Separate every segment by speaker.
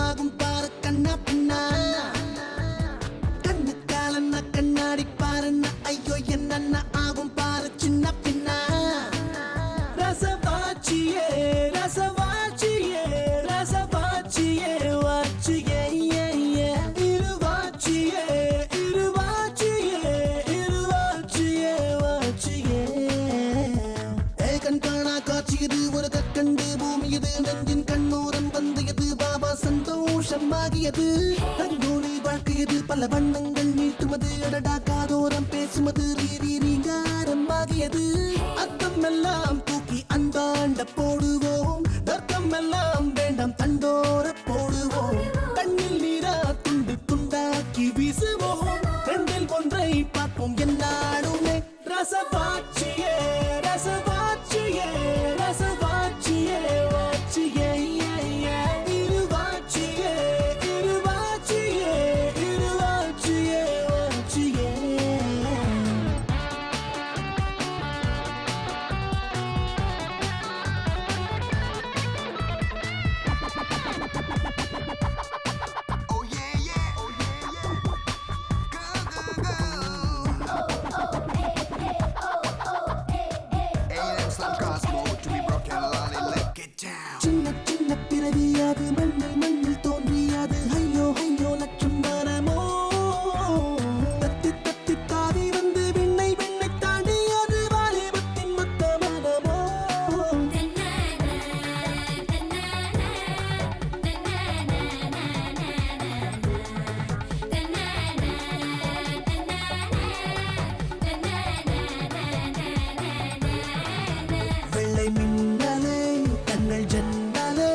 Speaker 1: ஆகும் பாரு கண்ணா பின்னா கண்ணு காலன்னா கண்ணாடி பாருன்னா ஐயோ என்ன ஆகும் பாரு சின்ன பின்னா ரசவாச்சியே ரசவாச்சியே ரசவாச்சியே வாச்சியே இருவாச்சியே இருவாச்சியே இருவாச்சியே வாச்சியே ஏகன் காணா காட்சியது ஒரு கற்கண்டு பூமியது நெஞ்சின் கண்ணோரம் வந்தியது பாபா சந்தோஷமாகியது ரங்கோலி வாழ்க்கையது பல வண்ணங்கள் நீட்டுமது அடடா காதோரம் பேசுமது ரீதி ரீங்காரமாகியது அர்த்தம் எல்லாம் தூக்கி அந்தாண்ட போடுவோம் தர்க்கம் எல்லாம் வேண்டாம் தண்டோர போடுவோம் கண்ணில் நீரா துண்டு துண்டாக்கி வீசுவோம் ரெண்டில் ஒன்றை பார்ப்போம் என்னாலுமே ரசவாச்சியே ரசவாச்சியே ரசவாச்சியே வாச்சியே இருவாச்சியே இருவாச்சியே இருவாச்சியே வாச்சியே
Speaker 2: Oh yeah, yeah. Oh yeah, yeah. Go, go, go. A&M Slam Cosmo to be broken lolly, let it down.
Speaker 1: சின்ன சின்ன பிறவியாது மண்ணில் மண்ணில் தோன்றியாது ஐயோ ஐயோ லட்சம் மரமோ தத்தி தத்தி தாவி வந்து விண்ணை விண்ணை தாண்டியது வாலிபத்தின் மொத்த மனமோ வெள்ளை மின்னலே கண்ணல் ஜன்னலே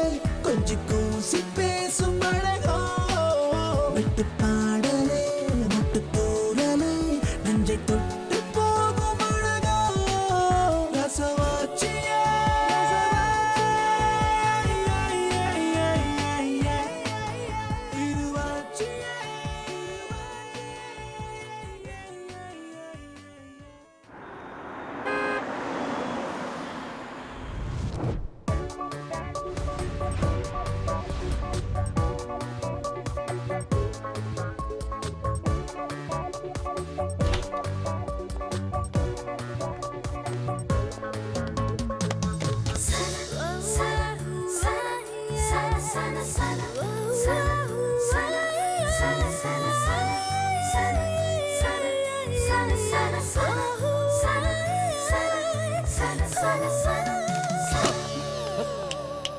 Speaker 1: கொஞ்சி கூசி பேசும் அழகோ விட்டு பாடலே முட்டு தூரலே நெஞ்சை தொட்டு போகும் அழகோ ரசவாச்சியே இருவாச்சியே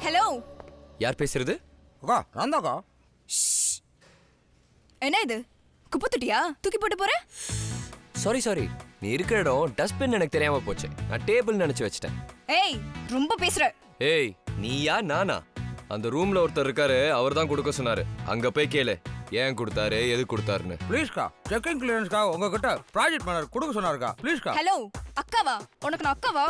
Speaker 3: ஹலோ,
Speaker 4: யார் பேசுறது?
Speaker 5: அக்கா நான் தான்க்கா.
Speaker 3: என்ன இது குப்பை தொட்டியா தூக்கி போட்டு போற?
Speaker 4: சாரி சாரி, நீ இருக்கிற இடம் டஸ்ட்பின் எனக்கு தெரியாம போச்சு. நான் டேபிள் நினைச்சு வச்சிட்டேன்.
Speaker 3: ஏய் ரொம்ப பேசுற.
Speaker 4: ஏய் நீயா நானா? அந்த ரூம்ல ஒருத்தர் இருக்காரு, அவர் தான் கொடுக்க சொன்னாரு. அங்க போய் கேளு ஏன் கொடுத்தாரு எது கொடுத்தாருன்னு.
Speaker 5: ப்ளீஸ்க்கா, செக்கிங் கிளியரன்ஸ்க்கா உங்ககிட்ட ப்ராஜெக்ட் மேனர் கொடுக்க சொன்னாருக்கா. ப்ளீஸ்க்கா.
Speaker 3: ஹலோ, அக்காவா? உனக்கு நான் அக்காவா?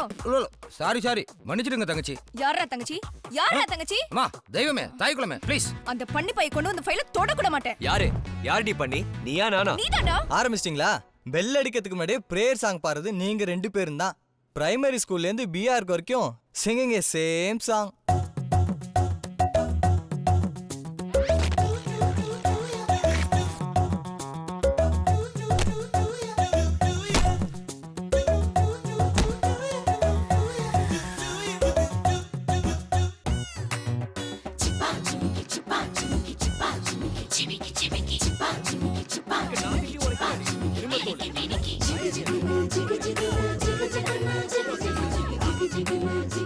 Speaker 5: சாரி சாரி, மன்னிச்சிடுங்க தங்கச்சி.
Speaker 3: யாரா தங்கச்சி? யாரா தங்கச்சி?
Speaker 5: அம்மா தெய்வமே தாய் குலமே ப்ளீஸ்.
Speaker 3: அந்த பண்ணி பைய கொண்டு வந்து ஃபைல தொட கூட மாட்டேன்.
Speaker 4: யாரு யார்டி பண்ணி? நீயா நானா?
Speaker 3: நீதாடா.
Speaker 6: ஆரம்பிச்சிட்டிங்களா? பெல் அடிக்கிறதுக்கு முன்னாடியே பிரேயர் சாங் பாடுறது நீங்க 2 பேரும் தான். பிரைமரி ஸ்கூல்ல இருந்து பிஆர் வரைக்கும் singing A same song.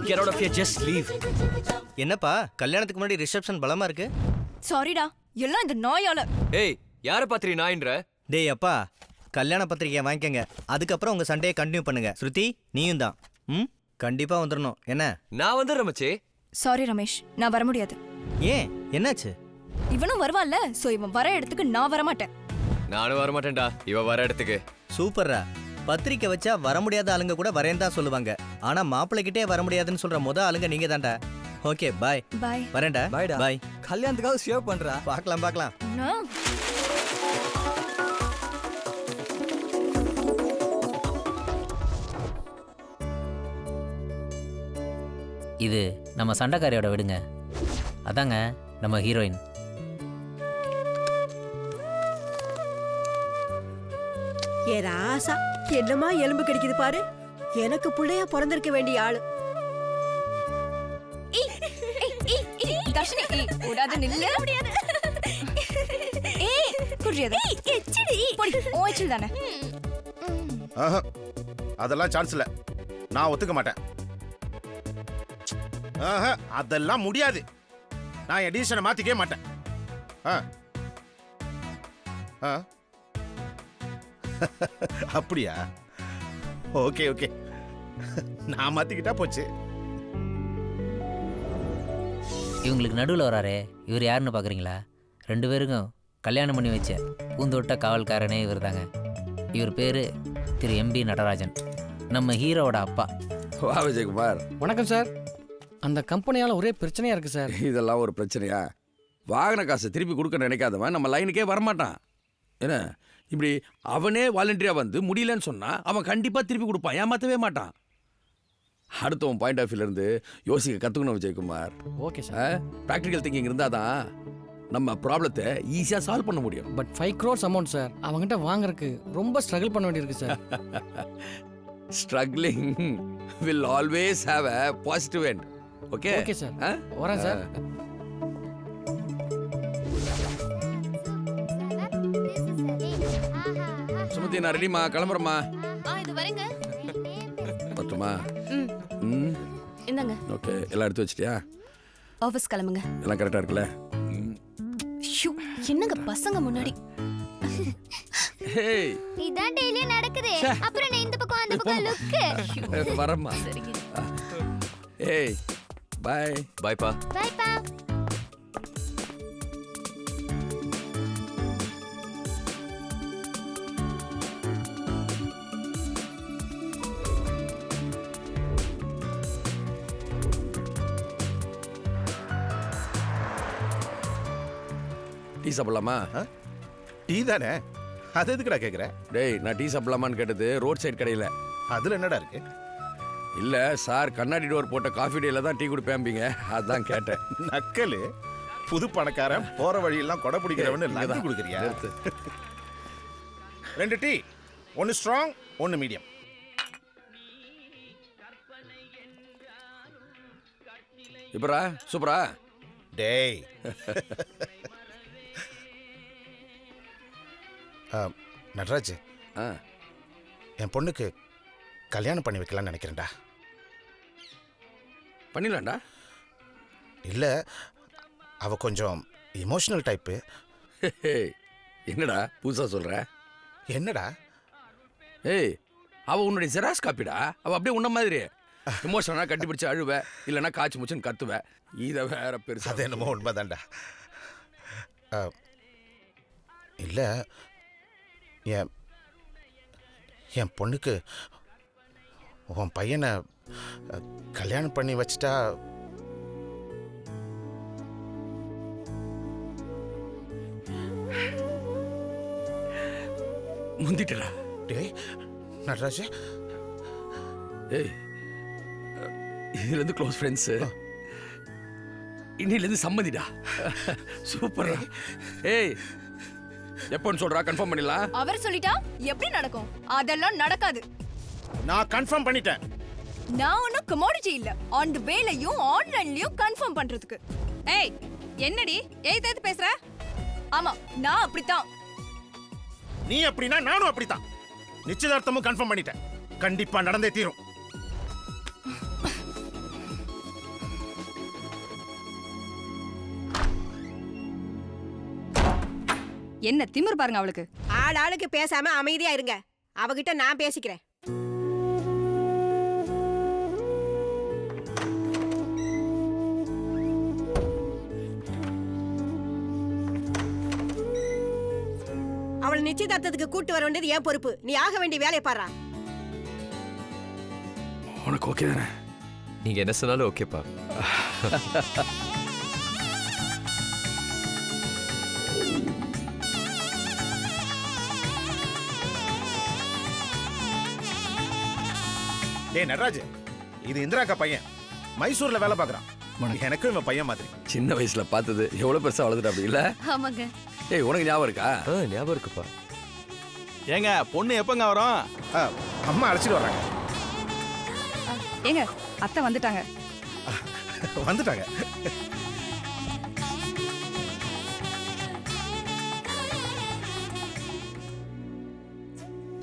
Speaker 4: Get out of here, just leave.
Speaker 7: என்னப்பா கல்யாணத்துக்கு முன்னாடி ரிசப்ஷன் பலமா இருக்கு?
Speaker 3: சாரிடா, எல்லாம் இந்த நாயால.
Speaker 4: ஏய் யார பாத்திரி நாயின்ற?
Speaker 7: டேய் அப்பா, கல்யாண பத்திரிக்கையை வாங்கிக்கங்க. அதுக்கப்புறம் உங்க சண்டையை கண்டினியூ பண்ணுங்க. ஸ்ருதி நீயும் தான். ம் கண்டிப்பா வந்துடணும். என்ன?
Speaker 4: நான் வந்து ரமச்சே.
Speaker 3: சாரி ரமேஷ், நான் வர முடியாது.
Speaker 7: ஏன் என்னாச்சு?
Speaker 3: இவனும் வருவான்ல, சோ இவன் வர இடத்துக்கு நான் வர மாட்டேன்.
Speaker 4: நானும் வர மாட்டேன்டா இவ வர இடத்துக்கு.
Speaker 7: சூப்பர்ரா. பத்திரிக்கை வச்சா வர முடியாத ஆளுங்க கூட வரேன் தான் சொல்லுவாங்க. ஆனா மாப்பிள்ளைகிட்டே வர முடியாதுன்னு சொல்ற முத ஆளுங்க நீங்க தான்டா. Okay bye.
Speaker 3: பாய்.
Speaker 7: வரேன்டா.
Speaker 6: பாய்டா.
Speaker 7: பாய்.
Speaker 6: கல்யாணத்துக்காக சேவ் பண்றா.
Speaker 7: பார்க்கலாம் பார்க்கலாம்.
Speaker 8: இது நம்ம சண்டைக்காரியோட விடுங்க. அதாங்க நம்ம ஹீரோயின். ஏ ராசா, என்னமா எலும்பு கிடைக்குது பாரு. எனக்கு புள்ளையா பிறந்திருக்க வேண்டிய ஆளு.
Speaker 3: தர்ஷினி ஓடாத நில்லு. ஏய் குடியது. எச்சடி. போடி. ஓய்ச்சல் தானே.
Speaker 9: அதெல்லாம் சான்ஸ் இல்ல. நான் ஒத்துக்க மாட்டேன். அதெல்லாம் முடியாது. நான் என் டிசிஷனை மாத்திக்கவே மாட்டேன். அப்படியா? ஓகே ஓகே, நான் மாத்திக்கிட்டா போச்சு.
Speaker 10: இவங்களுக்கு நடுவில் வராரே, இவர் யாருன்னு பார்க்குறீங்களா? 2 பேருக்கும் கல்யாணம் பண்ணி வச்ச பூந்தோட்ட காவல்காரனே இவர் தாங்க. இவர் பேர் திரு எம்பி நடராஜன், நம்ம ஹீரோவோட அப்பா.
Speaker 11: வா விஜயகுமார்.
Speaker 5: வணக்கம் சார். அந்த கம்பெனியால் ஒரே பிரச்சனையாக இருக்குது சார்.
Speaker 11: இதெல்லாம் ஒரு பிரச்சனையா? வாங்கின காசை திருப்பி கொடுக்க நினைக்காதவன் நம்ம லைனுக்கே வரமாட்டான். என்ன இப்படி அவனே வாலண்டியராக வந்து முடியலன்னு சொன்னால் அவன் கண்டிப்பாக திருப்பி கொடுப்பான், ஏமாற்றவே மாட்டான். அடுத்தவன் பாயிண்ட் ஆஃப் வியூலேருந்து யோசிக்க கற்றுக்கணும் Vijayakumar.
Speaker 5: Okay sir.
Speaker 11: Practical thinking இருந்தால் தான் நம்ம ப்ராப்ளத்தை ஈஸியாக சால்வ் பண்ண முடியும்.
Speaker 5: பட் 5 crores அமௌண்ட் சார், அவங்ககிட்ட வாங்குறதுக்கு ரொம்ப ஸ்ட்ரகிள் பண்ண வேண்டியிருக்கு sir.
Speaker 11: Struggling will always have a positive end. Okay
Speaker 5: okay sir, வரேன் சார்.
Speaker 11: சுமதி, நான் ரெடிமா, கிளம்புறமா.
Speaker 3: இது வரேங்க.
Speaker 11: பத்துமா?
Speaker 3: இந்தாங்க.
Speaker 11: ஓகே, எல்லாம் எடுத்து வச்சிட்டியா?
Speaker 3: ஆபீஸ் கிளம்புங்க.
Speaker 11: எல்லாம் கரெக்டா இருக்குல்ல?
Speaker 3: என்னங்க பசங்க முன்னாடி.
Speaker 11: ஹேய்,
Speaker 12: இதான் டெய்லி நடக்குது. அப்புறம் நான் இந்த பக்கம் அந்த பக்கம் லுக்.
Speaker 11: வரமா. ஏய், பை.
Speaker 4: பை பா.
Speaker 12: பை பா.
Speaker 11: டீ சாப்பிடலாமா?
Speaker 9: டீ தானே, அது எதுக்குடா கேக்குற?
Speaker 11: டேய், நான் டீ சாப்பிடலாமான்னு கேட்டது ரோட் சைடு கடையில்.
Speaker 9: அதுல என்னடா இருக்கு?
Speaker 11: இல்ல சார், கண்ணாடி டோர் போட்ட காஃபி டேல தான் டீ குடிப்பேம்பீங்க, அதான் கேட்டேன்.
Speaker 9: நக்கலு. புது பணக்காரன் போற வழியெல்லாம் கொடை பிடிக்கிறவன்னு லஞ்சம் கொடுக்குறியா? 2 டீ, 1 ஸ்ட்ராங் 1 மீடியம்.
Speaker 11: இப்பரா சூப்பரா?
Speaker 9: டேய், நடராஜ், என் பொண்ணுக்கு கல்யாணம் பண்ணி வைக்கலாம்னு நினைக்கிறேன்டா.
Speaker 11: பண்ணிடலாம்டா.
Speaker 9: இல்ல, அவ கொஞ்சம் இமோஷனல் டைப்பு.
Speaker 11: என்னடா புதுசா சொல்ற?
Speaker 9: என்னடா?
Speaker 11: ஏய், அவ உன்னுடைய ஜெராக்ஸ் காப்பிடா. அவ அப்படியே உன்ன மாதிரி இமோஷனா கட்டிப்பிடிச்சு அழுவ, இல்லைன்னா காய்ச்சி முச்சுன்னு கத்துவ. இதை வேற பெருசா.
Speaker 9: அது என்னமோ உண்மைதான்டா. இல்ல, என் பொண்ணுக்கு உன் பையனை கல்யாணம் பண்ணி வச்சிட்டா
Speaker 11: முந்திட்டா.
Speaker 9: டேய் நடராஜ்,
Speaker 11: ஏய், இதுல இருந்து க்ளோஸ் ஃப்ரெண்ட்ஸ், இன்னில இருந்து சம்மதிடா. சூப்பர். ஏய், எப்போன்னு சொல்றா? கன்ஃபார்ம் பண்ணிடலாம்.
Speaker 3: அவர் சொல்லிட்டா எப்படி நடக்கும்? அதெல்லாம் நடக்காது.
Speaker 9: நான் கன்ஃபார்ம் பண்ணிட்டேன்.
Speaker 3: நான் ஒன்னும் கமோடிட்டி இல்ல, ஆன் தி வேலையும் ஆன்லைன்லயும் கன்ஃபார்ம் பண்றதுக்கு. ஏய், என்னடி ஏய் தேத்து பேசுற? ஆமா, நான் அப்படித்தான்.
Speaker 9: நீ அப்படினா நானும் அப்படித்தான். நிச்சயதார்த்தமும் கன்ஃபார்ம் பண்ணிட்டேன். கண்டிப்பா நடந்தே தீரும்.
Speaker 3: என்ன திமிர் பாருங்க அவளுக்கு.
Speaker 8: ஆளுக்கு பேசாம அமைதியா இருங்க. அவகிட்ட நான் பேசிக்கிறேன். அவளை நிச்சயதார்த்தத்துக்கு கூட்டு வர வேண்டியது ஏன் பொறுப்பு. நீ ஆக வேண்டிய வேலையை பாரு.
Speaker 11: உனக்கு ஓகே தானே?
Speaker 4: நீங்க என்ன சொன்னாலும் ஓகேப்பா.
Speaker 9: டேய் நடராஜ், இது இந்திராக்கா பையன், மைசூர்ல வேலை பார்க்கறான். எனக்கும் இவன் பையன் மாதிரி.
Speaker 11: சின்ன வயசுல பார்த்தது எவ்வளவு பெருசா வளர்ந்துட்டா அப்படி இல்ல?
Speaker 3: ஆமாங்க.
Speaker 11: ஏய், உனக்கு ஞாபகம் இருக்கா?
Speaker 4: ஞாபகம் இருக்குப்பா.
Speaker 13: ஏங்க பொண்ணு எப்பங்க வரும்?
Speaker 9: அம்மா அழைச்சிட்டு வர்றாங்க.
Speaker 3: ஏங்க அத்தை வந்துட்டாங்க.
Speaker 9: வந்துட்டாங்க.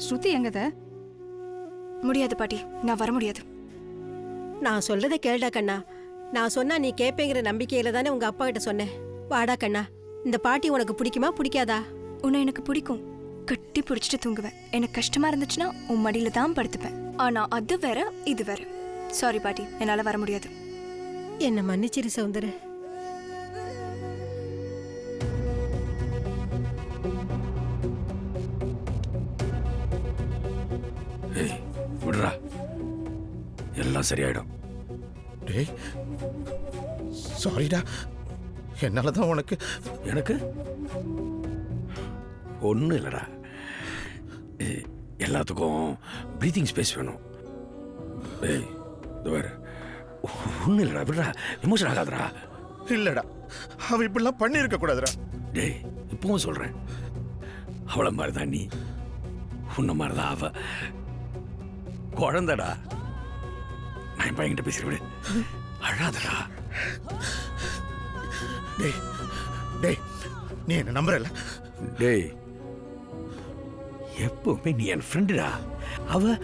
Speaker 3: ஸ்ருதி எங்கத? முடியாது பாட்டி, நான் வர முடியாது.
Speaker 8: நான் சொல்றதை கேளுடா கண்ணா. நான் சொன்னா நீ கேட்பேங்கிற நம்பிக்கையில தானே உங்க அப்பா கிட்ட சொன்னேன். வாடா கண்ணா. இந்த பாட்டி உனக்கு பிடிக்குமா பிடிக்காதா?
Speaker 3: உன்னை எனக்கு பிடிக்கும். கட்டி பிடிச்சிட்டு தூங்குவேன். எனக்கு கஷ்டமா இருந்துச்சுன்னா உன் மடியில தான் படுத்துப்பேன். ஆனா அது வேற இது வேற. சாரி பாட்டி, என்னால வர முடியாது.
Speaker 8: என்ன மன்னிச்சிரு சௌந்தர.
Speaker 11: விடுறா, எல்லாம் சரியாயிடும்.
Speaker 9: டேய் சாரிடா, என்னால தான் உனக்கு.
Speaker 11: எனக்கு ஒன்றும் இல்லைடா, எல்லாத்துக்கும் ப்ரீத்திங் ஸ்பேஸ் வேணும். டேய் இது வேறு ஒன்றும் இல்லைடா, விடுறா, எமோஷன் ஆகாதடா.
Speaker 9: இல்லடா, அவ இப்படிலாம் பண்ணியிருக்க கூடாதுடா.
Speaker 11: டேய் இப்பவும் சொல்கிறேன், அவளை மாதிரி தான் நீ, உன்ன மாதிரி தான் அவ. குழந்தடா, நான் என் பையன்கிட்ட பேசுகிற விடு, அழாதடா.
Speaker 9: டேய் டேய், நீ என்ன நம்புறல?
Speaker 11: டேய் எப்பவுமே நீ என் ஃப்ரெண்டுடா. அவ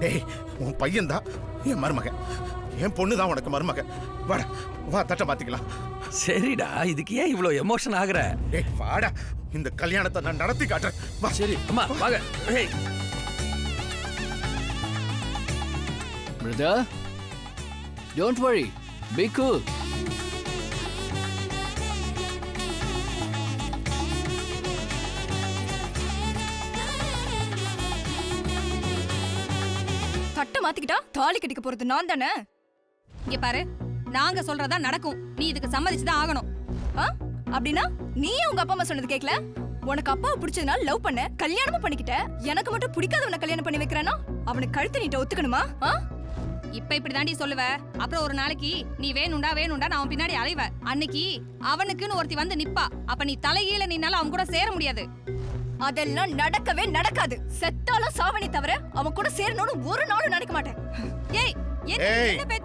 Speaker 9: டேய் உன் பையன் தான் என் மருமகன், என் பொண்ணு தான் உனக்கு மருமகன். வாடா வா, தட்டை மாத்திக்கலாம்.
Speaker 11: சரிடா, இதுக்கு ஏன் இவ்வளோ எமோஷன் ஆகுற?
Speaker 9: டேய் வாடா, இந்த கல்யாணத்தை நான் நடத்தி காட்டுறேன். வா.
Speaker 11: சரி அம்மா வாங்க. ஏய்
Speaker 14: Brother, don't worry. Be cool.
Speaker 3: தட்டை மாத்திக்கிட்டா தாலி கட்டிக்க போறது நான் தானே.
Speaker 15: இங்க பாரு, நாங்க சொல்றதா நடக்கும். நீ இதுக்கு சம்மதிச்சுதான் ஆகணும்.
Speaker 3: அப்படின்னா நீ உங்க அப்பா அம்மா சொன்னது கேட்கல? உனக்கு அப்பாவை பிடிச்சதுனால லவ் பண்ண, கல்யாணமும் பண்ணிக்கிட்ட. எனக்கு மட்டும் பிடிக்காதவனை கல்யாணம் பண்ணி வைக்கிறானா அவனுக்கு கழுத்து நீட்ட ஒத்துக்கணுமா?
Speaker 15: இப்ப இப்படி தாண்டி சொல்லுவ. அப்புறம் ஒரு நாளைக்கு நீ வேணுண்டா வேணுண்டா நான் பின்னாடி அலைவ. அன்னைக்கு அவனுக்குன்னு ஒருத்தி வந்து நிப்பா. அப்ப நீ தலைகீழ நின்னால அவன் கூட சேர முடியாது.
Speaker 3: அதெல்லாம் நடக்கவே நடக்காது. செத்தாலும் சாவனி தவிர அவன் கூட சேரணும்னு ஒரு நாளும் நினைக்க மாட்டேன்.
Speaker 15: ஏய் என்ன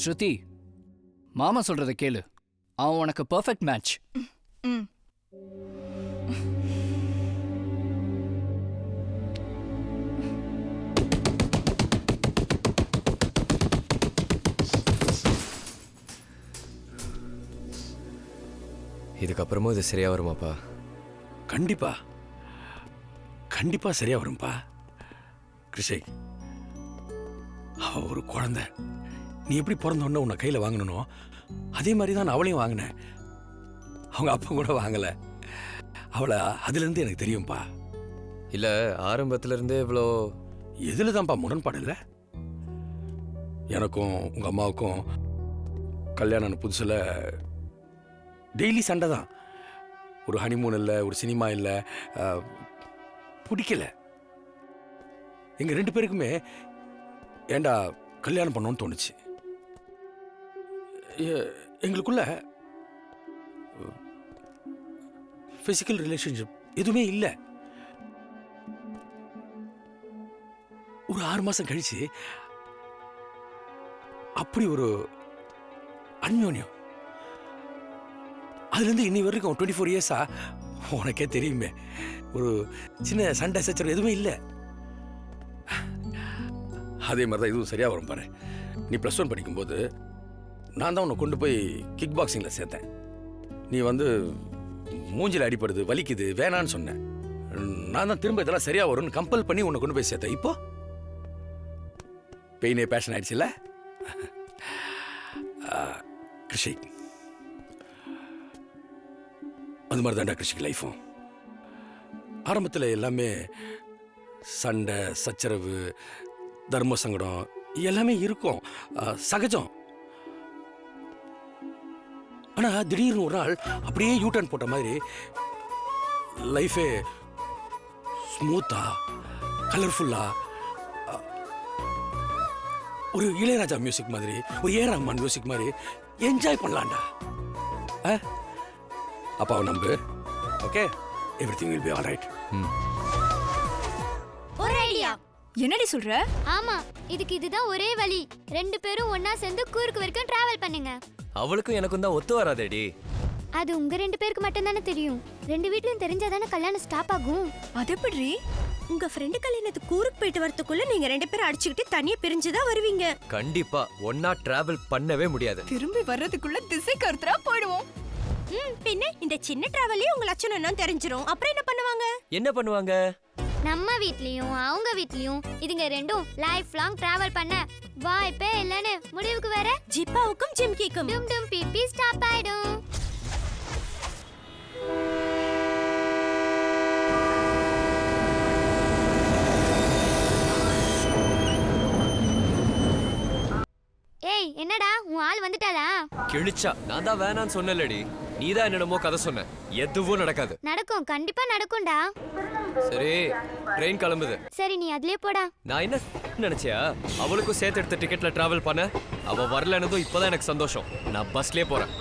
Speaker 14: ஸ்ருதி, மாமா சொல்றத கேளு. அவன் உனக்கு பெர்ஃபெக்ட் மேட்ச்.
Speaker 4: இதுக்கப்புறமும் இது சரியா வருமாப்பா?
Speaker 11: கண்டிப்பா கண்டிப்பா சரியா வரும்பா. கிருஷை, அவ ஒரு குழந்தை. நீ எப்படி பிறந்தோன்னு உன்னை கையில் வாங்கணும், அதே மாதிரி தான் நான் அவளையும் வாங்கினேன். அவங்க அப்பா கூட வாங்கலை. அவளை அதுலேருந்து எனக்கு தெரியும்பா.
Speaker 4: இல்லை, ஆரம்பத்துலேருந்தே இவ்வளோ
Speaker 11: எதில் தான்ப்பா முரண்பாடு இல்லை? எனக்கும் உங்கள் அம்மாவுக்கும் கல்யாணம் புதுசில் டெய்லி சண்டை தான். ஒரு ஹனிமூன் இல்லை, ஒரு சினிமா இல்லை, பிடிக்கல. எங்கள் 2 பேருக்குமே ஏண்டா கல்யாணம் பண்ணோன்னு தோணுச்சு. எங்களுக்குள்ள ஃபிசிக்கல் ரிலேஷன்ஷிப் எதுவுமே இல்லை. ஒரு 6 மாசம் கழிச்சு அப்படி ஒரு அந்யோன்யம். அதுலேருந்து இன்னி வரைக்கும் 24 இயர்ஸா உனக்கே தெரியுமே, ஒரு சின்ன சண்டை சச்சரவு எதுவுமே இல்லை. அதே மாதிரி தான் இதுவும் சரியா வரும் பாரு. நீ +1 படிக்கும்போது நான் தான் உன்னை கொண்டு போய் கிக் பாக்ஸிங்கில் சேர்த்தேன். நீ வந்து மூஞ்சில் அடிப்படுது, வலிக்குது, வேணான்னு சொன்னேன். நான் தான் திரும்ப இதெல்லாம் சரியா வரும்னு கம்பல் பண்ணி உன்னை கொண்டு போய் சேர்த்தேன். இப்போ பெயினே பேஷன் ஆயிடுச்சுல்ல கிருஷி? அது மாதிரி தான்டா கிருஷிக்கு லைஃபும். ஆரம்பத்தில் எல்லாமே சண்டை சச்சரவு, தர்ம சங்கடம் எல்லாமே இருக்கும், சகஜம். ஆனா திடீர்னு ஒரு நாள் அப்படியே யூட்டர்ன் போட்ட மாதிரி லைஃபே ஸ்மூத்தா, கலர்ஃபுல்லா, ஒரு இளையராஜா மியூசிக் மாதிரி, ஒரு ஏ ரஹ்மான் மியூசிக் மாதிரி என்ஜாய் பண்ணலாம்டா. அப்பாவை நம்பு. Okay, everything will be all right.
Speaker 12: ஒரு ஐடியா.
Speaker 3: என்னடி சொல்ற?
Speaker 12: ஆமா, இதுதான் ஒரே வழி. 2 பேரும் ஒண்ணா சேர்ந்து கூருக்கு வரைக்கும் டிராவல் பண்ணுங்க.
Speaker 4: அவளுக்கும் எனக்கும் தான் ஒத்து வராதேடி.
Speaker 12: அது உங்க 2 பேருக்கு மட்டும் தானே தெரியும். 2 வீட்லயும் தெரிஞ்சாதானே கல்யாணம் ஸ்டாப் ஆகும்.
Speaker 3: அது எப்படி?
Speaker 8: உங்க ஃப்ரெண்டு கல்யாணத்துக்கு கூருக்கு போயிட்டு வரதுக்குள்ள நீங்க 2 பேரும் அடிச்சுக்கிட்டு தனியா பிரிஞ்சுதான் வருவீங்க.
Speaker 4: கண்டிப்பா ஒன்னா டிராவல் பண்ணவே முடியாது.
Speaker 3: திரும்பி வர்றதுக்குள்ள திசை கருத்துறா போயிடுவோம்.
Speaker 8: பின்ன இந்த சின்ன டிராவலே உங்க லட்சணம் என்ன தெரிஞ்சிரும். அப்புறம் என்ன பண்ணுவாங்க?
Speaker 4: என்ன பண்ணுவாங்க?
Speaker 12: நம்ம வீட்லயும் அவங்க வீட்லயும் இதுங்க ரெண்டும் லைஃப் லாங் டிராவல் பண்ண வாய்ப்பே இல்லன்னு முடிவுக்கு வர
Speaker 8: ஜிப்பாவுக்கும் ஜிம்கிக்கும்
Speaker 12: டும் டும் பிபி ஸ்டாப் ஆயிடும். ஏய், என்னடா உன் ஆள் வந்துட்டாளா?
Speaker 4: கிழிச்சா. நான் தான் வேணான்னு சொன்னேன்லடி. நீதான் என்னமோ கதை சொன்ன. எதுவும் நடக்காது.
Speaker 12: நடக்கும், கண்டிப்பா நடக்கும்டா.
Speaker 4: சரி, ட்ரெயின் கிளம்புது.
Speaker 12: சரி, நீ அதுலயே போடா.
Speaker 4: நான் என்ன நினைச்சியா அவளுக்கும் சேர்த்து எடுத்த டிக்கெட்ல டிராவல் பண்ண? அவ வரலன்னதும் இப்பதான் எனக்கு சந்தோஷம். நான் பஸ்லயே போறேன்.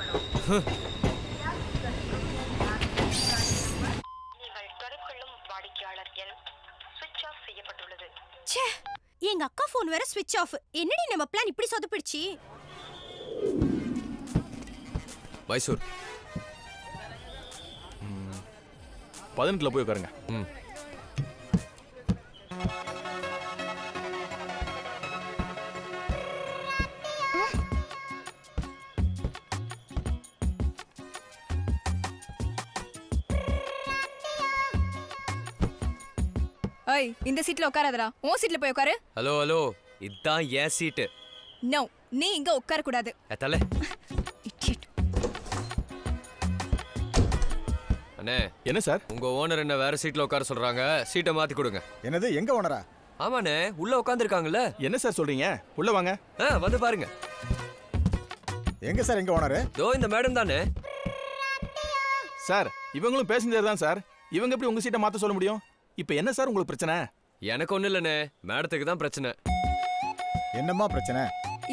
Speaker 8: எங்க அக்கா போன் வேற ஸ்விட்ச் ஆஃப். என்னடி நம்ம பிளான் இப்படி சொதப்பிடுச்சு?
Speaker 4: மைசூர்
Speaker 9: 18ல போய் உட்காருங்க.
Speaker 3: ஏய், இந்த சீட்ல உட்காராதடா. உன் சீட்ல போய் உட்காரு.
Speaker 4: ஹலோ ஹலோ, இதான் என் சீட்டு.
Speaker 3: நோ, நீ இங்க உட்கார கூடாது.
Speaker 4: தல அண்ணே.
Speaker 9: என்ன சார்?
Speaker 4: உங்க ஓனர் என்ன வேற சீட்ல உட்கார சொல்றாங்க. சீட்டை மாத்தி கொடுங்க.
Speaker 9: என்னது, எங்க ஓனரா?
Speaker 4: ஆமாண்ணே, உள்ள உட்காந்துருக்காங்கல்ல.
Speaker 9: என்ன சார் சொல்றீங்க? உள்ள வாங்க.
Speaker 4: வந்து பாருங்க.
Speaker 9: எங்க சார் எங்க ஓனர்?
Speaker 4: தோ இந்த மேடம் தானே.
Speaker 9: சார், இவங்களும் பேசஞ்சர் தான் சார். இவங்க எப்படி உங்க சீட்டை மாத்த சொல்ல முடியும்? இப்போ என்ன சார் உங்களுக்கு பிரச்சனை?
Speaker 4: எனக்கு ஒண்ணு இல்லண்ணே, மேடத்துக்கு தான் பிரச்சனை.
Speaker 9: என்னம்மா பிரச்சனை?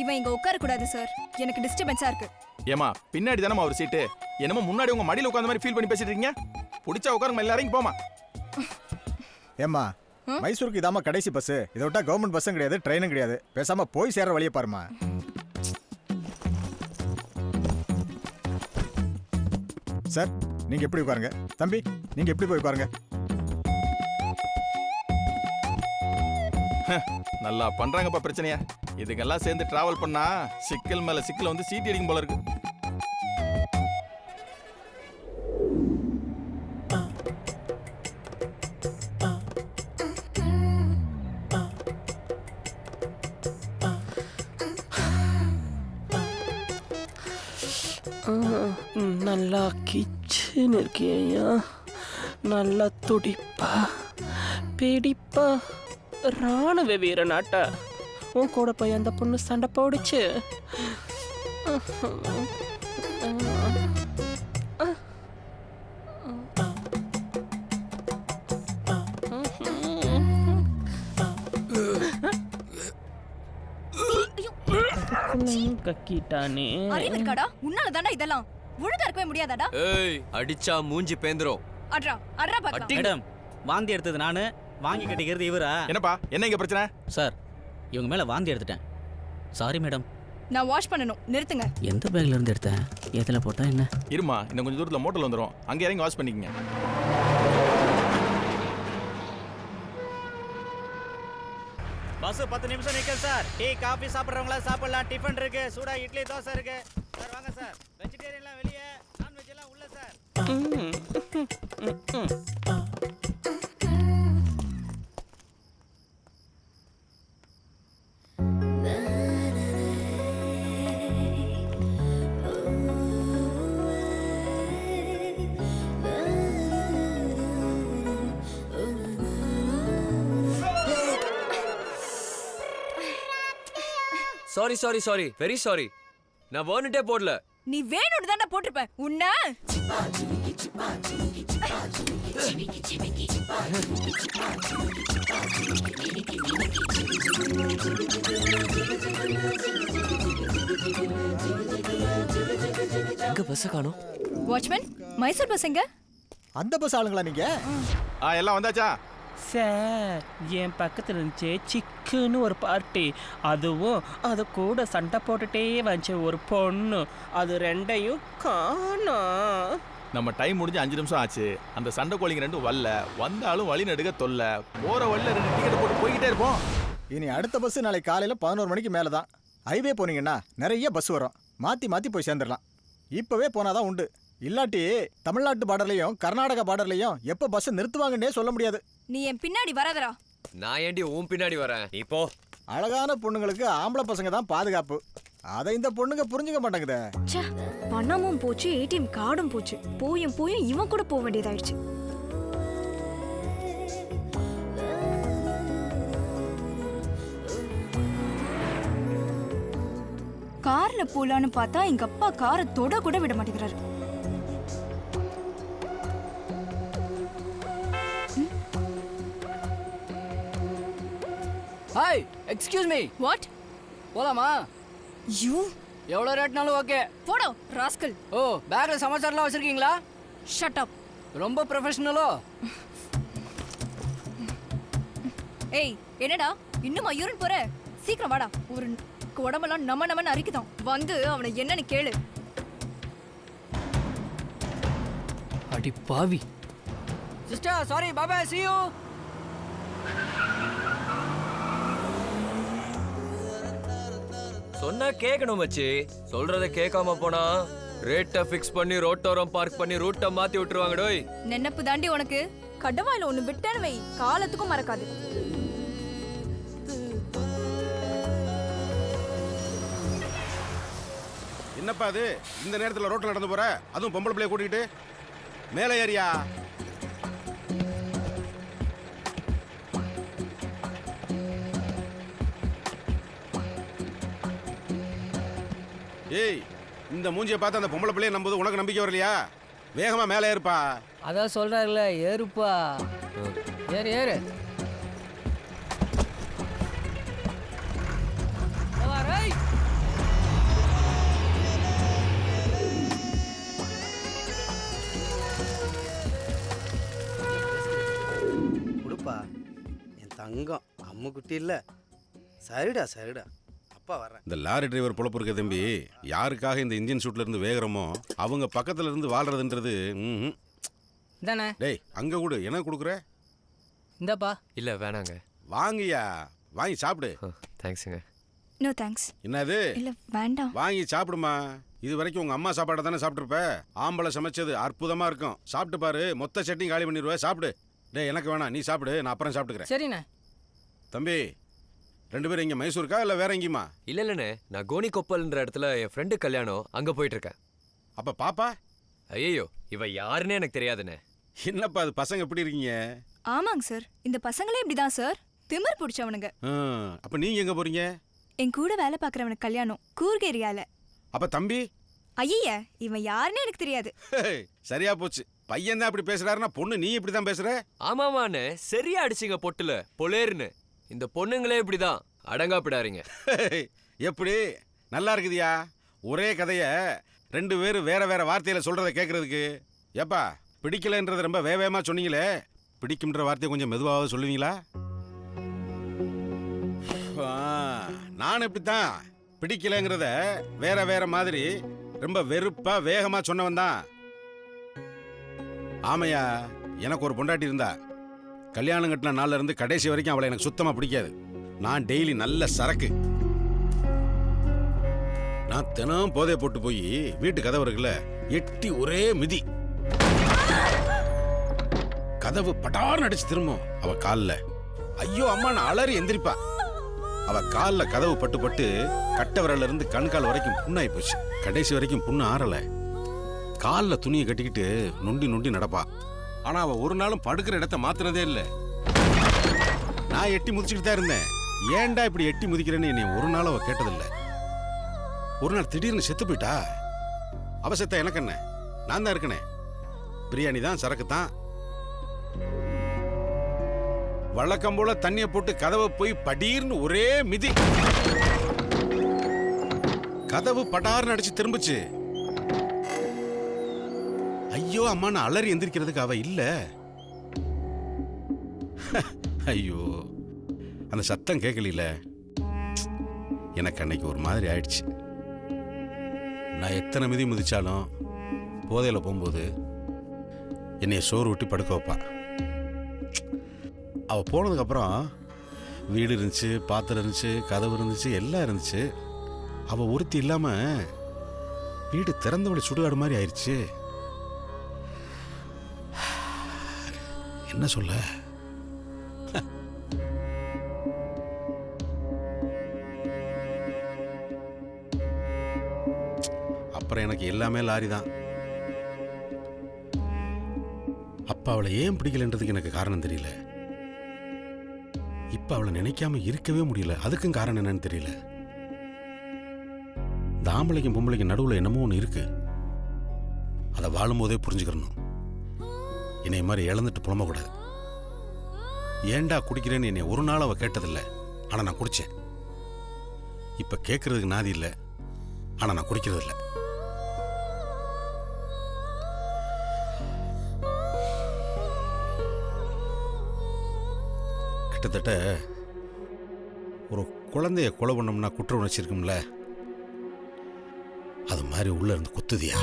Speaker 3: இவன் இங்க உட்கார கூடாது சார். எனக்கு டிஸ்டர்பன்ஸா இருக்கு.
Speaker 9: ஏமா, பின்னாடி தானே ஒரு சீட்டு. என்னமோ முன்னாடி உங்க மடியில உட்கார்ந்த மாதிரி ஃபீல் பண்ணி பேசிட்டு இருக்கீங்க. புடிச்சா உட்காருங்க, எல்லாரும் போமா.
Speaker 13: ஏம்மா, மைசூருக்கு இதாம்மா கடைசி பஸ். இதை விட்டா கவர்மெண்ட் பஸ்ஸும் கிடையாது, ட்ரெயினும் கிடையாது. பேசாம போய் சேர வழியை பாருமா. சார், நீங்க எப்படி உட்காருங்க. தம்பி, நீங்க எப்படி போய் உட்காருங்க.
Speaker 9: நல்லா பண்றாங்கப்பா பிரச்சனையா. இதுக்கெல்லாம் சேர்ந்து டிராவல் பண்ணா சிக்கல் மேல சிக்கல் வந்து சீட்டி அடிக்கும் போல இருக்கு.
Speaker 16: நல்லா கிச்சன் இருக்கியா? நல்லா துடிப்பா பிடிப்பா ராணுவ வீரனாட்டா உன் கூட போய் அந்த பொண்ணு சண்டை போடுச்சு. கக்கிட்டானே.
Speaker 3: அறிவு இருக்காடா? உன்னால தான்டா இதெல்லாம். ஒழுங்கா இருக்கவே முடியாதாடா?
Speaker 4: ஏய், அடிச்சா மூஞ்சி பேந்துரும்.
Speaker 3: அட்ரா அட்ரா பாக்கலாம்.
Speaker 7: மேடம், வாந்தி எடுத்தது நானு, வாங்கி கட்டிக்கிறது இவரா?
Speaker 9: என்னப்பா, என்ன இங்க பிரச்சனை?
Speaker 7: சார், இவங்க மேல வாந்தி எடுத்துட்டேன். Sorry madam.
Speaker 3: நான் வாஷ் பண்ணனும், நிறுத்துங்க.
Speaker 7: எந்த பேக்ல இருந்து எடுத்தேன்? எதுல போட்டா என்ன?
Speaker 9: இருமா, இன்னும் கொஞ்சம் தூரத்துல மோட்டல் வந்துரும். அங்க இறங்கி வாஷ் பண்ணிக்கங்க.
Speaker 7: பஸ் 10 நிமிஷம் நிக்கல் சார். டீ காபி சாப்பிடுறவங்களா சாப்பிடலாம். டிஃபன் இருக்கு, சூடா இட்லி தோசை இருக்கு. சார் வாங்க சார். வெஜிடேரியன்லாம் வெளியே, நான் வெஜ் எல்லாம் உள்ள sir.
Speaker 4: Sorry sorry sorry, very sorry. நான் வேணுட்டே போடல.
Speaker 3: நீ வேணும்னு தானே போட்டிருப்ப. உன்ன
Speaker 4: எங்க பஸ் காணோம்?
Speaker 3: வாட்ச்மேன், மைசூர் பஸ் எங்க?
Speaker 13: அந்த பஸ் ஆளுங்களா நீங்க?
Speaker 9: எல்லாம் வந்தாச்சா?
Speaker 16: சார் என் பக்கத்தில் இருந்துச்சு சிக்குன்னு ஒரு பார்ட்டி, அதுவும் அது கூட சண்டை போட்டுட்டே வந்துச்சு ஒரு பொண்ணு, அது ரெண்டையும் காணோம்.
Speaker 17: நம்ம டைம் முடிஞ்சு 5 நிமிஷம் ஆச்சு. அந்த சண்டை கோழிங்க ரெண்டும் வரல. வந்தாலும் வழி நடுக தொல்லை. போற வழியில 2 டிக்கெட் போட்டு போய்கிட்டே இருப்போம்.
Speaker 13: இனி அடுத்த பஸ் நாளைக்கு காலையில் 11 மணிக்கு மேலே தான். ஹைவே போனீங்கன்னா நிறைய பஸ் வரும், மாற்றி மாற்றி போய் சேர்ந்துடலாம். இப்போவே போனாதான் உண்டு, இல்லாட்டி தமிழ்நாட்டு பார்டர்லையும் கர்நாடகா பார்டர்லையும் எப்போ பஸ் நிறுத்துவாங்கன்னே சொல்ல முடியாது.
Speaker 3: நீ என் பின்னாடி வராதடா.
Speaker 4: நான் ஏண்டி உன் பின்னாடி வரேன்? இப்போ
Speaker 13: அழகான பொண்ணுங்களுக்கு ஆம்பளை பசங்க தான் பாதுகாப்பு, அதை இந்த பொண்ணுங்க புரிஞ்சுக்க மாட்டேங்குதே.
Speaker 3: பணமும் போச்சு, ஏடிஎம் கார்டும் போச்சு. போயும் போயும் இவன் கூட போக வேண்டியதாயிடுச்சு. கார்ல போலான்னு பார்த்தா எங்க அப்பா காரை தொட கூட விட மாட்டேங்கிறாரு.
Speaker 14: Hi, excuse me.
Speaker 3: வாட்?
Speaker 14: போலாமா?
Speaker 3: யூ
Speaker 14: எவ்வளோ ரேட்னாலும் ஓகே.
Speaker 3: போடோ ராஸ்கல்.
Speaker 14: ஓ, பேக்ல சமாச்சாரம்லாம் வச்சிருக்கீங்களா?
Speaker 3: Shut up.
Speaker 14: ரொம்ப ப்ரொஃபஷனலோ?
Speaker 3: ஏய், என்னடா இன்னும் யூரின் போற? சீக்கிரம் வாடா. ஒரு உடம்பெல்லாம் நம்ம நம்மன்னு அரிக்குதான். வந்து அவனை என்னன்னு கேளு.
Speaker 14: அடி பாவி. Sister, sorry, bye bye, see you.
Speaker 4: சொன்னா கேட்கணும் மச்சி. சொல்றத கேட்காம போனா ரேட்டை ஃபிக்ஸ் பண்ணி ரோட்டோரம் பார்க் பண்ணி ரூட்டை மாத்தி விட்டுருவாங்க. டோய்,
Speaker 3: நினைப்பு தாண்டி உனக்கு. கடவாயில ஒண்ணு விட்டேன்னு வை, காலத்துக்கும் மறக்காது.
Speaker 9: என்னப்பா அது இந்த நேரத்தில் ரோட்டில் நடந்து போற? அதுவும் பொம்பளை பிள்ளைய கூட்டிகிட்டு மேலே ஏறியா? ஏய், இந்த மூஞ்சியை பார்த்து அந்த பொம்பளை பிள்ளைய நம்புது உனக்கு நம்பிக்கை வரலையா? வேகமா மேலே ஏறுப்பா.
Speaker 10: அதான் சொல்றாருல, ஏறுப்பா. ஏறு ஏறு.
Speaker 18: கொடுப்பா என் தங்கம், அம்மு குட்டி இல்லை. சரிடா சரிடா, அப்பா வர்றேன்.
Speaker 9: இந்த லாரி டிரைவர் பொழப்பு இருக்க தம்பி, யாருக்காக இந்த இன்ஜின் சூட்ல இருந்து வேகிறோமோ அவங்க பக்கத்துல இருந்து வாழ்றதுன்றது
Speaker 10: தானே.
Speaker 9: டேய், அங்க கூட என்ன கொடுக்குற?
Speaker 10: இந்தப்பா.
Speaker 4: இல்ல வேணாங்க.
Speaker 9: வாங்கியா, வாங்கி சாப்பிடு.
Speaker 4: தேங்க்ஸுங்க.
Speaker 3: No thanks.
Speaker 9: என்னது?
Speaker 3: இல்ல வேண்டாம்.
Speaker 9: வாங்கி சாப்பிடுமா. இது வரைக்கும் உங்க அம்மா சாப்பாடை தானே சாப்பிட்டுருப்ப. ஆம்பளை சமைச்சது அற்புதமா இருக்கும், சாப்பிட்டு பாரு. மொத்த சட்னி காலி பண்ணிடுவ. சாப்பிடு. டேய், எனக்கு வேணாம், நீ சாப்பிடு, நான் அப்புறம் சாப்பிட்டுக்கிறேன்.
Speaker 10: சரிண்ணே.
Speaker 9: தம்பி, 2 பேரும் இங்க மைசூருக்கா இல்ல வேற எங்கேயுமா?
Speaker 4: இல்ல இல்லண்ணே, நான் கோனி கொப்பல்ன்ற இடத்துல என் ஃப்ரெண்டு கல்யாணம், அங்க போயிட்டு இருக்கேன்.
Speaker 9: அப்ப பாப்பா?
Speaker 4: ஐயோ, இவ யாருன்னே எனக்கு தெரியாதுண்ணே.
Speaker 9: என்னப்பா அது, பசங்க எப்படி இருக்கீங்க?
Speaker 3: ஆமாங்க சார், இந்த பசங்களே இப்படிதான் சார், திமிர் பிடிச்சவனுங்க.
Speaker 9: அப்ப நீங்க எங்க போறீங்க?
Speaker 3: என் கூட வேலை பார்க்கறவனுக்கு கல்யாணம், கூர்க் ஏரியால.
Speaker 9: அப்ப தம்பி?
Speaker 3: ஐய, இவன் யாருன்னு எனக்கு தெரியாது.
Speaker 9: சரியா போச்சு, பையன் தான் அப்படி பேசுறாருன்னா பொண்ணு நீ இப்படி தான் பேசுற?
Speaker 4: ஆமாமாண்ணே, சரியா அடிச்சிங்க பொட்டுல பொலேர்னு. இந்த பொண்ணுங்களே இப்படிதான், அடங்காப்பிடாருங்க.
Speaker 9: எப்படி நல்லா இருக்குதியா? ஒரே கதைய 2 பேரும் வேற வேற வார்த்தையில சொல்றத கேட்கறதுக்கு. ஏப்பா, பிடிக்கலன்றத ரொம்ப வேகமா சொன்னீங்களே, பிடிக்கும்ன்ற வார்த்தையை கொஞ்சம் மெதுவாக சொல்லுவீங்களா? நான் இப்படித்தான், பிடிக்கலங்கிறத வேற வேற மாதிரி ரொம்ப வெறுப்பா வேகமா சொன்னவன் தான். ஆமையா, எனக்கு ஒரு பொண்டாட்டி இருந்தா. கல்யாணம் கட்டின நாள்ல இருந்து கடைசி வரைக்கும் அவளை எனக்கு சுத்தமா பிடிக்காது. நான் டெய்லி நல்ல சரக்கு. நான் தினம் போதை போட்டு போய் வீட்டு கதவு இருக்குல்ல, எட்டி ஒரே மிதி. கதவு படார்னு அடிச்சு திரும்பும் அவ கால்ல. ஐயோ அம்மா, நான் அலறி எந்திரிப்பா. அவ கால்ல கதவு பட்டு பட்டு கட்ட விரல்ல இருந்து கண்கால் வரைக்கும் புண்ணாயி போச்சு. கடைசி வரைக்கும் புண்ணு ஆறல. கால்ல துணியை கட்டிக்கிட்டு நொண்டி நொண்டி நடப்பா. ஆனா அவ ஒரு நாளும் படுக்கிற இடத்த மாத்தினதே இல்லை. நான் எட்டி முதிச்சுக்கிட்டு தான் இருந்தேன். ஏன்டா இப்படி எட்டி முதிக்கிறேன்னு என்னை ஒரு நாள் அவ கேட்டதில்லை. ஒரு நாள் திடீர்னு செத்து போயிட்டா. அவ செத்த எனக்கு என்ன, நான் தான் இருக்கனே. பிரியாணி தான், சரக்கு தான். வழக்கம் போல தண்ணியை போட்டு கதவை போய் படீர்னு ஒரே மிதி. கதவு படார்னு அடிச்சு திரும்பிச்சு. ஐயோ அம்மான்னு அலறி எந்திரிக்கிறதுக்கு அவ இல்ல. ஐயோ அந்த சத்தம் கேட்கல. எனக்கு அன்னைக்கு ஒரு மாதிரி ஆயிடுச்சு. நான் எத்தனை மிதி மிதிச்சாலும் போதையில போகும்போது என்னைய சோறு விட்டு படுக்க வைப்பா. அவ போனதுக்கு அப்புறம் வீடு இருந்துச்சு, பாத்திரம் இருந்துச்சு, கதவு இருந்துச்சு, எல்லாம் இருந்துச்சு. அவ ஒருத்தி இல்லாம வீடு திறந்தவளை சுடுகாடு மாதிரி ஆயிடுச்சு. என்ன சொல்ல? அப்புறம் எனக்கு எல்லாமே லாரி தான். அப்ப அவளை ஏன் பிடிக்கலன்றதுக்கு எனக்கு காரணம் தெரியல. இப்ப அவளை நினைக்காம இருக்கவே முடியல. அதுக்கும் காரணம் என்னன்னு தெரியல. இந்த ஆம்பளைக்கும் பொம்பளைக்கும் நடுவில் என்னமோ ஒன்று இருக்கு. அதை வாழும்போதே புரிஞ்சுக்கிறணும். என்னை மாதிரி இழந்துட்டு புலம்பக்கூடாது. ஏண்டா குடிக்கிறேன்னு என்னை ஒரு நாள் அவ கேட்டதில்லை. ஆனால் நான் குடித்தேன். இப்போ கேட்கறதுக்கு நாதி இல்லை. ஆனால் நான் குடிக்கிறது இல்லை. கிட்டத்தட்ட ஒரு குழந்தைய கொலை பண்ணோம்னா குற்ற உணர்ச்சி இருக்கும்ல, அது மாதிரி உள்ள இருந்து குத்துதியா.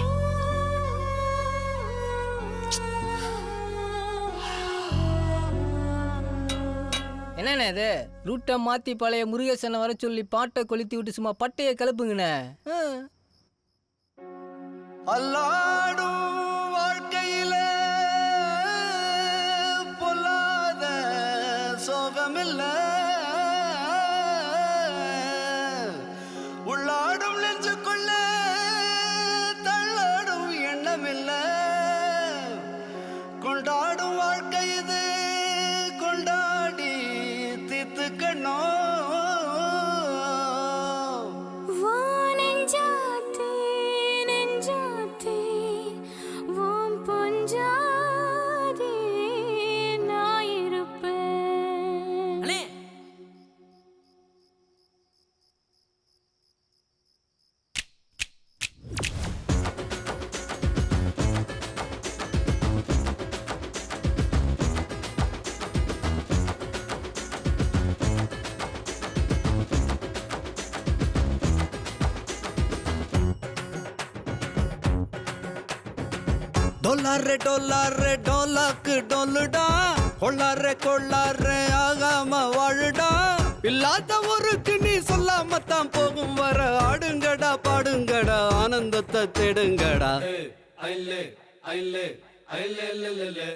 Speaker 6: என்னண்ணே இது ரூட்டை மாத்தி பழைய முருகேசனை வர சொல்லி பாட்டை கொளுத்தி விட்டு சும்மா பட்டையை கிளப்புங்கண்ணே.
Speaker 1: அல்லாடும் வாழ்க்கையில பொல்லாத சோகமில்ல, உள்ளாடும் நெஞ்சுக்குள்ள தள்ளாடும் எண்ணமில்ல. கொண்டாடும் வாழ்க்கை இது, கொண்டாடி தீத்துக்கணும். டொல்லாரே டொல்லாரே டோலாக்கு டொல்லுடா, கொள்ளாரே கொள்ளாரே ஆகாம வாழுடா. இல்லாத ஊருக்கு நீ சொல்லாமத்தான் போகும் வர. ஆடுங்கடா பாடுங்கடா ஆனந்தத்தை தேடுங்கடா. ஐலே ஐலே ஐலே ஐலே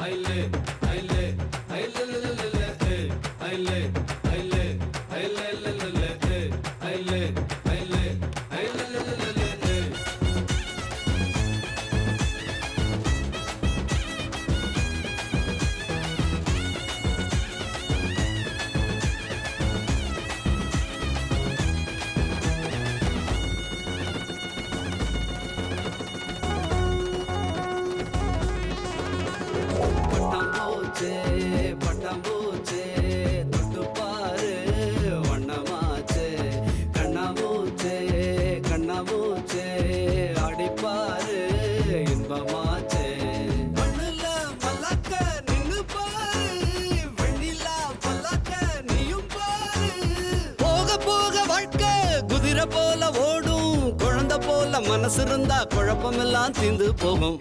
Speaker 1: ஐலே ஐலே ஐலே ஐலே ஐலே ஐலே ஐலே பட்டாம்பூச்சே தொட்டு பாரு வண்ணமாச்சே. கண்ணாமூச்சே கண்ணாமூச்சே அடிப்பாரு இன்பமாச்சே. மண்ணுல மல்லாக்க நின்னு பாரு, வெண்ணிலா பல்லாக்க நீயும் பாரு. போக போக வாழ்க்கை குதிரை போல ஓடும், குழந்தை போல மனசு இருந்தா குழப்பமெல்லாம் தீந்து போகும்.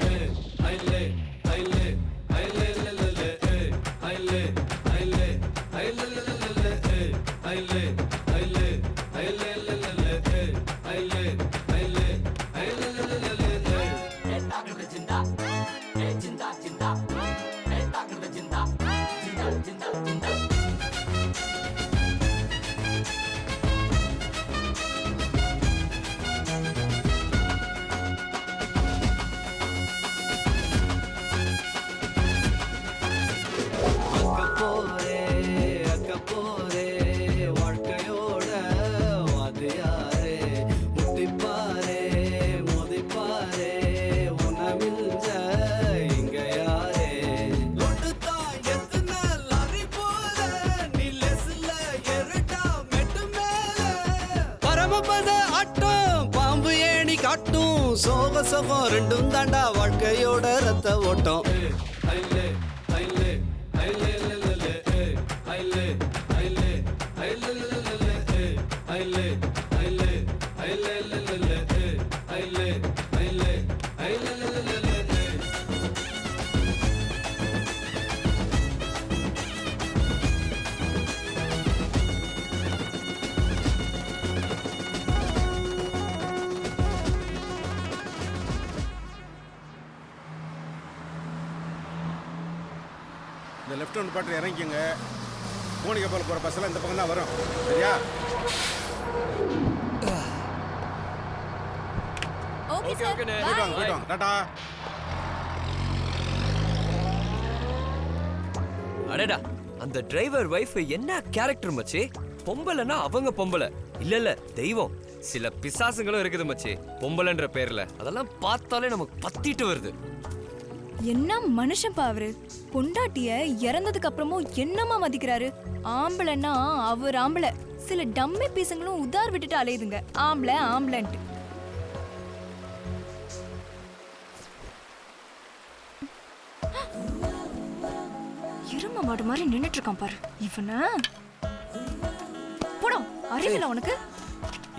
Speaker 1: பாட்டும் சோக சோகம் ரெண்டும் தாண்டா வாழ்க்கையோட ரத்த ஓட்டம்.
Speaker 9: இந்த லெஃப்ட் ஹேண்ட் பாட்டில் இறங்கிக்கங்க. கோணிக்க போல போகிற பஸ்ஸெல்லாம் இந்த பக்கம் தான் வரும். சரியா?
Speaker 3: ஓகே சார்
Speaker 9: போயிட்டு வாங்க, போயிட்டு வாங்க. டாடா.
Speaker 4: அடடா, அந்த டிரைவர் வைஃப் என்ன கேரக்டர் மச்சி? பொம்பளைன்னா அவங்க பொம்பளை இல்ல தெய்வம். சில பிசாசுங்களும் இருக்குது மச்சி பொம்பளைன்ற பேர்ல. அதெல்லாம் பார்த்தாலே நமக்கு பத்திட்டு வருது.
Speaker 3: என்ன மனுஷன் பாவரு, பொண்டாட்டிய இறந்ததுக்கு அப்புறமும் என்னமா மதிக்கிறாரு. ஆம்பளைன்னா அவர் ஆம்பளை. சில டம்மி பீசங்களும் உதார் விட்டுட்டு அலையுதுங்க ஆம்பளை ஆம்பளைன்ட்டு. இரும மாடு மாதிரி நின்னுட்டு இருக்கான் பாரு இவன. போடா, அறிவில உனக்கு.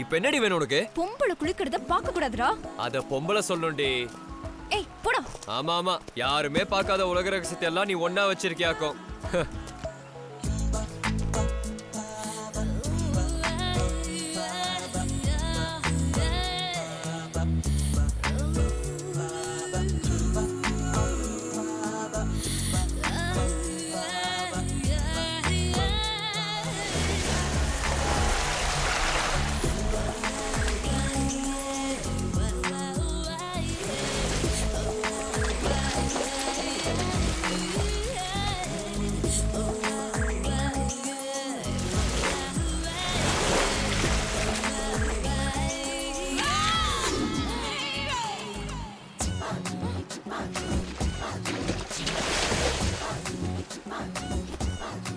Speaker 4: இப்ப என்னடி வேணும் உனக்கு?
Speaker 3: பொம்பளை குளிக்கிறத பார்க்க கூடாதுடா.
Speaker 4: அத பொம்பளை சொல்லணும்டி.
Speaker 3: ஏய் போடா.
Speaker 4: ஆமா ஆமா, யாருமே பார்க்காத உலக ரகசியத்தை எல்லாம் நீ ஒண்ணா வச்சிருக்கியாக்கும்.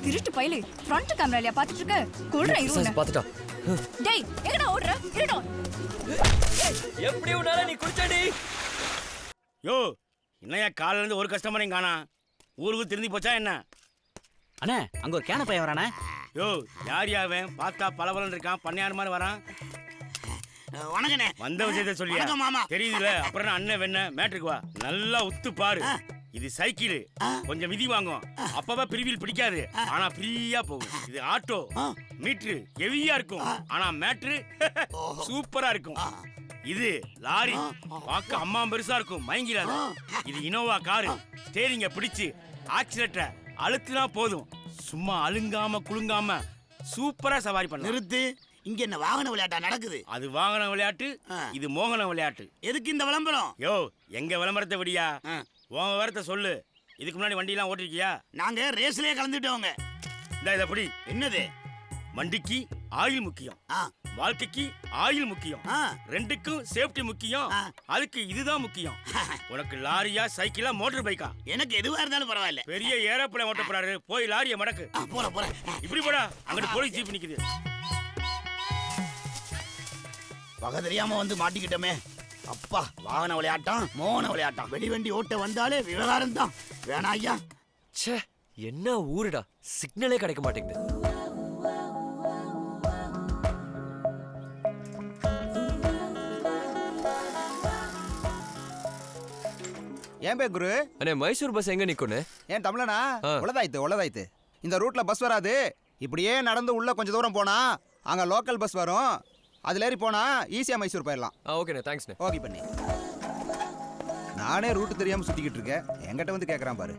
Speaker 3: திருட்டு பையலே, ஃப்ரண்ட் கேமராலயா பாத்துட்டு இருக்க? கொல்றா இருங்க.
Speaker 4: பாத்துட்டா.
Speaker 3: டேய் எங்கடா ஓடுற? இருடா.
Speaker 4: எப்படி உன்னால நீ குடிச்சடி?
Speaker 7: யோ, என்னையா காலையில இருந்து ஒரு கஸ்டமரையும் காணா? ஊருக்கு திரும்பி போச்சா என்ன?
Speaker 18: அண்ணே அங்க ஒரு கேன பையன் வரானே.
Speaker 7: யோ, யார் யாவன்? பார்த்தா பலபலன் இருக்கான், பண்ணையார் மாதிரி வரான்.
Speaker 18: வணக்கண்ணே.
Speaker 7: வந்த விஷயத்தை சொல்லியா?
Speaker 18: மாமா.
Speaker 7: தெரியுதுல, அப்புறம் அண்ணன் வெண்ண மேட்ருக்கு வா. நல்லா உத்து பாரு. இது சைக்கிள், கொஞ்சம் மிதி வாங்கும். அப்பவா பிரிவில் பிடிக்காது, ஆனா ஃப்ரீயா போகும். இது ஆட்டோ, மீட்ரு ஹெவியா இருக்கும், ஆனா மேட்ரு சூப்பரா இருக்கும். இது லாரி, பார்க்க அம்மா பெருசா இருக்கும், மயங்கிடாது. இது இனோவா காரு, ஸ்டேரிங்க பிடிச்சு ஆக்சிலேட்டரை அழுத்தினா போதும், சும்மா அழுங்காம குலுங்காம சூப்பரா சவாரி பண்ண.
Speaker 18: நிறுத்து. இங்க என்ன வாகன விளையாட்டா நடக்குது?
Speaker 7: அது வாகன விளையாட்டு, இது மோகன விளையாட்டு.
Speaker 18: எதுக்கு இந்த விளம்பரம்?
Speaker 7: யோ, எங்க விளம்பரத்தை விடியா? உன் விவரத்தை சொல்லு. இதுக்கு முன்னாடி வண்டியெல்லாம் ஓட்டிருக்கியா?
Speaker 18: நாங்க ரேஸ்லயே கலந்துட்டோங்க.
Speaker 7: இந்த இதை
Speaker 18: என்னது?
Speaker 7: வண்டிக்கு ஆயில் முக்கியம், வாழ்க்கைக்கு ஆயில் முக்கியம், ரெண்டுக்கும் சேஃப்டி முக்கியம். அதுக்கு இதுதான் முக்கியம். உனக்கு லாரியா சைக்கிளா மோட்டார் பைக்கா?
Speaker 18: எனக்கு எதுவா இருந்தாலும் பரவாயில்ல.
Speaker 7: பெரிய ஏரோப்ளேன் ஓட்ட போறாரு, போய் லாரியை மடக்கு.
Speaker 18: போறேன்.
Speaker 7: இப்படி போடா, அங்கிட்டு போலீஸ் ஜீப் நிக்குது.
Speaker 18: வகை தெரியாம வந்து மாட்டிக்கிட்டோமே. அப்பா, வாகன விளையாட்டம் மோகன விளையாட்டம். வெடிவண்டி ஓட்ட வந்தாலே விவகாரம் தான். வேணா ஐயா.
Speaker 4: ச்சே, என்ன ஊருடா, சிக்னலே கிடைக்க மாட்டேங்குது.
Speaker 19: ஏன் பே குரு?
Speaker 4: அண்ணே, மைசூர் பஸ் எங்க நிக்குன்னு?
Speaker 19: ஏன் தமிழனா? உள்ளதாயித்து. இந்த ரூட்ல பஸ் வராது. இப்படியே நடந்து உள்ள கொஞ்சம் தூரம் போனா அங்க லோக்கல் பஸ் வரும். அதுல ஏறி போனா ஈஸியா மைசூர் போயிடலாம்.
Speaker 4: ஓகேண்ணே, தேங்க்ஸ்ண்ணே.
Speaker 19: ஓகே பண்ணி. நானே ரூட் தெரியாம சுத்திக்கிட்டு இருக்கேன், என்கிட்ட வந்து கேட்கறான் பாரு.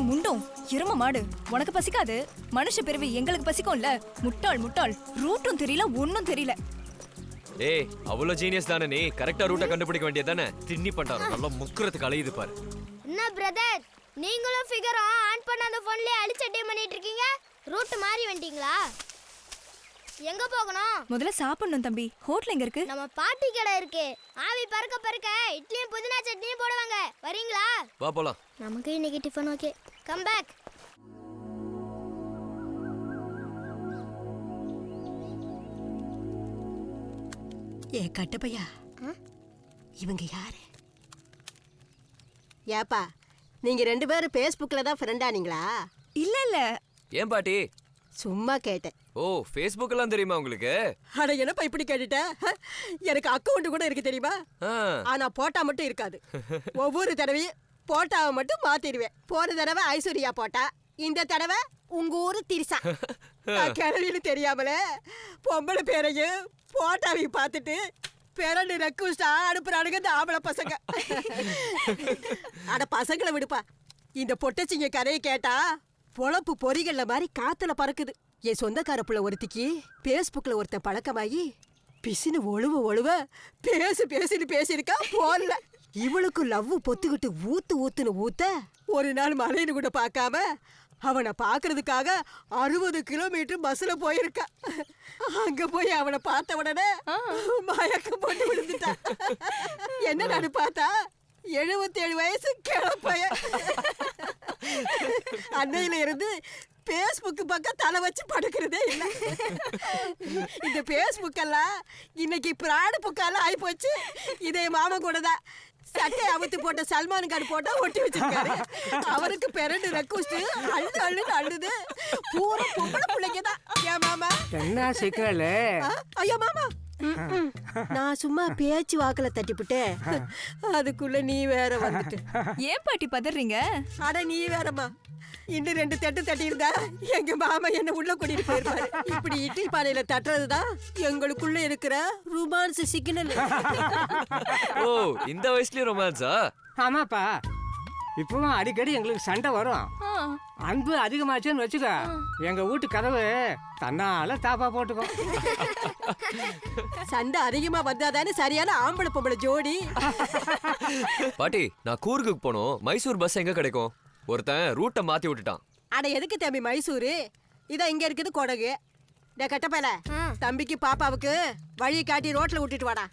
Speaker 3: முண்டும் எரும மாடு, உனக்கு பசிக்காது. மனுஷ பிறவி எங்களுக்கு பசிக்கும்ல. முட்டாள் முட்டாள், ரூட்டும் தெரியல ஒன்னும் தெரியல.
Speaker 4: ஏய், அவ்வளவு ஜீனியஸ் தானே நீ? கரெக்டா ரூட்டை கண்டுபிடிக்க வேண்டியதானே? திண்ணி பண்றாரு, நல்லா முக்குறதுக்கு அலையுது பாரு.
Speaker 12: என்ன பிரதர், நீங்களும் ஃபிகரும் ஆன் பண்ண அந்த போன்லயே அழிச்சட்டே பண்ணிட்டு இருக்கீங்க? ரூட் மாறி வந்துட்டீங்களா? எங்க போகணும்?
Speaker 3: முதல்ல சாப்பிடணும் தம்பி. ஹோட்டல் எங்க இருக்கு?
Speaker 12: நம்ம பாட்டி கடை இருக்கு. ஆவி பறக்க பறக்க இட்லியும் புதினா சட்னியும் போடுவாங்க. வரீங்களா?
Speaker 4: வா போலாம்.
Speaker 12: நமக்கு இன்னைக்கு டிஃபன் ஓகே. Come back.
Speaker 8: ஏ கட்டப்பையா, இவங்க யாரு? ஏப்பா, நீங்க 2 பேரும் ஃபேஸ்புக்கில் தான் ஃப்ரெண்டானீங்களா?
Speaker 3: இல்ல இல்ல.
Speaker 4: ஏன் பாட்டி?
Speaker 8: சும்மா கேட்டேன்.
Speaker 4: ஓ, ஃபேஸ்புக் எல்லாம் தெரியுமா உங்களுக்கு?
Speaker 8: அட என்னப்பா இப்படி கேட்டுட்ட? எனக்கு அக்கவுண்ட் கூட இருக்கு தெரியுமா?
Speaker 4: ஆ.
Speaker 8: ஆனா போட்டா மட்டும் இருக்காது. ஒவ்வொரு தடவையும் போட்டாவை மட்டும் மாத்திடுவேன். போன தடவை ஐஸ்வர்யா போட்டா, இந்த தடவை உங்க ஊரு திரிசா. கிளவின்னு தெரியாமலே பொம்பளை பேரையும் போட்டாவையும் பார்த்துட்டு பிறண்டு ரெக்வஸ்டா அனுப்புறானுங்க இந்த ஆம்பளை பசங்க. அட பசங்களை விடுப்பா. இந்த பொட்டச்சிங்க கதையை கேட்டா பொழப்பு பொறிகள்ல மாதிரி காத்துல பறக்குது. என் சொந்தக்கார புள்ள ஒருத்திக்கு பேஸ்புக்ல ஒருத்தன் பழக்கமாகி பிசின்னு ஒழுவ பேசுன்னு பேசியிருக்கா போன்ல. இவளுக்கு லவ் பொத்துக்கிட்டு ஊத்துன்னு ஊத்த ஒரு நாள் மலைன்னு கூட பார்க்காம அவனை பார்க்கறதுக்காக 60 கிலோமீட்டர் பஸ்ல போயிருக்கா. அங்க போய் அவனை பார்த்த உடனே மயக்கம் போட்டு விழுந்துட்டா. என்ன நான் பார்த்தா 77 வயசு கிளப்பைய. அன்னையில இருந்து பேஸ்புக் பக்கம் தலை வச்சு படுக்கிறதே இல்லை. இந்த பேஸ்புக் எல்லாம் இன்னைக்கு பிராடு புக்கால ஆகி போச்சு. இதே மாமன் கூட தான் சட்டை அவுத்து போட்ட சல்மான் கான் போட்டா ஒட்டி வச்சிருக்காரு. அவருக்கு பிறண்டு ரெக்வஸ்ட் அழுது பூரா பொம்பளை பிள்ளைங்க தான். ஏன் மாமா
Speaker 5: என்ன சிக்கல்?
Speaker 8: ஐயா மாமா, நான் சும்மா பேச்சு வாக்குல தட்டிப்புட்டேன். அதுக்குள்ள நீ வேற வந்துட்டு.
Speaker 3: ஏன் பாட்டி பதறீங்க?
Speaker 8: அட நீ வேறம்மா. இன்னும் 2 தட்டு தட்டி இருந்தா எங்க மாமா என்ன உள்ள கூட்டிட்டு போயிருப்பாரு. இப்படி இட்லி பானையில தட்டுறதுதான் எங்களுக்குள்ள இருக்கிற ரொமான்ஸ் சிக்னல்.
Speaker 4: ஓ, இந்த வயசுலயும் ரொமான்ஸா?
Speaker 5: ஆமாப்பா, இப்பவும் அடிக்கடி எங்களுக்கு சண்டை வரும். அன்பு அதிகமாச்சுன்னு வச்சுக்க, எங்க வீட்டு கதவு தன்னால தாப்பா போட்டுக்கும்.
Speaker 8: சண்டை அதிகமா வந்தாதானே சரியான ஆம்பளை பொம்பளை ஜோடி.
Speaker 4: பாட்டி, நான் கூர்க்கு போனோம். மைசூர் பஸ் எங்க கிடைக்கும்? ஒருத்தன் ரூட்டை மாத்தி விட்டுட்டான்.
Speaker 8: அட எதுக்கு தம்பி மைசூரு? இதான் இங்க இருக்குது கொடகு. கட்டப்பையில தம்பிக்கு பாப்பாவுக்கு வழி காட்டி ரோட்ல விட்டுட்டு வாடா.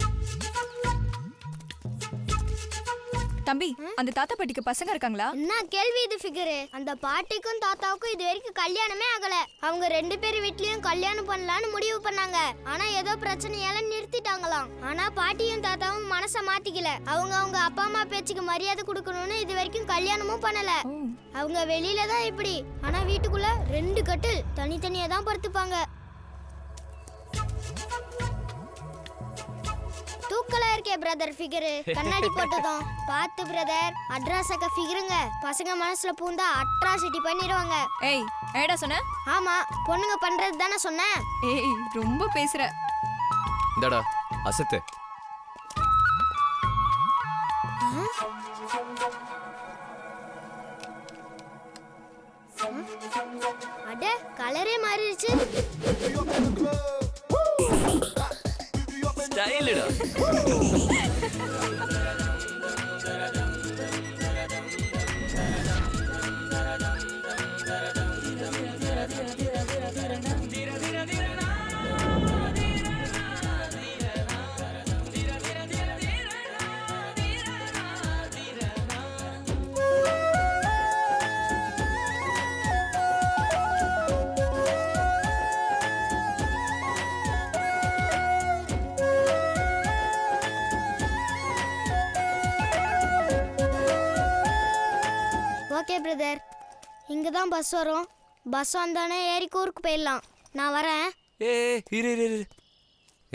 Speaker 3: தம்பி, அந்த தாத்தா பாட்டிக்கு பசங்க இருக்காங்களா?
Speaker 12: என்ன கேள்வி இது ஃபிகர்? அந்த பாட்டிக்கும் தாத்தாவுக்கும் இது வரைக்கும் கல்யாணமே ஆகல. அவங்க 2 பேர் வீட்லயும் கல்யாணம் பண்ணலாம்னு முடிவு பண்ணாங்க. ஆனா ஏதோ பிரச்சனையால நிறுத்திட்டாங்களாம். ஆனா பாட்டியும் தாத்தாவும் மனச மாத்திக்கல. அவங்க அப்பா அம்மா பேச்சுக்கு மரியாதை கொடுக்கணும்னு இது வரைக்கும் கல்யாணமும் பண்ணல. அவங்க வெளியில தான் இப்படி, ஆனா வீட்டுக்குள்ள 2 கட்டில் தனித்தனியா தான் படுத்துப்பாங்க. தூக்கலா இருக்கே பிரதர் ஃபிகர். கண்ணாடி போட்டதும் பாத்து பிரதர். அட்ராஸக்க ஃபிகருங்க. பசங்க மனசுல பூந்தா அட்ராசிட்டி பண்ணிடுவாங்க.
Speaker 3: ஏய், ஏடா சொன்ன?
Speaker 12: ஆமா, பொண்ணுங்க பண்றது தானே சொன்னேன்.
Speaker 3: ஏய், ரொம்ப பேசுற.
Speaker 4: இந்தடா அசத்து.
Speaker 12: அட கலரே மாறிடுச்சு.
Speaker 4: ஸ்டைல்டா.
Speaker 12: ஓகே பிரதர், இங்க தான் பஸ் வரும். பஸ் வந்தானே ஏறி கூருக்கு போயிடலாம். நான் வரேன்.
Speaker 4: இரு.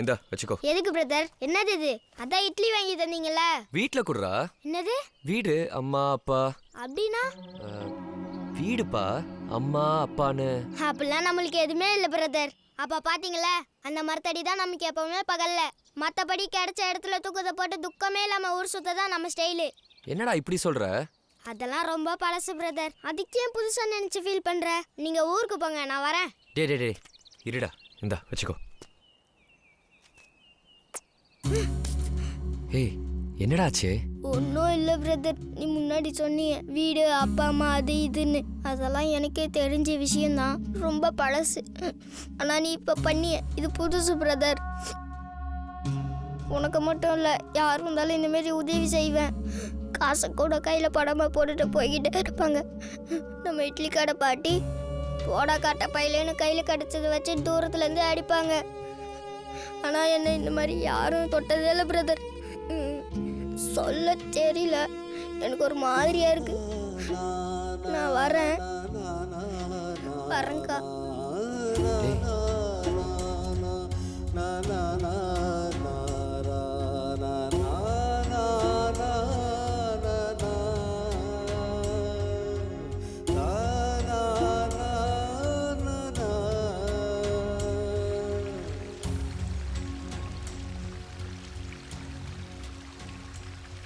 Speaker 4: இந்தா வச்சுக்கோ.
Speaker 12: எதுக்கு பிரதர்? என்னது இது? அதான் இட்லி வாங்கி தந்தீங்கல்ல.
Speaker 4: வீட்ல குடுறா.
Speaker 12: என்னது
Speaker 4: வீடு? அம்மா அப்பா
Speaker 12: அப்படின்னா?
Speaker 4: வீடுப்பா, அம்மா அப்பான்னு.
Speaker 12: அப்படிலாம் நம்மளுக்கு எதுவுமே இல்லை பிரதர். அப்ப பாத்தீங்களா, அந்த மரத்தடி தான் நமக்கு எப்பவுமே பகல்ல. மத்தபடி கிடைச்ச இடத்துல தூக்கத்தை போட்டு துக்கமே இல்லாம ஊர் சுத்த தான் நம்ம ஸ்டைலு.
Speaker 4: என்னடா இப்படி சொல்ற?
Speaker 12: அதெல்லாம் ரொம்ப பழசு பிரதர். அதுக்கே புதுசா நினைச்சு ஃபீல் பண்ற. நீங்க ஊருக்கு போங்க, நான் வரேன்.
Speaker 4: டே இருடா. இந்தா வச்சுக்கோ. ஏய், என்னடாச்சு?
Speaker 12: ஒன்றும் இல்லை பிரதர். நீ முன்னாடி சொன்னீங்க வீடு அப்பா அம்மா அது இதுன்னு, அதெல்லாம் எனக்கே தெரிஞ்ச விஷயம்தான், ரொம்ப பழசு. ஆனால் நீ இப்போ பண்ணிய இது புதுசு பிரதர். உனக்கு மட்டும் இல்லை, யாரும் இருந்தாலும் இந்தமாரி உதவி செய்வேன். காசை கூட கையில் படமாக போட்டுட்டு போய்கிட்டே இருப்பாங்க. நம்ம இட்லி கடை பாட்டி போடா காட்ட பையிலேன்னு கையில் கிடச்சதை வச்சு தூரத்துலேருந்து அடிப்பாங்க. ஆனால் என்ன இந்த மாதிரி யாரும் தொட்டதே இல்லை பிரதர். சொல்ல தெரியல, எனக்கு ஒரு மாதிரியா இருக்கு. நான் வரேன்க்கா.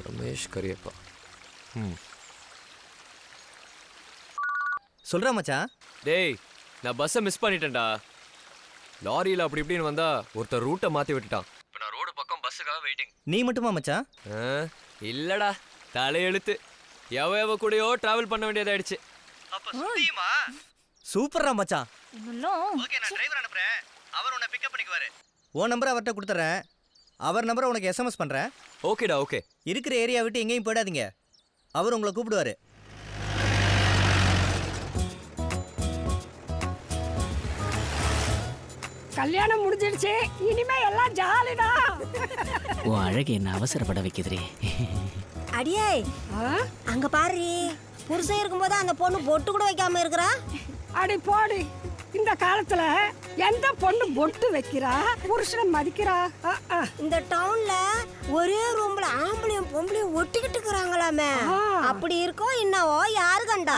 Speaker 4: ரமேஷ் கரியப்பா.
Speaker 6: சொல்றா மச்சான்.
Speaker 4: டேய், நான் பஸ்ஸை மிஸ் பண்ணிட்டேன்டா. லாரியில் அப்படி இப்படின்னு வந்தா ஒருத்தர் ரூட்டை மாற்றி விட்டுட்டான். இப்போ நான் ரோடு பக்கம் பஸ்ஸுக்காக வெயிட்டிங்.
Speaker 6: நீ மட்டுமா மச்சான்?
Speaker 4: இல்லடா, தலையெழுத்து. எவ கூடயோ டிராவல் பண்ண வேண்டியதாயிடுச்சு.
Speaker 6: சூப்பர்ரா மச்சான்.
Speaker 3: ஓகே,
Speaker 6: நான் டிரைவர் அனுப்புறேன். அவர் உன்னை பிக்கப் பண்ணிக்குவாரு. உன் நம்பரை அவர்கிட்ட கொடுத்துறேன். அவர் நம்பரை உனக்கு SMS பண்றேன்.
Speaker 4: ஓகேடா, ஓகே.
Speaker 6: இருக்கிற ஏரியா விட்டு எங்கேயும் போயிடாதீங்க. அவர் உங்களை கூப்பிடுவாரு.
Speaker 8: கல்யாணம் முடிஞ்சிடுச்சு, இனிமே எல்லாம் ஜாலிதான்.
Speaker 20: உன் அழகு என்ன அவசரப்பட வைக்குதுரே.
Speaker 21: அடியே, அங்க பாரு, புருஷன் இருக்கும்போது அந்த பொண்ணு பொட்டு கூட வைக்காம இருக்கிறா.
Speaker 8: அடி போடி, இந்த காலத்துல எந்த பொண்ணு பொட்டு வைக்கிறா, புருஷனை மதிக்கிறா?
Speaker 21: இந்த டவுன்ல ஒரே ரூம்ல ஆம்பளையும் பொம்பளையும் ஒட்டிக்கிட்டு இருக்கிறாங்களாமே. அப்படி இருக்கோ என்னவோ யாரு கண்டா?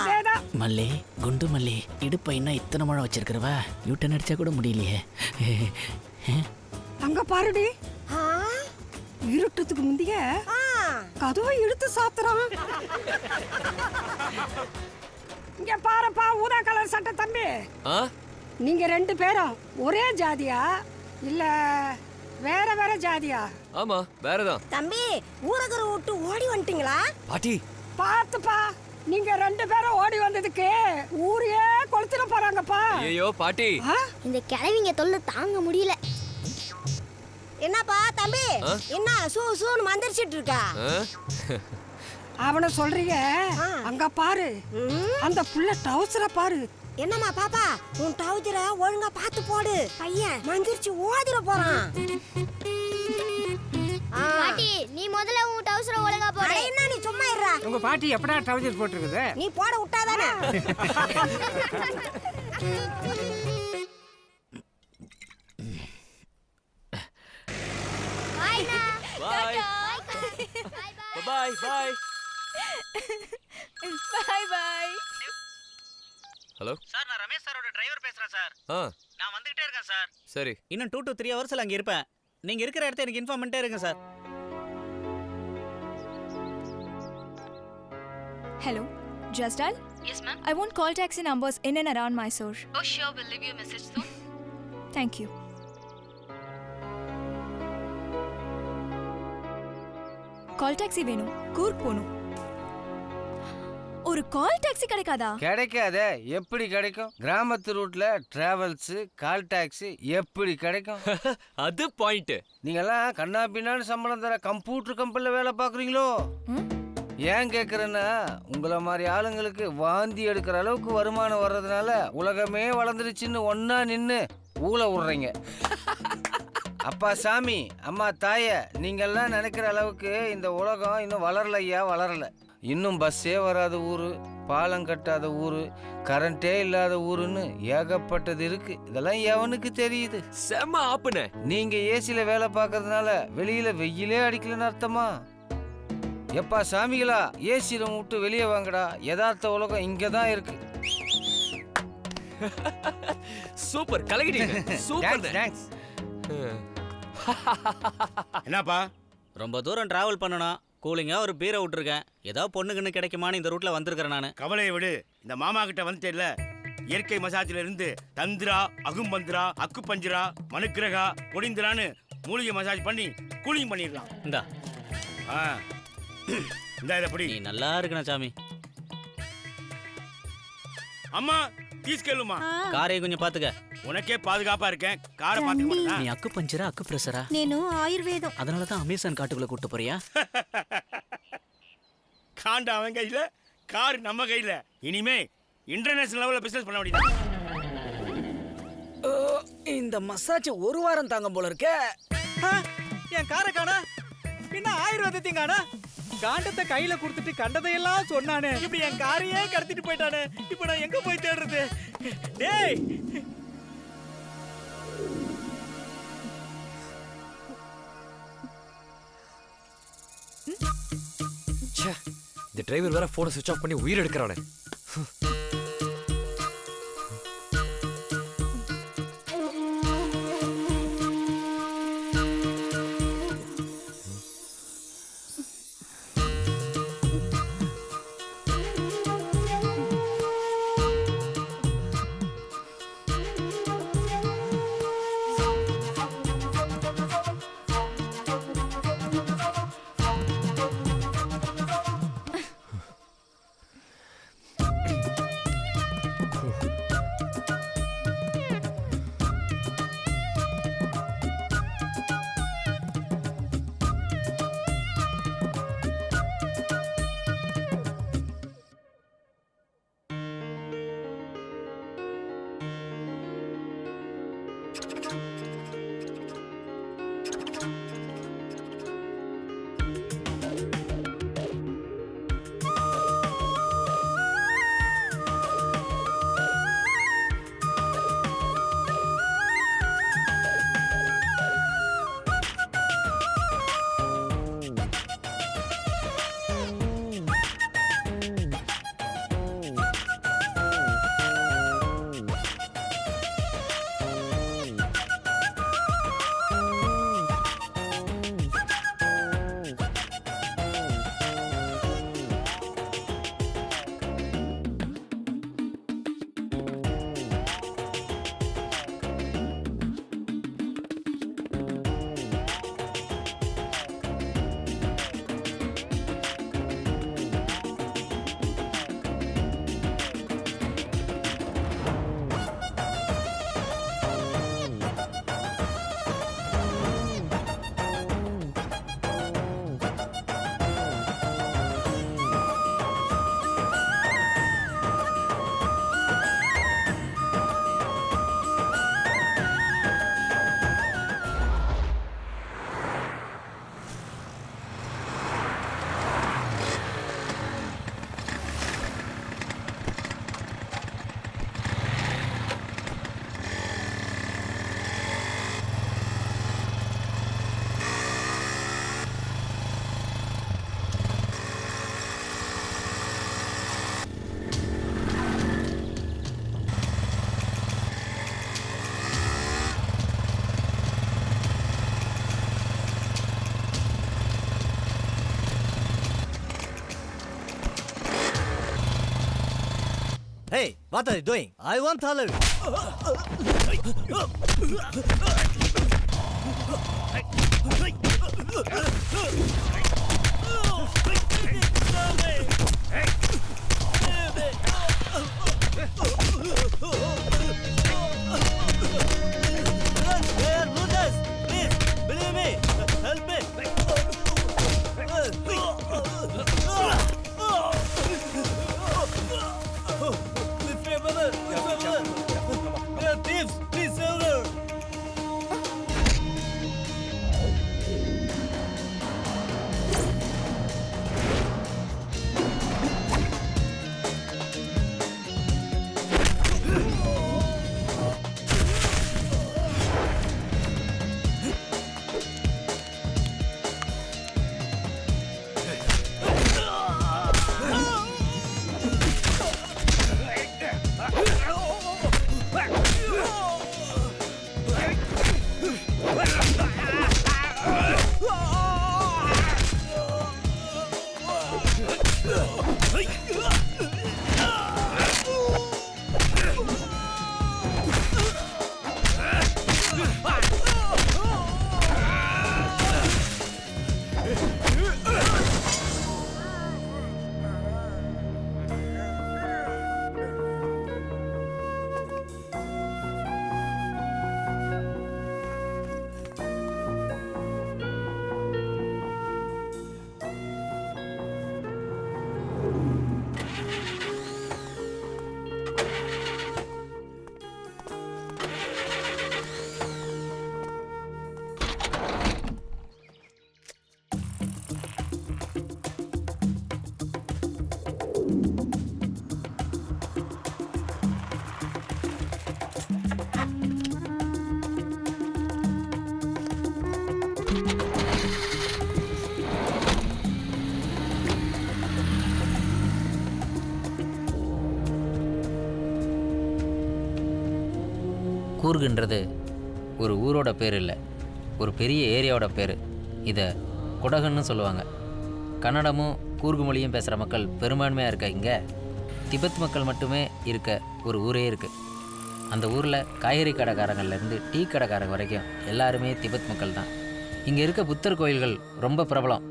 Speaker 20: மல்லே, குண்டு மல்லே, இடுப்பை இன்னும் இத்தனை முழம் வச்சிருக்கிறவ யூட்டன் அடிச்சா கூட முடியலையே.
Speaker 8: அங்க பாருடி, இருட்டத்துக்கு முந்திய கதவை இழுத்து சாத்துறான். இங்க பாருப்பா, ஊதா கலர் சட்டை தம்பி. நீங்க ரெண்டு பேரும் ஒரே ஜாதியா இல்ல வேற வேற ஜாதியா?
Speaker 4: ஆமா, வேறதான்.
Speaker 21: தம்பி, ஊரகர விட்டு ஓடி வந்துட்டீங்களா?
Speaker 4: பாட்டி
Speaker 8: பாத்துப்பா, நீங்க ரெண்டு பேரும் ஓடி வந்ததுக்கு ஊரையே கொளுத்திட போறாங்கப்பா.
Speaker 4: ஐயோ பாட்டி,
Speaker 12: இந்த கிழவிங்க தொல்லை தாங்க முடியல.
Speaker 21: என்னப்பா தம்பி, என்ன சூன்னு மந்திரிச்சிட்டு இருக்கா?
Speaker 8: அவனை சொல்றீங்க? அங்க பாரு, அந்த புள்ள டவுசர பாரு.
Speaker 21: என்னம்மா பாப்பா, உன் டவுசர ஒழுங்கா பார்த்து போடு, பையன் மந்திரிச்சு ஓடிர போறான்.
Speaker 12: பாட்டி, நீ முதல்ல உன் டவுசர ஒழுங்கா போடு.
Speaker 21: என்ன நீ சும்மா இருடா.
Speaker 5: உங்க பாட்டி எப்படா டவுசர் போட்டுருக்குது?
Speaker 21: நீ போட விட்டாதானே.
Speaker 4: பாய் பாய்.
Speaker 3: பாய் பாய்.
Speaker 4: ஹலோ
Speaker 22: சார், நான் ரமேஷ் சாரோட டிரைவர் பேசுறேன் சார். நான் வந்துகிட்டே இருக்கேன் சார்.
Speaker 4: சரி,
Speaker 22: இன்னும் 2 to 3 ஹவர்ஸ்ல அங்க இருப்பேன். நீங்க இருக்கிற இடத்தை எனக்கு இன்ஃபார்ம் பண்ணிட்டே இருங்க sir.
Speaker 3: Hello, just dial?
Speaker 15: Yes, ma'am.
Speaker 3: I want call taxi numbers in and around Mysore.
Speaker 15: Oh, sure. We'll leave you a message soon.
Speaker 3: Thank you. Call taxi வேணும், கூர்க் போகணும். ஒரு கால் டாக்ஸி கிடைக்காதா?
Speaker 5: கிடைக்காதே. எப்படி கிடைக்கும்? கிராமத்து ரூட்ல டிராவல்ஸ் கால் டாக்ஸி எப்படி கிடைக்கும்?
Speaker 4: அது பாயிண்ட்.
Speaker 5: நீங்கெல்லாம் கண்ணா பின்னான்னு சம்பளம் தர கம்ப்யூட்டர் கம்பெனில வேலை பார்க்குறீங்களோ? ஏன் கேட்குறேன்னா, உங்களை மாதிரி ஆளுங்களுக்கு வாந்தி எடுக்கிற அளவுக்கு வருமானம் வர்றதுனால உலகமே வளர்ந்துருச்சுன்னு ஒன்னா நின்று ஊழ விடுறீங்க. அப்பா சாமி, அம்மா தாய, நீங்கெல்லாம் நினைக்கிற அளவுக்கு இந்த உலகம் இன்னும் வளரலையா, வளரல. இன்னும் பஸ்ஸே வராத ஊரு, பாலம் கட்டாத ஊரு, கரண்டே இல்லாத ஊருன்னு ஏகப்பட்டது இருக்கு. இதெல்லாம் எவனுக்கு தெரியுது?
Speaker 4: செம்ம ஆப்புன.
Speaker 5: நீங்க ஏசில வேலை பார்க்கறதுனால வெளியில வெயிலே அடிக்கலன்னு அர்த்தமா? எப்பா சாமிகளா, ஏசி ரூம் விட்டு வெளியே வாங்கடா. யதார்த்த உலகம் இங்கதான் இருக்கு.
Speaker 4: சூப்பர், கலக்கிட்டீங்க. சூப்பர்.
Speaker 5: தேங்க்ஸ்.
Speaker 22: என்னப்பா, ரொம்ப தூரம் டிராவல் பண்ணணும். கூலிங்கா ஒரு பீரை விட்டுருக்கேன். ஏதோ பொண்ணுக்குன்னு கிடைக்குமான்னு இந்த ரூட்ல வந்திருக்கிறேன் நான்.
Speaker 7: கவலையை விடு, இந்த மாமா கிட்ட வந்துட்டேல்ல. இயற்கை மசாஜ்ல இருந்து தந்திரா, அகும்பந்திரா, அக்கு பஞ்சிரா, மனுக்கிரகா, பொடிந்திரான்னு மூலிகை மசாஜ் பண்ணி கூலிங் பண்ணிடலாம்.
Speaker 22: இந்தா.
Speaker 7: இந்த இதை பிடி.
Speaker 22: நீ நல்லா இருக்கணும் சாமி.
Speaker 7: அம்மா தீஸ்கெல்லுமா.
Speaker 22: காரையும் கொஞ்சம் பாத்துக்க.
Speaker 7: உனக்கே பாதுகாப்பா இருக்கேன், காரை பாத்துக்க மாட்டேனா?
Speaker 20: நீ அக்கு பஞ்சரா அக்கு பிரஷரா?
Speaker 21: నేను ఆయుర్వేదం.
Speaker 20: அதனால தான் அமேசான் காட்டுக்குள்ள கூட்டு போறியா?
Speaker 7: காண்ட அவன் கையில, கார் நம்ம கையில. இனிமே இன்டர்நேஷனல் லெவல்ல பிசினஸ் பண்ண முடியாது.
Speaker 20: இந்த மசாஜ் ஒரு வாரம் தாங்க போல இருக்க.
Speaker 6: என் காரை காணா பின்ன ஆயுர்வேதத்தையும் காணா. காண்டத்தை கையில கொடுத்துட்டு கண்டதையெல்லாம் சொன்னானே, இப்படி என் காரையே கடத்திட்டு போயிட்டானே. இப்ப நான் எங்க போய் தேடுறது? டேய்,
Speaker 4: இந்த டிரைவர் வேற போனை சுவிட்ச் ஆஃப் பண்ணி உயிர் எடுக்கிறானே.
Speaker 6: Hey, what are you doing? I want salary.
Speaker 10: கூர்குன்றது ஒரு ஊரோட பேர் இல்லை, ஒரு பெரிய ஏரியாவோட பேர். இதை குடகுன்னு சொல்லுவாங்க. கன்னடமும் கூர்கு மொழியும் பேசுகிற மக்கள் பெரும்பான்மையாக இருக்க இங்கே திபெத் மக்கள் மட்டுமே இருக்க ஒரு ஊரே இருக்குது. அந்த ஊரில் காய்கறி கடைக்காரங்கள்லேருந்து டீ கடைக்காரங்க வரைக்கும் எல்லாருமே திபெத் மக்கள் தான். இங்கே இருக்க புத்தர் கோயில்கள் ரொம்ப பிரபலம்.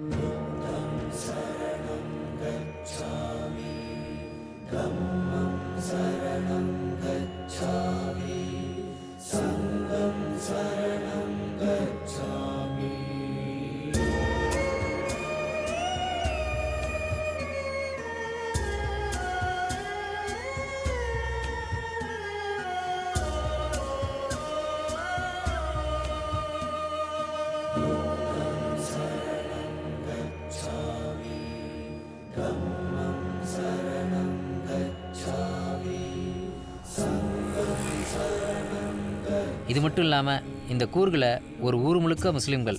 Speaker 10: இது மட்டும் இல்லாமல் இந்த கூர்கில் ஒரு ஊர் முழுக்க முஸ்லீம்கள்,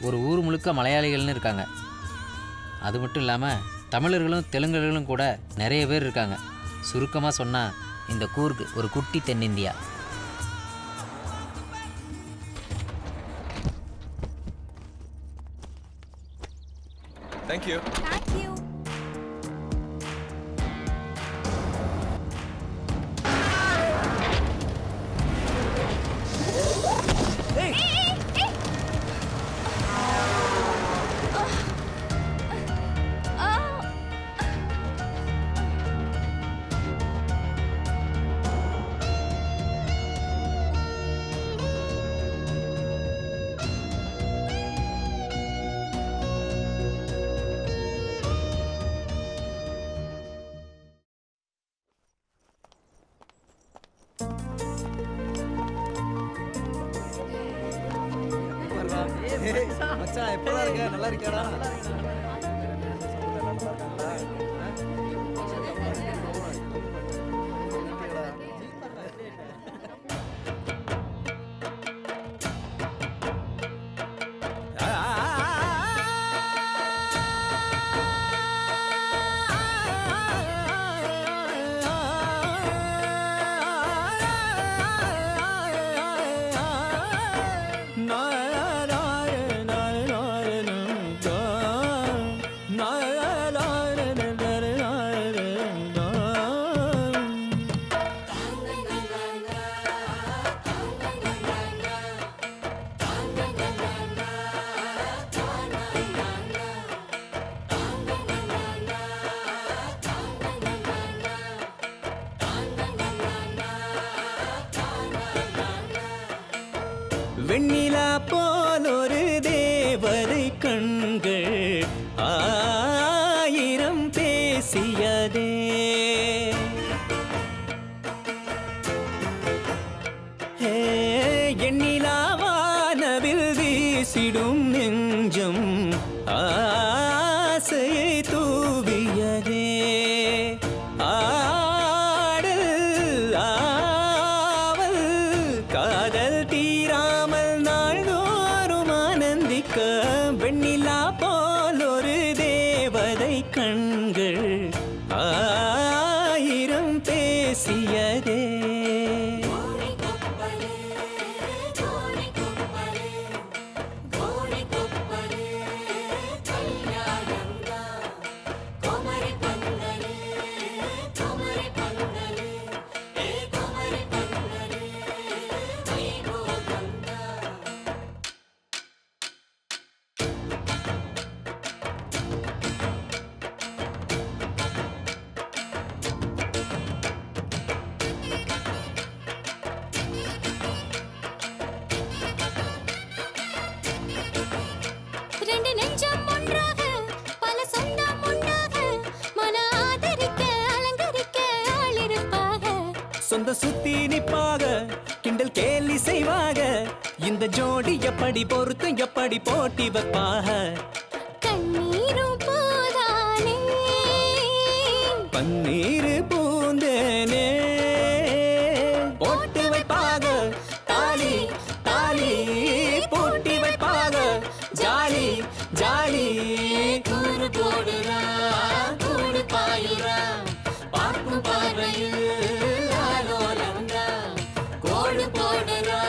Speaker 10: ஒரு ஊர் முழுக்க மலையாளிகள்னு இருக்காங்க. அது மட்டும் இல்லாமல் தமிழர்களும் தெலுங்கர்களும் கூட நிறைய பேர் இருக்காங்க. சுருக்கமாக சொன்னால் இந்த கூர்க் ஒரு குட்டி தென்னிந்தியா.
Speaker 4: தேங்க்யூ.
Speaker 1: மச்சான் எப்படா இருக்க? நல்லா இருக்கியாடா?
Speaker 2: வெண்ணிலா போலொரு தேவதை கண்கள் ஆயிரம் பேசியதே. எண்ணிலா வானவில் வீசிடும் நெஞ்சம் ஆசையை தூவியதே. வெண்ணிலா போலொரு தேவதை கண்கள் ஆயிரம் பேசியதே. சொந்த சுத்தி நிப்பாக கிண்டல் கேலி செய்வாக. இந்த ஜோடி எப்படி பொறுத்து எப்படி போட்டி வைப்பாக. பன்னீர் பூந்தேனே போட்டு வைப்பாக. தாலி தாலி போட்டி வைப்பாக. ஜாலி ஜாலி கூறு போடுறா கூடு பாயுறா பார்க்கும் பார்வையில் கோடு
Speaker 1: போடுறா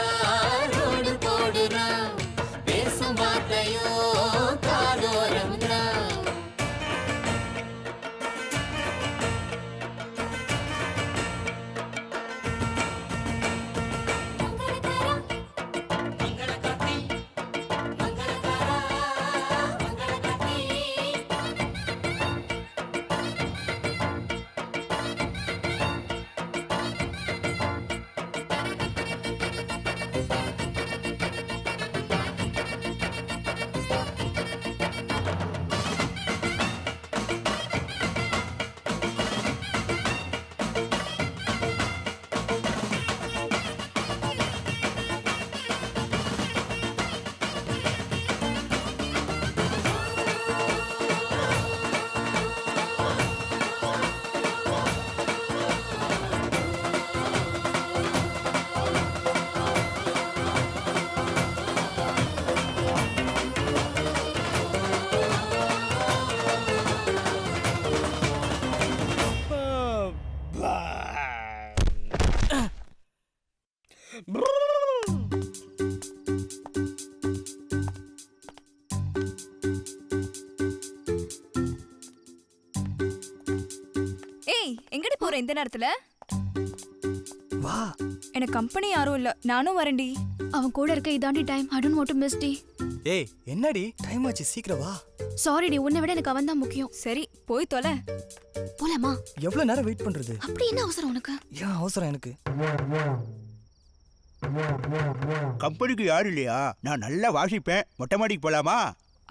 Speaker 1: ரோடு போடுறா பேசும் வார்த்தையோ காதோரம்னா
Speaker 3: ஏய் எங்கடி போற இந்த நேரத்துல?
Speaker 11: வா.
Speaker 3: எனக்கு கம்பெனி யாரும் இல்ல, நானும் வரேன்டி.
Speaker 16: அவன் கூட இருக்க இதாண்டி time. I don't want to miss டி.
Speaker 11: ஏய் என்னடி டைம் ஆச்சு, சீக்கிரம் வா.
Speaker 16: சாரி டி, உன்னை விட எனக்கு அவன் தான் முக்கியம்.
Speaker 3: சரி போய் தொலை.
Speaker 16: போலாமா?
Speaker 11: எவ்வளவு நேரம் வெயிட் பண்றது?
Speaker 16: அப்படி என்ன அவசரம் உனக்கு?
Speaker 11: ஏன் அவசரம் எனக்கு?
Speaker 18: கம்பெனிக்கு யாரும் இல்லையா? நான் நல்லா வாசிப்பேன். மொட்டை மாடிக்கு போலாமா?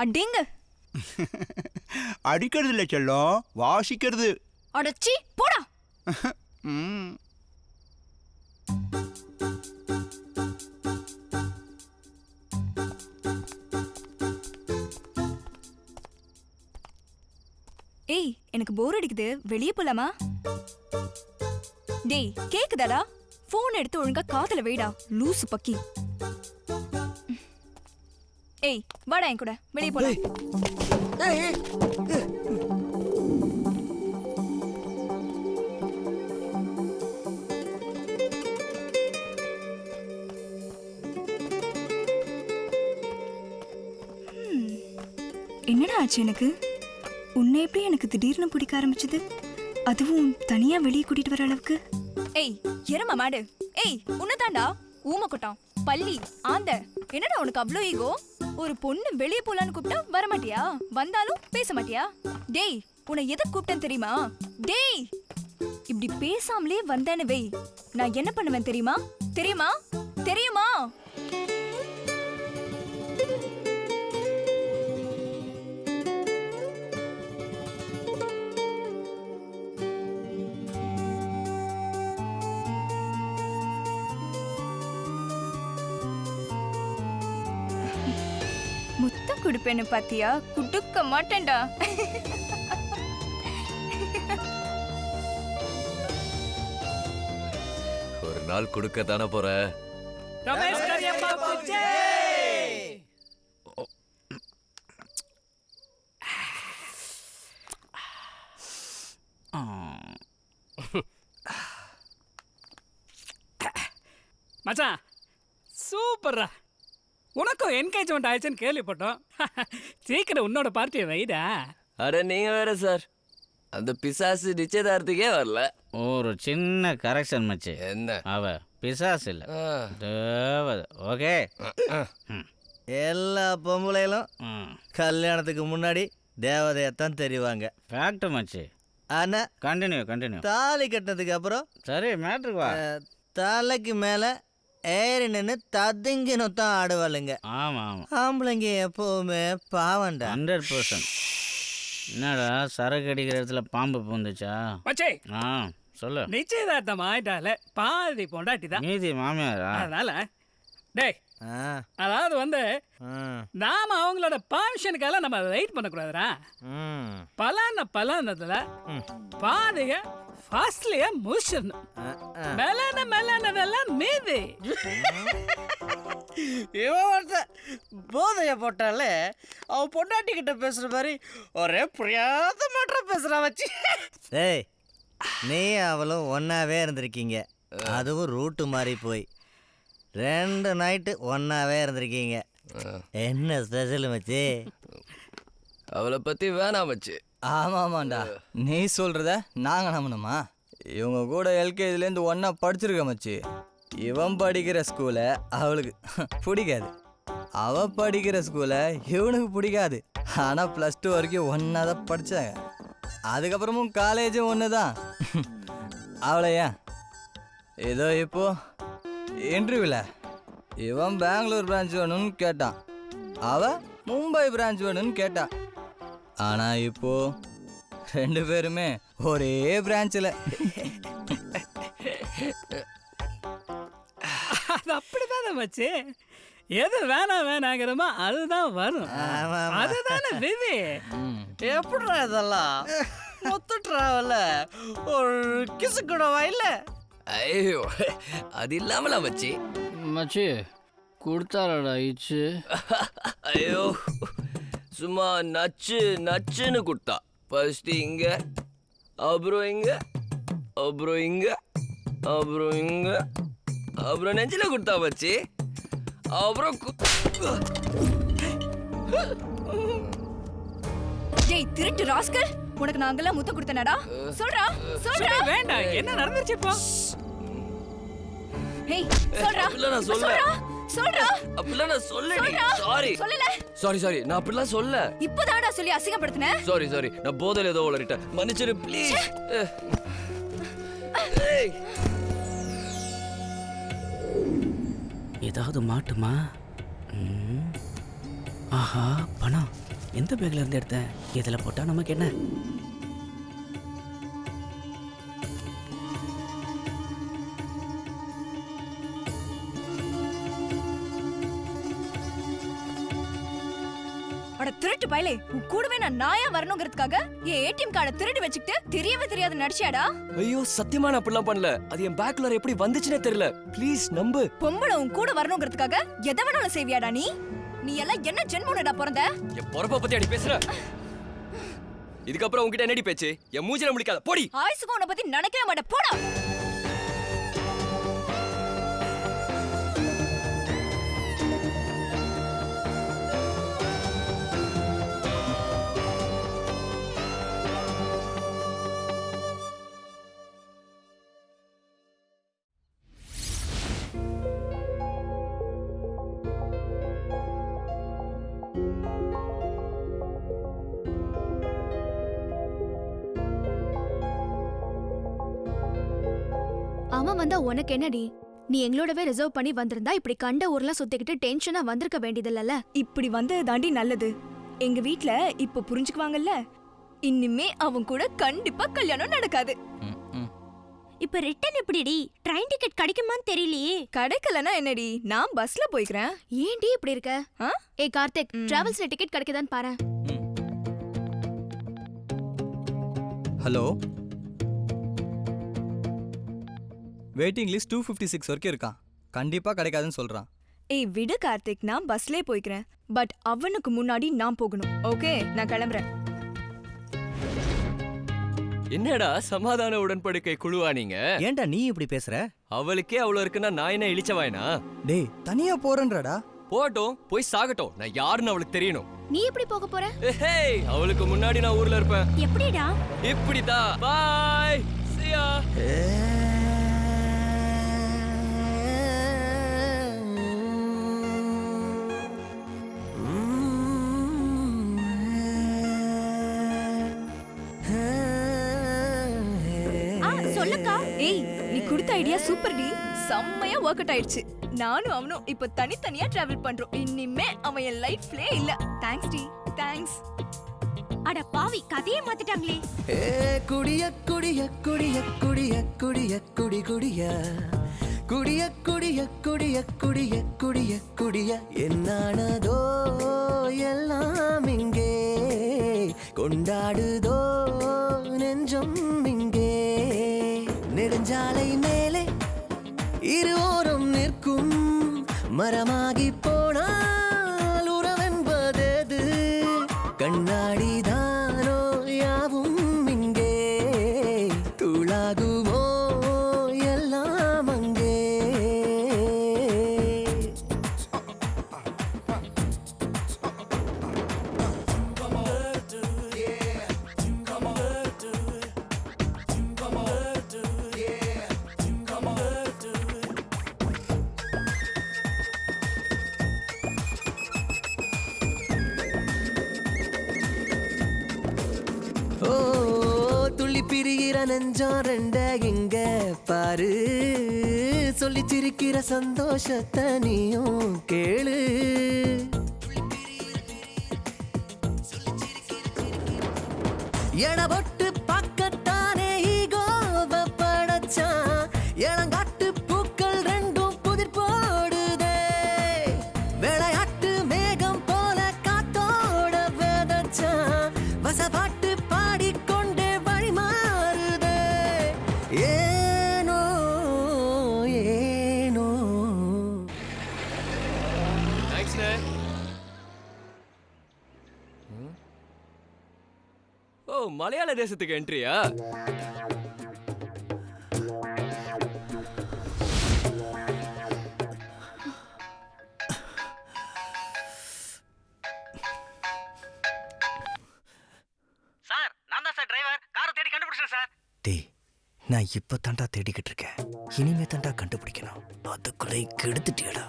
Speaker 3: அடிங்க.
Speaker 18: அடிக்கிறது இல்ல செல்லம், வாசிக்கிறது.
Speaker 16: அடச்சி போடா.
Speaker 3: ஏய் எனக்கு போர் அடிக்குது, வெளியே போலாமா? டேய் கேக்குதாடா? போன் எடுத்து ஒழுங்கா காதுல வைடா, லூசு பக்கி. ஏய் வாடா என் கூட வெளியே போலாம். என்னடா ஆச்சு எனக்கு? உன்னை எப்படி எனக்கு திடீர்னு பிடிக்க ஆரம்பிச்சது, அதுவும் தனியா வெளியே கூட்டிட்டு வர அளவுக்கு? ஏய் எரும மாடு, ஏய் உன்னதாண்டா ஊம கொட்டான் பள்ளி ஆந்த. என்னடா உனக்கு அவ்வளோ ஈகோ? ஒரு பொண்ணு வெளியே போலான்னு கூப்பிட்டா வர மாட்டியா? வந்தாலும் பேச மாட்டியா? டேய் உன்னை எதுக்கு கூப்பிட்டேன்னு தெரியுமா? டேய் இப்படி பேசாமலே வந்தேன்னு வை, நான் என்ன பண்ணுவேன் தெரியுமா? தெரியுமா? தெரியுமா? முத்தம் கொடுப்பேன்னு பாத்தியா? குடுக்க மாட்டேன்டா.
Speaker 4: ஒரு நாள் கொடுக்க தானே போற.
Speaker 6: ரமேஷ் கரியப்பா பூச்சே. மச்சான் சூப்பர்ரா. உனக்கும் என்கேஜ்மெண்ட் ஆயிடுச்சுன்னு கேள்விப்பட்டோம். சீக்கிரம் உன்னோட பார்ட்டியை வைடா.
Speaker 4: அட நீங்க வேற சார், அந்த பிசாசு நிச்சயதார்த்துக்கே வரல.
Speaker 22: ஒரு சின்ன கரெக்ஷன் மச்சி.
Speaker 4: என்ன?
Speaker 22: அவ பிசாசு இல்ல, தேவதை. ஓகே.
Speaker 23: எல்லா பொம்பளைகளும் கல்யாணத்துக்கு முன்னாடி தேவதையத்தான் தெரிவாங்க.
Speaker 22: ஃபேக்ட் மச்சி.
Speaker 23: ஆனா
Speaker 22: கண்டினியூ
Speaker 23: தாலி கட்டினதுக்கு அப்புறம்
Speaker 22: சரி மேட்ருக்கு வா.
Speaker 23: தலைக்கு மேல ஏறி நின்று ததுங்கினும் தான் ஆடுவாளுங்க.
Speaker 22: ஆமா
Speaker 23: ஆம்பளைங்க எப்பவுமே பாவண்டா.
Speaker 22: 100%. என்னடா சரக்கு அடிக்கிற இடத்துல பாம்பு பூந்துச்சா?
Speaker 6: மச்சி
Speaker 22: சொல்லு.
Speaker 6: நிச்சயதார்த்தம் ஆயிட்டால பாதி பொண்டாட்டி தான்,
Speaker 22: மீதி மாமியாரா?
Speaker 6: அதனால டேய் அதாவது வந்து நாம அவங்களோட பர்மிஷனுக்காக நம்ம வெயிட் பண்ணக்கூடாதுடா. பலானதுல பாதிக ஃபர்ஸ்ட்லயே முடிச்சிடணும். மெலானதெல்லாம் மீதி.
Speaker 23: இவன் போதைய போட்டாலே அவன் பொண்டாட்டி கிட்ட பேசுற மாதிரி ஒரே புரியாத மாற்றம் பேசுறான் வச்சு. டேய் நீ அவளும் ஒன்னாவே இருந்திருக்கீங்க, அதுவும் ரூட்டு மாறி போய். 2 நைட்டு ஒன்னாவே இருந்திருக்கீங்க. என்ன ஸ்பெஷல் மச்சி?
Speaker 4: அவளை பத்தி வேணாம் மச்சி.
Speaker 11: ஆமாமாண்டா, நீ சொல்றத நாங்க நம்பணுமா? இவங்க கூட எல்கேஜிலேருந்து ஒன்றா படிச்சிருக்க மச்சி. இவன் படிக்கிற ஸ்கூலை அவளுக்கு பிடிக்காது, அவள் படிக்கிற ஸ்கூலை இவனுக்கு பிடிக்காது. ஆனால் +2 வரைக்கும் ஒன்றா தான் படித்தாங்க. அதுக்கப்புறமும் காலேஜும் ஒன்று தான். அவளை ஏன் ஏதோ இப்போ இன்டர்வியூவில் இவன் பெங்களூர் பிரான்ச் வேணும்னு கேட்டான், அவள் மும்பை பிரான்ச் வேணும்னு கேட்டான். ஆனால் இப்போ 2 பேருமே ஒரே பிரான்ச்சில்.
Speaker 6: அது அப்படிதானே மச்சி, எது வேணாங்கிறோமோ அதுதான் வரும். அதுதானே விதி.
Speaker 23: எப்படிடா இதெல்லாம் மொத்த டிராவல ஒரு கிசு கூட வாயில?
Speaker 4: ஐயோ, அது இல்லாமல மச்சி.
Speaker 23: மச்சி கொடுத்தாரடா இச்சு.
Speaker 4: ஐயோ, சும்மா நச்சுன்னு கொடுத்தா. ஃபர்ஸ்ட் இங்க, அப்புறம் இங்க, அப்புறம் இங்க, அப்புறம் இங்க, அப்புறம் நெஞ்சில கொடுத்தா மச்சி. அப்புறம்
Speaker 3: டேய் திருட்டு ராஸ்கல், உனக்கு நாங்கெல்லாம் முத்த கொடுத்தனடா? சொல்றா சொல்றா.
Speaker 6: வேண்டாம், என்ன நடந்துச்சு இப்போ?
Speaker 3: ஹேய் சொல்றா.
Speaker 4: அப்படிலாம் நான் சொல்ல.
Speaker 3: சொல்றா.
Speaker 4: அப்படிலாம் நான் சொல்லடி. சாரி.
Speaker 3: சொல்லல.
Speaker 4: சாரி, நான் அப்படிலாம் சொல்ல.
Speaker 3: இப்போதான்டா சொல்லி அசிங்கப்படுத்துன.
Speaker 4: சாரி, நான் போதையில ஏதோ உளறிட்டேன். மன்னிச்சிரு ப்ளீஸ்.
Speaker 20: ஏதாவது மாட்டுமா? ஆஹா, பணம் எந்த பேக்ல இருந்து எடுத்தேன்? இதில் போட்டால் நமக்கு என்ன?
Speaker 3: அட திருட்டு பயலே, உன் கூடவே நான் நாயா வரணுங்கிறதுக்காக என் ஏடிஎம் கார்டை திருடி வச்சுக்கிட்டு தெரியவே தெரியாத நடிச்சியாடா?
Speaker 4: ஐயோ, சத்தியமா நான் அப்படிலாம் பண்ணல. அது என் பேக்ல எப்படி வந்துச்சுனே தெரியல. ப்ளீஸ் நம்பு.
Speaker 3: பொம்பளை உன் கூட வரணுங்கிறதுக்காக எதை வேணாலும் செய்வியாடா நீ? நீ எல்லாம் என்ன ஜென்மோனடா பிறந்த?
Speaker 4: என் பொறப்ப பத்தி அடி பேசுற. இதுக்கப்புறம் உன்கிட்ட என்னடி பேச்சு? என் மூஞ்சில முழிக்காத, போடி.
Speaker 3: ஆயுசுக்கு உன்னை பத்தி நினைக்கவே மாட்டேன், போடா.
Speaker 16: அவன் வந்தா உனக்கு என்னடி? நீ எங்களோடவே ரிசர்வ் பண்ணி வந்திருந்தா இப்படி கண்ட ஊர்ல சுத்திக்கிட்டு டென்ஷனா வந்திருக்க வேண்டியதில்லல.
Speaker 3: இப்படி வந்தது தாண்டி நல்லது. எங்க வீட்ல இப்ப புரிஞ்சுக்குவாங்கல்ல, இனிமே அவன் கூட கண்டிப்பா கல்யாணம் நடக்காது.
Speaker 16: இப்ப ரிட்டர்ன் எப்படிடி? ட்ரெயின் டிக்கெட் கிடைக்குமான்னு தெரியலையே.
Speaker 3: கிடைக்கலனா என்னடி, நான் பஸ்ல போய்க்கிறேன்.
Speaker 16: ஏன்டி இப்படி இருக்க? ஏய் கார்த்திக், டிராவல்ஸ்ல டிக்கெட் கிடைக்குதான்னு பாரு.
Speaker 11: ஹலோ, வெயிட்டிங் லிஸ்ட் 256 வரைக்கும் இருக்கான். கண்டிப்பா கிடைக்காதுன்னு சொல்றான்.
Speaker 3: ஏய் விடு கார்த்திக், நான் பஸ்ல போய்க்கிறேன். பட் அவனுக்கு முன்னாடி நான் போகணும். ஓகே, நான் கிளம்புறேன்.
Speaker 4: என்னடா சமாதான உடன்படிக்கை குழுவா நீங்க?
Speaker 11: ஏன்டா நீ இப்படி பேசுற?
Speaker 4: அவளுக்கே அவ்வளவு இருக்குன்னா நான் என்ன இழிச்சவாயனா?
Speaker 11: டேய் தனியா போறேன்றடா.
Speaker 4: போட்டும், போய் சாகட்டும். நான் யாருன்னு அவளுக்கு தெரியணும்.
Speaker 16: நீ எப்படி போக போற?
Speaker 4: ஹேய், அவளுக்கு முன்னாடி நான் ஊர்ல இருப்பேன்.
Speaker 16: எப்படிடா?
Speaker 4: இப்படிதான். பை. See ya.
Speaker 3: சொல்லக்கா. ஏய், நீ கொடுத்த ஐடியா சூப்பர் டி. செம்மையா வொர்க் அவுட் ஆயிடுச்சு. நானும் அவனும் இப்ப தனித்தனியா டிராவல் பண்றோம். இனிமே அவன் என் லைஃப்லயே இல்ல. தேங்க்ஸ் டி, தேங்க்ஸ்.
Speaker 16: அட பாவி, கதையே மாத்திட்டாங்களே.
Speaker 1: குடிய குடிய குடிய குடிய குடிய குடி குடிய குடிய குடிய குடிய குடிய குடிய குடிய என்னானதோ எல்லாம் இங்கே கொண்டாடுதோ நெஞ்சம் இங்கே. நெடுஞ்சாலை மேலே இருவோரம் நிற்கும் மரமாகி போனால் உறவென்பதெது? கண்ணாடி தானோ யாவும் இங்கே தூளாகுமோ எல்லாம் அங்கே. விரிகிற நெஞ்சம் ரெண்ட இங்க பாரு சொல்லி சிரிக்கிற சந்தோஷத்தை நீயும் கேளு எடபொட்டு பக்கத்தானே ஈகோவ படைச்சான் இளங்காட்டு பூக்கள் ரெண்டும் புதிர் போடுதே விளையாட்டு மேகம் போல காத்தோட விதைச்சான் வசப்பாட்டு பாடிக்கொண்டே வழி மாறுதே ஏனோ ஏனோ.
Speaker 4: ஓ மலையாள தேசத்துக்கு என்ட்ரியா?
Speaker 23: சார் நான் தான் சார் டிரைவர். காரை தேடி கண்டுபிடிச்சேன் சார்.
Speaker 1: டேய் நான் இப்ப தாண்டா தேடிக்கிட்டு இருக்கேன், இனிமே தாண்டா கண்டுபிடிக்கணும். அதுக்குள்ளே கெடுத்துட்டியடா.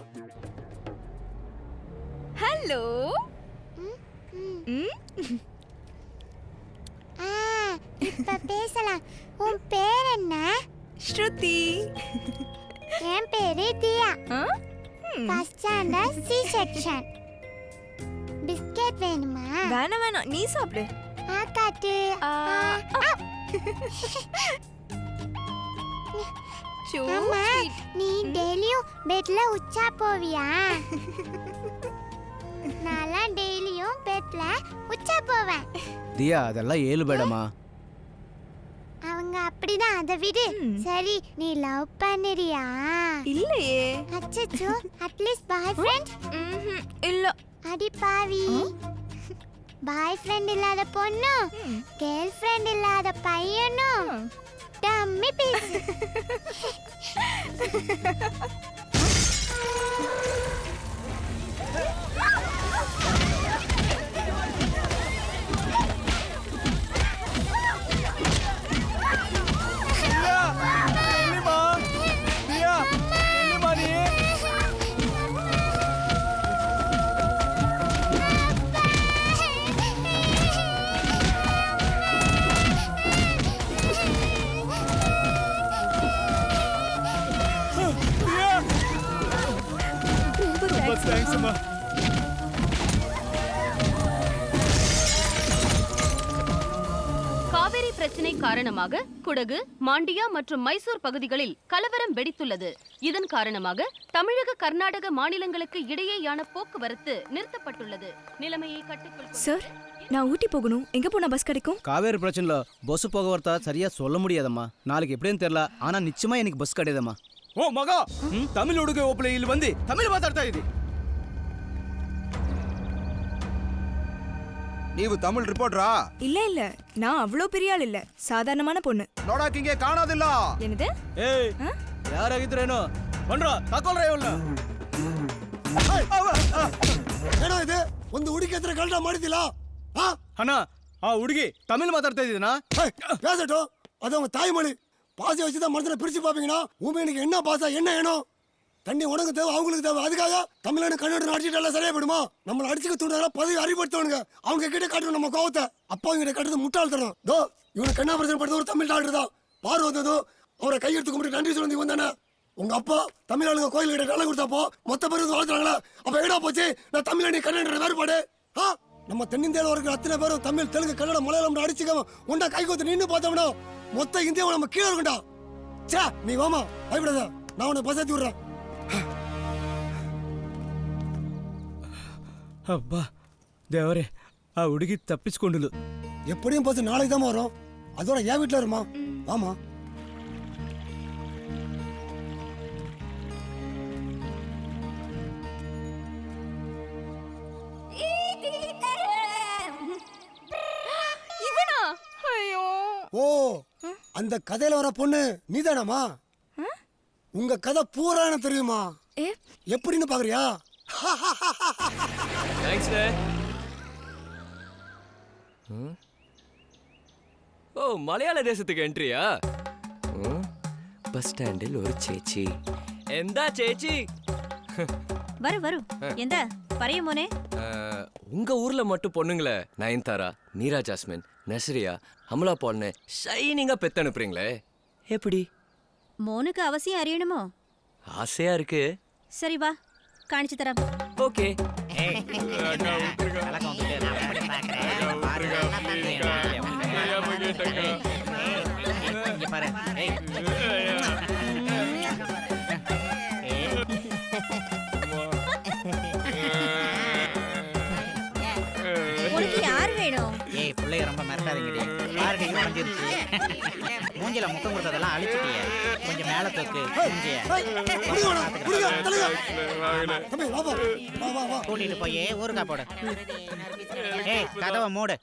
Speaker 3: ஹலோ.
Speaker 12: இப்ப பேசலாம். உன் பேர் என்ன?
Speaker 3: ஸ்ருதி.
Speaker 12: என் பேரு Diya. First standard C section. Biscuit வேணுமா?
Speaker 3: வேணாம் வேணாம், நீ சாப்பிடு.
Speaker 12: காட்டு. அம்மா நீ டெய்லியும் பெட்ல உச்சா போவியா? நான் டெய்லியும் பெட்ல உச்சா போவேன்.
Speaker 5: தியா அதெல்லாம் ஏழுபடமா?
Speaker 12: அவங்க அப்படிதான், அதை விடு. சரி நீ லவ் பண்ணுறியா?
Speaker 3: இல்லையே.
Speaker 12: அச்சச்சோ, அட்லீஸ்ட் பாய் ஃப்ரெண்ட்?
Speaker 3: இல்ல.
Speaker 12: அடி பாவி, பாய் ஃப்ரெண்ட் இல்லாத பொண்ணும் கேர்ள் ஃப்ரெண்ட் இல்லாத பையனும் டம்மி பீஸ்.
Speaker 13: காவிரி பிரச்சினை காரணமாக குடகு, மாண்டியா மற்றும் மைசூர் பகுதிகளில் கலவரம் வெடித்துள்ளது. இதன் காரணமாக தமிழக, கர்நாடக மாநிலங்களுக்கு இடையேயான போக்குவரத்து நிறுத்தப்பட்டுள்ளது. நிலைமையை கட்டுக்குள்.
Speaker 3: சார், நான் ஊட்டி போகணும். எங்க போனா பஸ் கிடைக்கும்?
Speaker 5: காவேரி பிரச்சனைல பஸ் போகவரத்தா சரியா சொல்ல முடியாதம்மா. நாளைக்கு எப்படின்னு தெரியல, ஆனா நிச்சயமா எனக்கு பஸ் கிடையாதம்மா.
Speaker 14: ಓ ಮಗ ತಮಿಳ್ ಹುಡುಗ ಒಬ್ಬಳು ಇಲ್ಲಿ ಬಂದು ತಮಿಳ್ ಮಾತಾಡ್ತಾ ಇದ್ದಿ.
Speaker 19: ನೀವು ತಮಿಳ್ ರಿಪೋರ್ಟರಾ?
Speaker 3: இல்ல இல்ல, நான் அவ்வளோ பெரிய ஆள் இல்ல, சாதாரணமான பொண்ணு.
Speaker 19: ನೋಡಾಕಿಂಗೆ ಕಾಣೋದಿಲ್ಲ.
Speaker 3: என்னது?
Speaker 5: ಏಯ್ ಯಾರಾಗಿದ್ರೇನೋ ಬಂಡ್ರ ತಕೊಳ್ರ ಇವನ್ನ.
Speaker 18: ಏನೋ ಇದೆ, ಒಂದು ಹುಡುಗಿ ಹತ್ರ ಗಲ್ಟ ಮಾಡಿದಿಲ್ಲ?
Speaker 5: ಅಣ್ಣ ಆ ಹುಡುಗಿ ತಮಿಳ್ ಮಾತಾಡ್ತಾ ಇದ್ದೀನಾ?
Speaker 18: பேசட்டும், அது அவங்க தாய்மொழி. பாசை வச்சுதான் மனசுல பிரிச்சு பாப்பீங்கன்னா உண்மைக்கு என்ன பாசா என்ன வேணும்? தண்ணி உனக்கு தேவை, அவங்களுக்கு தேவை. அதுக்காக தமிழ்நாடு கன்னடம் அடிச்சுட்டு சரியா போயிடுமா? நம்மளை அடிச்சுக்க தூண்டால பதவி அறிவுறுத்தவனுங்க. அவங்க கிட்ட காட்டணும் நம்ம கோவத்தை. அப்பா கிட்ட கட்டுறது முட்டாள்தனம். தோ இவனுக்கு என்ன பிரச்சனை படுத்த ஒரு தமிழ் டாக்டர் தான். பாரு வந்ததோ அவரை கையெடுத்து கும்பிட்டு நன்றி சொல்லி வந்தானே. உங்க அப்பா தமிழ்நாடுங்க கோயில் கிட்ட நல்லா கொடுத்தாப்போ மொத்த பேர் வளர்த்துறாங்களா? அப்ப எடா போச்சு நான் தமிழ்நாடு கன்னட வேறுபாடு. நம்ம தென்னிந்தியாவில் இருக்கிற அத்தனை பேரும் தமிழ், தெலுங்கு, கன்னடம், மலையாளம் அடிச்சுக்காம உண்டா கை கோத்து நின்று பார்த்தோம்னா மொத்த இந்தியாவை நம்ம கீழே இருக்குண்டா. சே நீ வாமா, பயப்படாத, நான் உன்னை பசாத்தி விடுறேன்.
Speaker 5: ಅಬ್ಬಾ ದೇವರೇ, ಆ ಹುಡುಗಿ ತಪ್ಪಿಸ್ಕೊಂಡಿಲ್ಲ.
Speaker 18: எப்படியும் பஸ் நாளைக்கு தான் வரும். அதோட என் வீட்டில் இருமா. வாமா.
Speaker 3: இவனா? ஐயோ.
Speaker 18: ஓ, அந்த கதையில வர பொண்ணு நீதானாமா? உங்க கதை பூரா எனக்கு தெரியுமா? எப்படின்னு பாக்குறியா?
Speaker 4: ஓ மலையாள தேசத்துக்கு என்ட்ரியா? பஸ் ஸ்டாண்டில் ஒரு சேச்சி. எந்தா சேச்சி?
Speaker 17: வரும் வரும். எந்த பரைய மோனே?
Speaker 4: உங்க ஊர்ல மட்டும் பொண்ணுங்களே நயன்தாரா, மீரா ஜாஸ்மின், நர்சரியா அமலா பால்னு ஷைனிங்கா பெத்து அனுப்புறீங்களே எப்படி?
Speaker 17: மோனுக்கு அவசியம் அறியணுமோ?
Speaker 4: ஆசையா இருக்கு.
Speaker 17: சரி வா, காணிச்சு தரேன்.
Speaker 4: ஓகே.
Speaker 17: உனக்கு யார் வேணும்?
Speaker 20: ஏய் பிள்ளைய ரொம்ப மிரட்டாதீங்கடி. பாருடி குறைஞ்சிருச்சு. மூஞ்சில முத்தம் கொடுத்ததெல்லாம் அழிச்சிட்டியே. கொஞ்சம் மேல தூக்கு மூஞ்சிய. கூட்டிட்டு போய் ஊருக்கா போடு. ஏய் கதவை மூடு.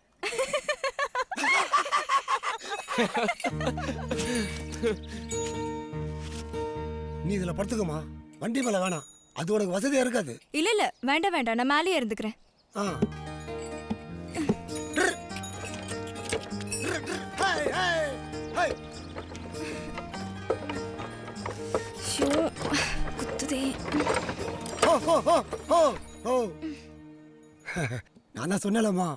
Speaker 18: நீ இதுல படுத்துக்கமா, வண்டி மேல வேணாம், அது உனக்கு வசதியா இருக்காது.
Speaker 3: இல்ல இல்ல வேண்டாம் வேண்டாம், நான் மேலேயே இருந்துக்கிறேன். குத்துதே.
Speaker 18: நான் தான் சொன்னேன்லம்மா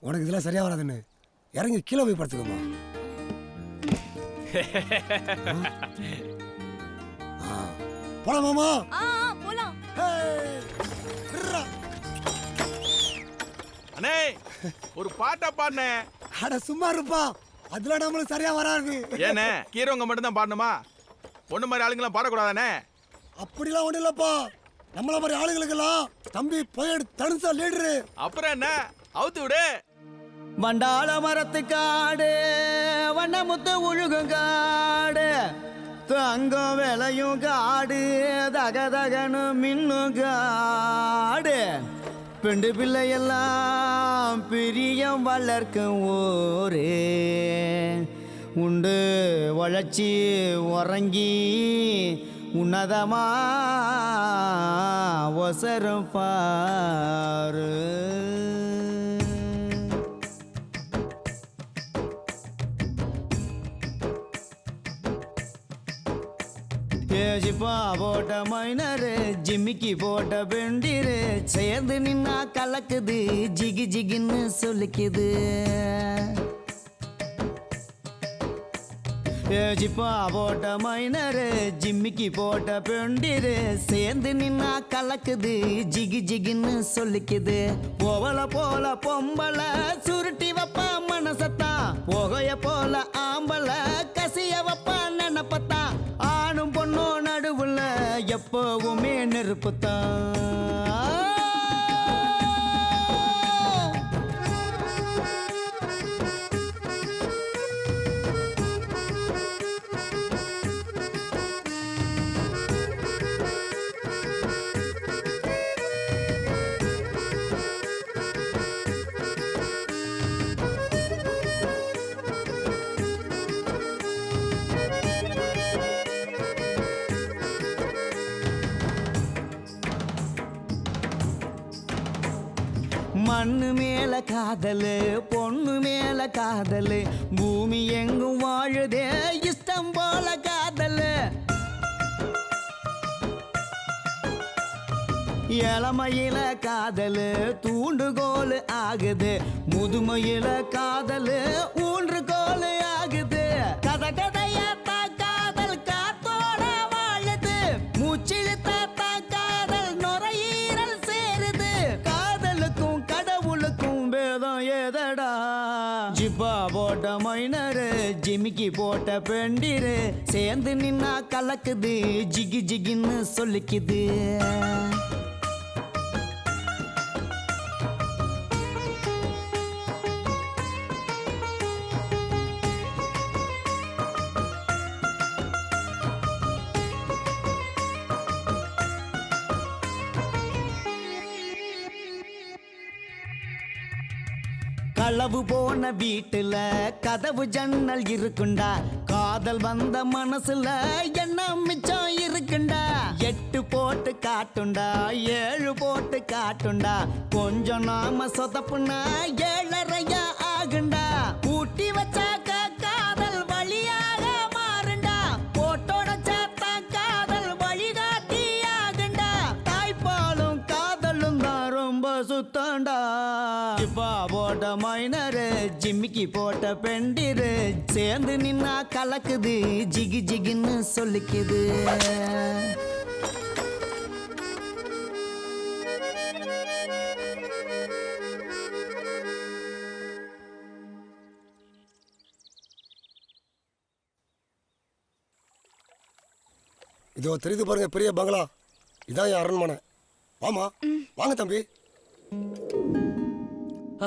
Speaker 18: உனக்கு இதெல்லாம் சரியா வராதுன்னு. இறங்கி கீழே போய் படுத்துக்கமா. போலாமாமா?
Speaker 3: போலாம்.
Speaker 8: அண்ணே ஒரு பாட்டா பாடுனே.
Speaker 18: அட சும்மா இருப்பா, அதுல நம்மளுக்கு சரியா வராது.
Speaker 8: ஏனே கீரவங்க மட்டும் தான் பாடணுமா? பொண்ணு மாதிரி ஆளுங்கெல்லாம் பாடக்கூடாதானே?
Speaker 18: அப்படிலாம் ஒண்ணு இல்லப்பா, நம்மள மாதிரி ஆளுங்களுக்கெல்லாம் தம்பி போய் தனுசா லீடரு.
Speaker 8: அப்புறம் என்ன அவுத்து விடு.
Speaker 6: மண்டாள மரத்து காடு, வண்ணமுத்து உழுகும் காடு, தங்கம் விளையும் காடு, தகதகனு மின்னும் காடு, பெண்டு பிள்ளையெல்லாம் பிரியம் வளர்க்கும் ஊரே, உண்டு வளர்ச்சி உறங்கி உன்னதமா ஒசரும் பாரு. ஏஜிப்பா போட்ட மைனரு, ஜிம்மிக்கி போட்ட பெண்டிரு, சேர்ந்து நின்னா கலக்குது, ஜிகி ஜிகின்னு சொல்லிக்குது. ஏஜிப்பா போட்ட மைனரு, ஜிம்மிக்கி போட்ட பெண்டிரு, சேர்ந்து நின்னா கலக்குது, ஜிகி ஜிகின்னு சொல்லிக்குது. போவல போல பொம்பல சுருட்டி வப்பா மனசத்தான், புகைய போல ஆம்பல கசிய வப்பா நினப்பத்தான், ஆணும் பொண்ணும் நடுவுல எப்பவுமே நெருப்புத்தான். மண்ணு மேல காதலு, பொண்ணு மேல காதலு, பூமி எங்கும் வாழுதே இஷ்டம் போல காதலு. இளமையில காதலு தூண்டுகோல் ஆகுது, முதுமையில காதலு ஊன்றுகோல் ஆகுது. கதை கதையா காதல் காத்தோட வாழுது, மூச்சிழுத்தா காதல் நுரையீரல் சேருது. காதலுக்கும் கடவுளுக்கும் பேதம் ஏதடா? ஜிப்பா போட்ட மைனரு, ஜிமிக்கி போட்ட பெண்டிரு, சேர்ந்து நின்னா கலக்குது, ஜிகி ஜிகின்னு சொல்லிக்குது. களவு போன வீட்டுல கதவு ஜன்னல் இருக்குண்டா, காதல் வந்த மனசுல எண்ணம் மிச்சம் இருக்குண்டா. 8 போட்டு காட்டுண்டா, 7 போட்டு காட்டுண்டா, கொஞ்சம் நாம சொதப்புனா 7.5 ஆகுண்டா. ஊட்டி வச்சாக்க காதல் வழியாக மாறுண்டா, போட்டோட சேர்த்தா காதல் வழிகாட்டி ஆகுண்டா. தாய்ப்பாலும் காதலும் தான் ரொம்ப சுத்தண்டா.
Speaker 23: ஜுப்பா போட்ட மைனரு ஜிம்மிக்கி போட்ட பெண்டிரு சேர்ந்து நின்னா கலக்குது ஜிகி ஜிகின்னு சொல்லிக்குது.
Speaker 18: இதோ தெரியுது பாருங்க பெரிய பங்களா, இதான் என் அரண்மனை. வாமா, வாங்க தம்பி.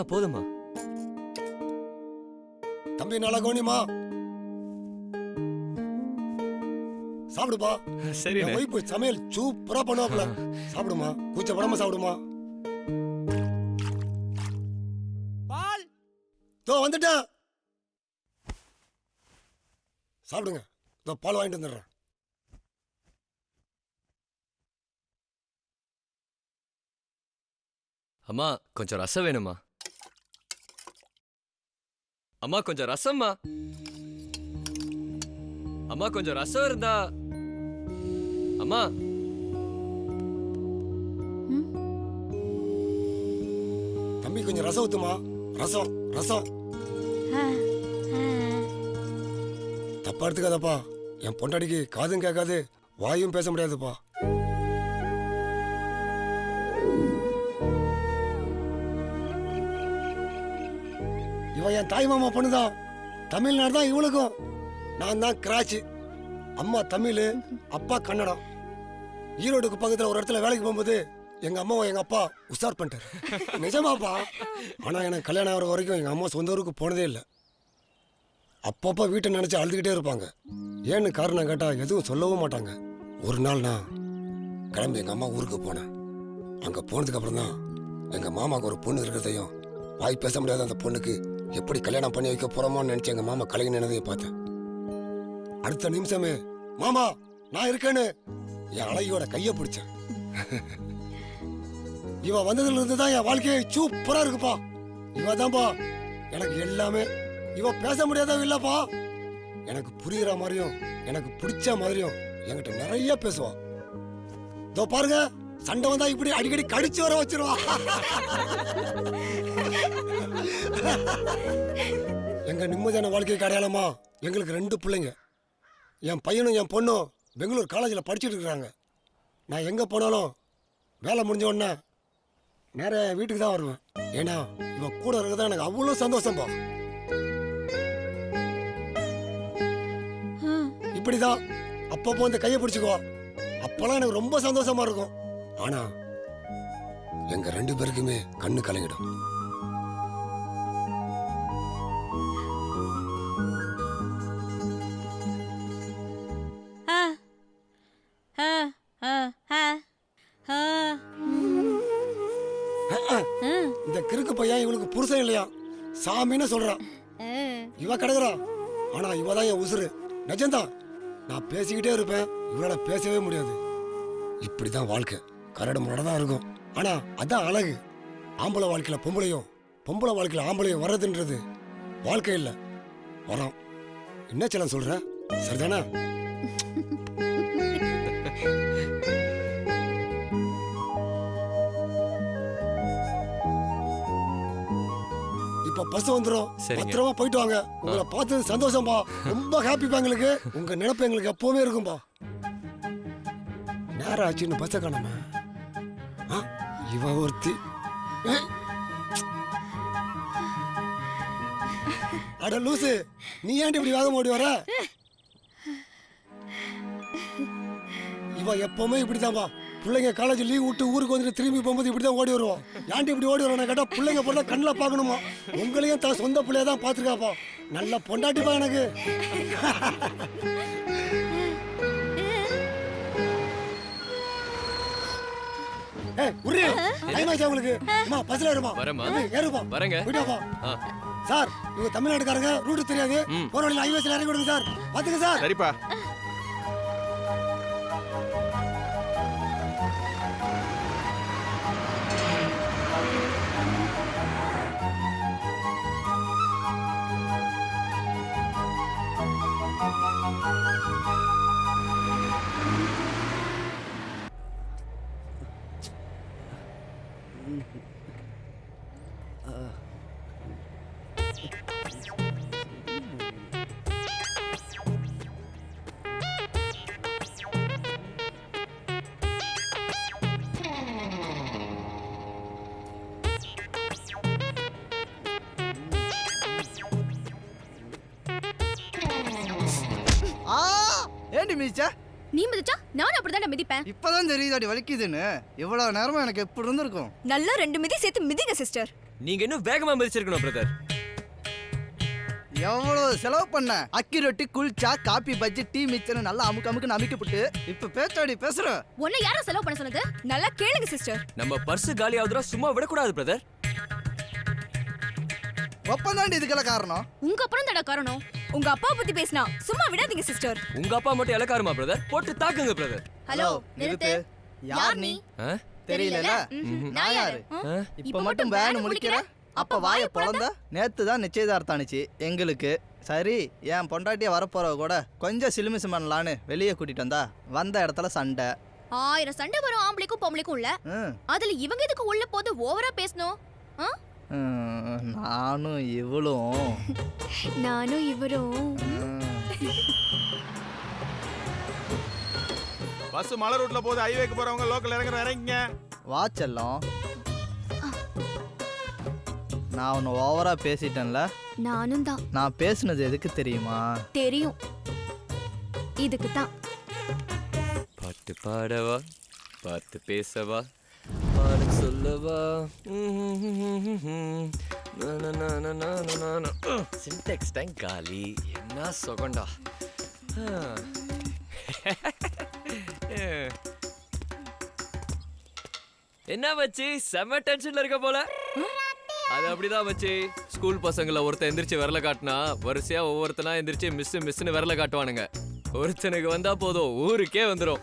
Speaker 4: போதுமா
Speaker 18: தம்பி, நல்லா கவனிமா. சாப்பிடுப்பா.
Speaker 4: சரி.
Speaker 18: வைப்பு சமையல் சூப்பரா பண்ணுவாப்ல. சாப்பிடுமா, கூச்சப்படாம சாப்பிடுமா.
Speaker 23: பால்
Speaker 18: தோ வந்துட்டேன். சாப்பிடுங்க. இதோ பால் வாங்கிட்டு வந்துடுறேன்.
Speaker 4: அம்மா கொஞ்சம் ரசம் வேணுமா? அம்மா கொஞ்சம் ரசம்மா. அம்மா கொஞ்சம் ரசம் இருந்தா. அம்மா
Speaker 18: தம்பி கொஞ்சம் ரசம் ஊத்துமா. ரசம் ரசம். தப்பா எடுத்துக்காதப்பா. என் பொண்டாடிக்கு காதும் கேட்காது, வாயும் பேச முடியாதுப்பா. இவன் என் தாய் மாமா பொண்ணுதான். தமிழ்நாடு தான் இவளுக்கும். நான் தான் கிராச்சு. அம்மா தமிழ், அப்பா கன்னடம். ஈரோடுக்கு பக்கத்தில் ஒரு இடத்துல வேலைக்கு போகும்போது எங்க அம்மாவை எங்க அப்பா உஷார் பண்ணிட்டாரு. நிஜமாப்பா. ஆனா எனக்கு கல்யாணம் ஆகிற வரைக்கும் எங்க அம்மா சொந்த ஊருக்கு போனதே இல்லை. அப்பப்போ வீட்டை நினைச்சு அழுதுகிட்டே இருப்பாங்க. ஏன்னு காரணம் கேட்டா எதுவும் சொல்லவும் மாட்டாங்க. ஒரு நாள் நான் கிளம்பி எங்க அம்மா ஊருக்கு போனேன். அங்க போனதுக்கு அப்புறம் தான் எங்க மாமாவுக்கு ஒரு பொண்ணு இருக்கிறதையும், வாய் பேச முடியாத அந்த பொண்ணுக்கு எப்படி கல்யாணம் பண்ணி வைக்க போறோமோன்னு நினைச்சு எங்க மாமா கலங்கி நினைதையும் பார்த்தேன். அடுத்த நிமிஷமே மாமா நான் இருக்கேன்னு என் அழகியோட கைய பிடிச்சேன். இவ வந்ததுல இருந்து தான் என் வாழ்க்கையே சூப்பரா இருக்குப்பா. இவ தான்ப்பா எனக்கு எல்லாமே. இவ பேச முடியாதவ இல்லப்பா. எனக்கு புரியுற மாதிரியும் எனக்கு பிடிச்ச மாதிரியும் என்கிட்ட நிறைய பேசுவா. இதோ பாருங்க, சண்டை வந்தா இப்படி அடிக்கடி கடிச்சு வர வச்சிருவா. எங்க நிம்மதியான வாழ்க்கைக்கு அடையாளமா எங்களுக்கு 2 பிள்ளைங்க. என் பையனும் என் பொண்ணும் பெங்களூர் காலேஜில் படிச்சுட்டு இருக்கிறாங்க. நான் எங்கே போனாலும் வேலை முடிஞ்ச உடனே நேராக வீட்டுக்கு தான் வருவேன். ஏன்னா இவன் கூட இருக்கிறதா எனக்கு அவ்வளோ சந்தோஷம்பா. இப்படிதான் அப்பப்போ இந்த கையை பிடிச்சிக்குவா. அப்பெல்லாம் எனக்கு ரொம்ப சந்தோஷமா இருக்கும். ஆனா எங்க 2 பேருக்குமே கண்ணு கலங்கிடும். இந்த கிறுக்கு பையன் இவளுக்கு புருஷன் இல்லையா, சாமின்னு சொல்றான். இவ கிடக்குறா. ஆனா இவ தான் என் உசுறு. நிஜம்தான். நான் பேசிக்கிட்டே இருப்பேன், இவளால பேசவே முடியாது. இப்படிதான் வாழ்க்கை. கரடு முரடா தான் இருக்கும். ஆனா அதான் அழகு. ஆம்பளை வாழ்க்கையில பொம்பளையும், பொம்பளை வாழ்க்கையில ஆம்பளையும் வர்றதுன்றது வாழ்க்கை இல்ல, வரோம். என்ன செல்லம் சொல்ற? சரிதானா? இப்ப பஸ் வந்துரும். பத்திரமா போயிட்டு வாங்க. உங்களை பார்த்தது சந்தோஷம்பா. ரொம்ப ஹாப்பிப்பா எங்களுக்கு. உங்க நினைப்பு எங்களுக்கு எப்பவுமே இருக்கும்பா. நேரம் ஆச்சுன்னு பஸ்ஸை காணாம. இவ ஒருத்தி. அட லூசு, நீ ஏன்டி இப்படி வேகமா ஓடி வர? இவ எப்பவுமே இப்படிதான்பா. பிள்ளைங்க காலேஜ் லீவ் விட்டு ஊருக்கு வந்துட்டு திரும்பி போகும்போது இப்படிதான் ஓடி வருவோம். ஏன்டி இப்படி ஓடி வரோம் கேட்டா, பிள்ளைங்க பொண்ணை கண்ணில் பார்க்கணுமா. உங்களையும் தான் சொந்த பிள்ளைய தான் பார்த்துருக்காப்பா. நல்லா பொண்டாட்டிப்பா எனக்கு. உங்களுக்கு பஸ்ல ஏறுமா? ஏறுப்பா. சார், இவங்க தமிழ்நாட்டுக்காரங்க, ரூட் தெரியாது. போற வழியில் ஹைவேஸ்ல இறங்கி விடுங்க சார். பாத்துங்க சார்.
Speaker 8: சரிப்பா.
Speaker 11: மிதிச்சா?
Speaker 16: நீ மிதிச்சா நானும் அப்படிதான் மிதிப்பேன்.
Speaker 11: இப்பதான் தெரியுதாடி வலிக்குதுன்னு. இவ்வளவு நேரமா எனக்கு எப்படி இருந்திருக்கும்?
Speaker 3: நல்லா 2 மிதி சேர்த்து மிதிங்க சிஸ்டர்.
Speaker 4: நீங்க இன்னும் வேகமா மிதிச்சிருக்கணும் பிரதர்.
Speaker 11: எவ்வளவு செலவு பண்ண? Akki roti, kulcha, coffee, bajji, tea mixture நல்லா அமுக்கு அமைக்கப்பட்டு இப்ப பேச்சாடி பேசுற.
Speaker 16: உன்னை யாரோ செலவு பண்ண சொன்னது?
Speaker 3: நல்லா கேளுங்க சிஸ்டர்.
Speaker 4: நம்ம பர்ஸ் காலி ஆகுதுடா, சும்மா விடக்கூடாது பிரதர்.
Speaker 11: ஒப்பந்தாண்டி இதுக்கெல்லாம் காரணம்.
Speaker 16: உங்க அப்புறம் தான்டா காரணம்.
Speaker 3: உங்க அப்பா பத்தி பேசினா சும்மா விடாதீங்க சிஸ்டர்.
Speaker 4: உங்க அப்பா மட்டும் இலக்காரமா பிரதர்? போட்டு தாக்குங்க பிரதர்.
Speaker 16: ஹலோ நிறுத்து. யார் நீ?
Speaker 11: தெரியல. நான் யாரு? இப்ப மட்டும் வேன் முடிக்கிற. அப்ப வாயை பொளந்த. நேத்து தான் நிச்சயதார்த்தம் ஆனிச்சு எங்களுக்கு. சரி, என் பொண்டாட்டிய வரப்போறவ கூட கொஞ்சம் சிலுமிசு பண்ணலான்னு வெளியே கூட்டிட்டு வந்த இடத்துல சண்டை.
Speaker 16: 1000 சண்டை வரும் ஆம்பளைக்கும் பொம்பளைக்கும் உள்ள. அதுல இவங்க எதுக்கு உள்ள போது ஓவரா பேசணும்?
Speaker 11: நானும் இவளும்
Speaker 8: பஸ் மலை ரூட்ல போது ஹைவேக்கு போறவங்க லோக்கல் இறங்குங்க.
Speaker 11: வாச்செல்லாம் நான் உன்னை ஓவரா பேசிட்டேன்ல.
Speaker 16: நானும் தான்.
Speaker 11: நான் பேசுனது எதுக்கு தெரியுமா?
Speaker 16: தெரியும். இதுக்கு தான்.
Speaker 4: பாட்டு பாடவா, பாட்டு பேசவா, பாட சொல்லவா. சின்டெக்ஸ் டைம் காலி. என்ன சொகண்டா. என்ன வச்சு செம டென்ஷன்ல இருக்க போல. அது அப்படிதான் வச்சு ஸ்கூல் பசங்களை ஒருத்தன் எந்திரிச்சு விரல காட்டினா வரிசையா ஒவ்வொருத்தனா எந்திரிச்சு மிஸ்ன்னு விரல காட்டுவானுங்க. ஒருத்தனுக்கு வந்தா போதும் ஊருக்கே வந்துடும்.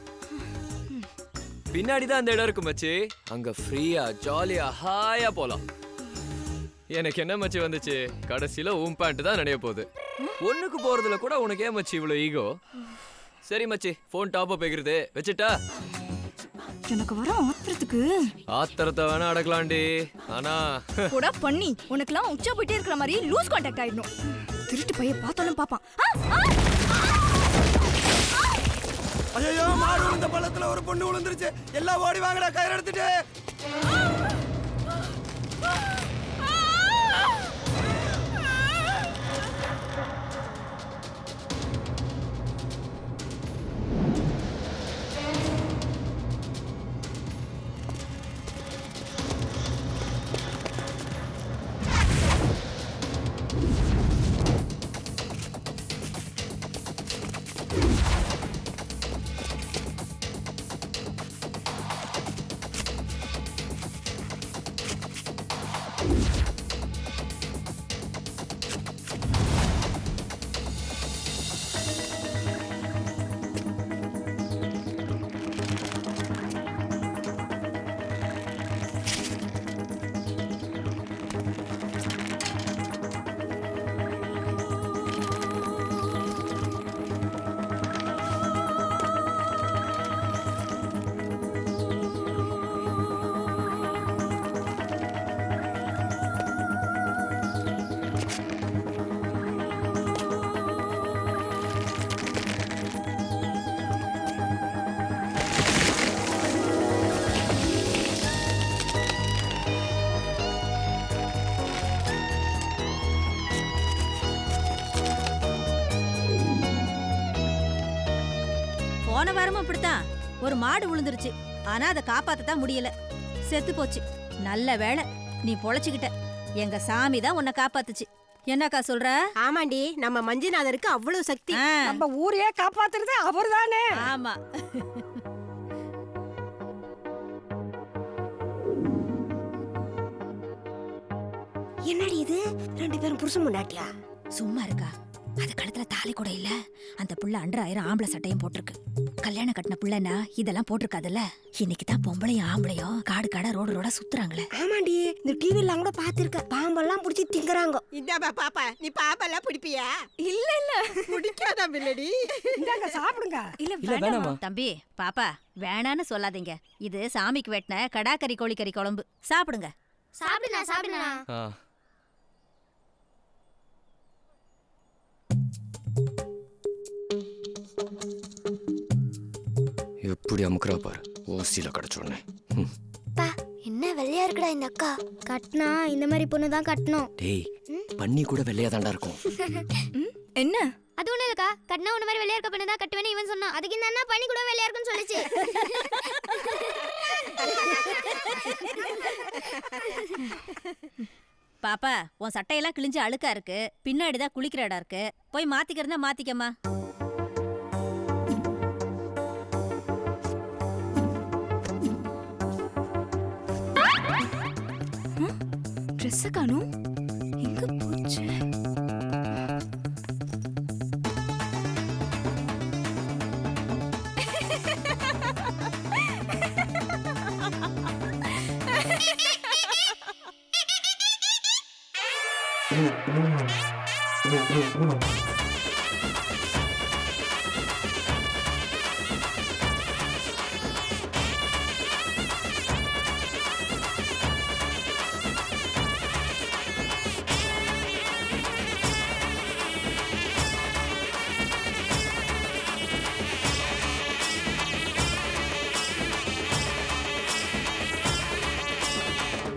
Speaker 4: பின்னாடிதான் அந்த இடம் இருக்கு மச்சி. அங்க ஃப்ரீயா ஜாலியா ஹாயா போலாம். எனக்கு என்ன மச்சி வந்துச்சு, கடைசியில உன் பேண்ட் தான் நினைய போகுது. ஒண்ணுக்கு போறதுல கூட உனக்கு ஏன் மச்சி இவ்வளவு ஈகோ? சரி மச்சி, போன் டாப் அப் ஆகிருது, வச்சுட்டா?
Speaker 3: எனக்கு வர ஆத்திரத்துக்கு
Speaker 4: ஆத்திரத்தை வேணா அடக்கலாண்டி. ஆனா
Speaker 3: போடா பண்ணி, உனக்குலாம் உச்சா போயிட்டே இருக்கிற மாதிரி லூஸ் கான்டாக்ட் ஆயிடணும். திருட்டு பைய பார்த்தாலும் பாப்பான்.
Speaker 18: ஐயோ, மாடு விழுந்த பள்ளத்துல ஒரு பொண்ணு விழுந்துருச்சு. எல்லாம் ஓடி வாங்கடா, கயிறு எடுத்துட்டு.
Speaker 17: போன வாரமும் அப்படித்தான் ஒரு மாடு விழுந்துருச்சு. ஆனா அதை காப்பாத்ததான் முடியல, செத்து போச்சு. நல்ல வேளை நீ பொழைச்சுக்கிட்ட. எங்க சாமி தான் உன்னை காப்பாத்துச்சு. என்னக்கா சொல்ற?
Speaker 9: ஆமாண்டி, நம்ம மஞ்சுநாதருக்கு அவ்வளவு சக்தி. நம்ம ஊரையே காப்பாத்துறது அவர்தானே.
Speaker 17: ஆமா.
Speaker 9: என்னடி இது, 2 பேரும் புருஷன் முன்னாட்டியா?
Speaker 17: சும்மா இருக்கா? அது கழுத்துல தாலி கூட இல்ல. அந்த புள்ள 1000 ஆம்பளை சட்டையும் போட்டிருக்கு. கல்யாணம் கட்டின புள்ளனா இதெல்லாம் போட்டிருக்காதுல்ல. இன்னைக்கு தான் பொம்பளையும் ஆம்பளையும் காடு காடா ரோடு ரோடா சுத்துறாங்களே.
Speaker 9: ஆமாண்டி, இந்த டிவில கூட பாத்துருக்க. பாம்பெல்லாம் புடிச்சு திங்கறாங்க. இந்தாப்பா பாப்பா, நீ பாம்பெல்லாம் பிடிப்பியா?
Speaker 3: இல்ல இல்ல
Speaker 9: பிடிக்காத பிள்ளடி. இந்தாங்க சாப்பிடுங்க.
Speaker 17: இல்ல வேணாமா தம்பி. பாப்பா வேணான்னு சொல்லாதீங்க. இது சாமிக்கு வெட்டின கடாக்கறி கோழிக்கறி குழம்பு. சாப்பிடுங்க.
Speaker 12: சாப்பிடுனா.
Speaker 4: எப்படி அமுக்குறா பாரு, ஓசியில கிடைச்சோடனே.
Speaker 12: என்ன வெள்ளையா இருக்குடா இந்த அக்கா. கட்டினா இந்த மாதிரி பொண்ணு தான் கட்டணும்.
Speaker 4: டேய், பண்ணி கூட வெள்ளையா தாண்டா இருக்கும்.
Speaker 3: என்ன
Speaker 12: அது ஒண்ணு இல்லக்கா, கட்டினா உன்ன மாதிரி வெள்ளையா இருக்க பண்ணி தான் கட்டுவேன்னு இவன் சொன்னான். அதுக்கு இந்த அண்ணா பண்ணி கூட வெள்ளையா இருக்குன்னு சொல்லுச்சு.
Speaker 17: பாப்பா, உன் சட்டையெல்லாம் கிழிஞ்சு அழுக்கா இருக்கு, பின்னாடிதான் குளிக்கிற இடம் இருக்கு, போய் மாத்திக்கிறதா மாத்திக்கம்மா.
Speaker 3: ட்ரெஸ் காணோம், எங்க போச்சு?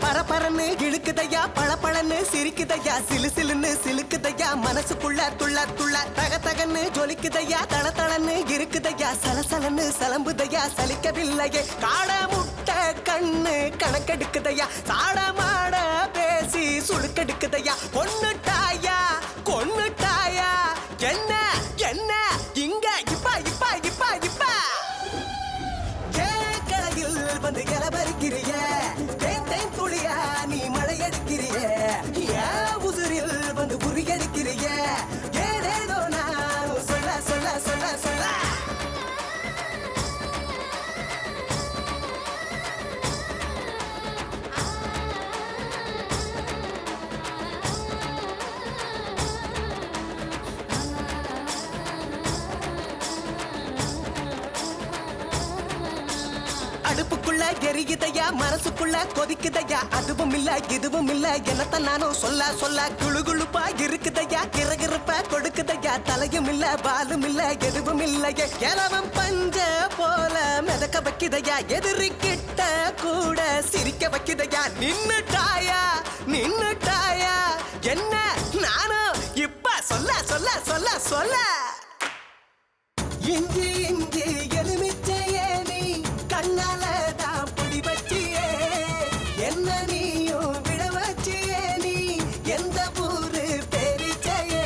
Speaker 1: பரபரன்னு இழுக்குதையா, பளபளன்னு சிரிக்குதையா, சிலு சிலுன்னு சிலுக்குதையா, மனசுக்குள்ள துள்ள துள்ள தக தகன்னு ஜொலிக்குதையா, தளதளன்னு இருக்குதையா, சலசலன்னு சலம்புதையா, சலிக்கவில்லையே காட முட்டை கண்ணு கணக்கெடுக்குதையா, சாட மாட பேசி சுடுக்கெடுக்குதையா, கொன்னுட்டாயா கொன்னுட்டாயா, என்ன என்ன இங்க இப்ப இப்ப இப்ப இப்ப கலையில் வந்து இலவரிக்கிறிய துளியா நீ மழையடிக்கிறிய, உசுரில் வந்து உரியடிக்கிறிய, ஏதேதோ நான் சொல்ல சொல்ல சொல்ல சொல்ல அடுப்புக்குள்ள எரியுதையா, மனசுக்குள்ள கொதிக்குதையா, அதுவும் இல்ல இதுவும் இல்ல என்னத்த நானும் சொல்ல சொல்ல குழுகுழுப்பா இருக்குதையா, கிரகிருப்ப கொடுக்குதையா, தலையும் இல்ல பாலும் இல்ல எதுவும் இல்லையே, எலவம் பஞ்ச போல மிதக்க வைக்குதையா, எதிரிக்கிட்ட கூட சிரிக்க வைக்குதையா, நின்னுட்டாயா நின்னுட்டாயா, என்ன நானும் இப்ப சொல்ல சொல்ல சொல்ல சொல்ல இஞ்சி இஞ்சி எலுமிச்சையே நீ கண்ணால தான் பிடி வச்சியே, என்ன நீயும் விட வச்சியே, நீ எந்த ஊரு பேரிச்சையே.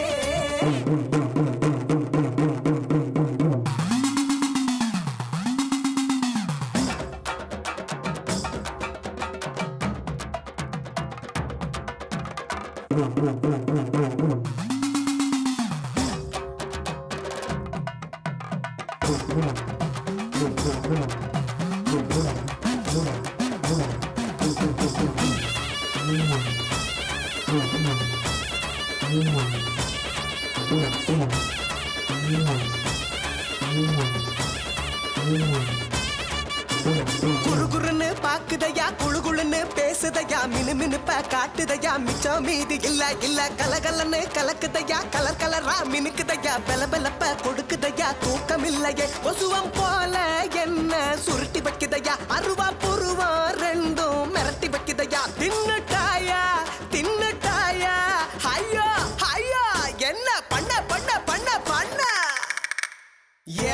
Speaker 1: குறுகுறுன்னு பாக்குதையா, குழுகுழுன்னு பேசுதையா, மினுமினுப்ப காட்டுதையா, மிச்சம் மீதி இல்ல இல்ல, கலகலன்னு கலக்குதையா, கலர் கலரா மினுக்குதையா, பலபலப்ப கொடுக்குதையா, தூக்கம் இல்லையே, கொசுவம் போல என்ன சுருட்டி வைக்குதையா, அருவா புருவா ரெண்டும் மிரட்டி வைக்குதையா, தின்னுட்டாயா தின்னுட்டாயா, ஐயோ ஐயோ என்ன பண்ண பண்ண பண்ண பண்ண,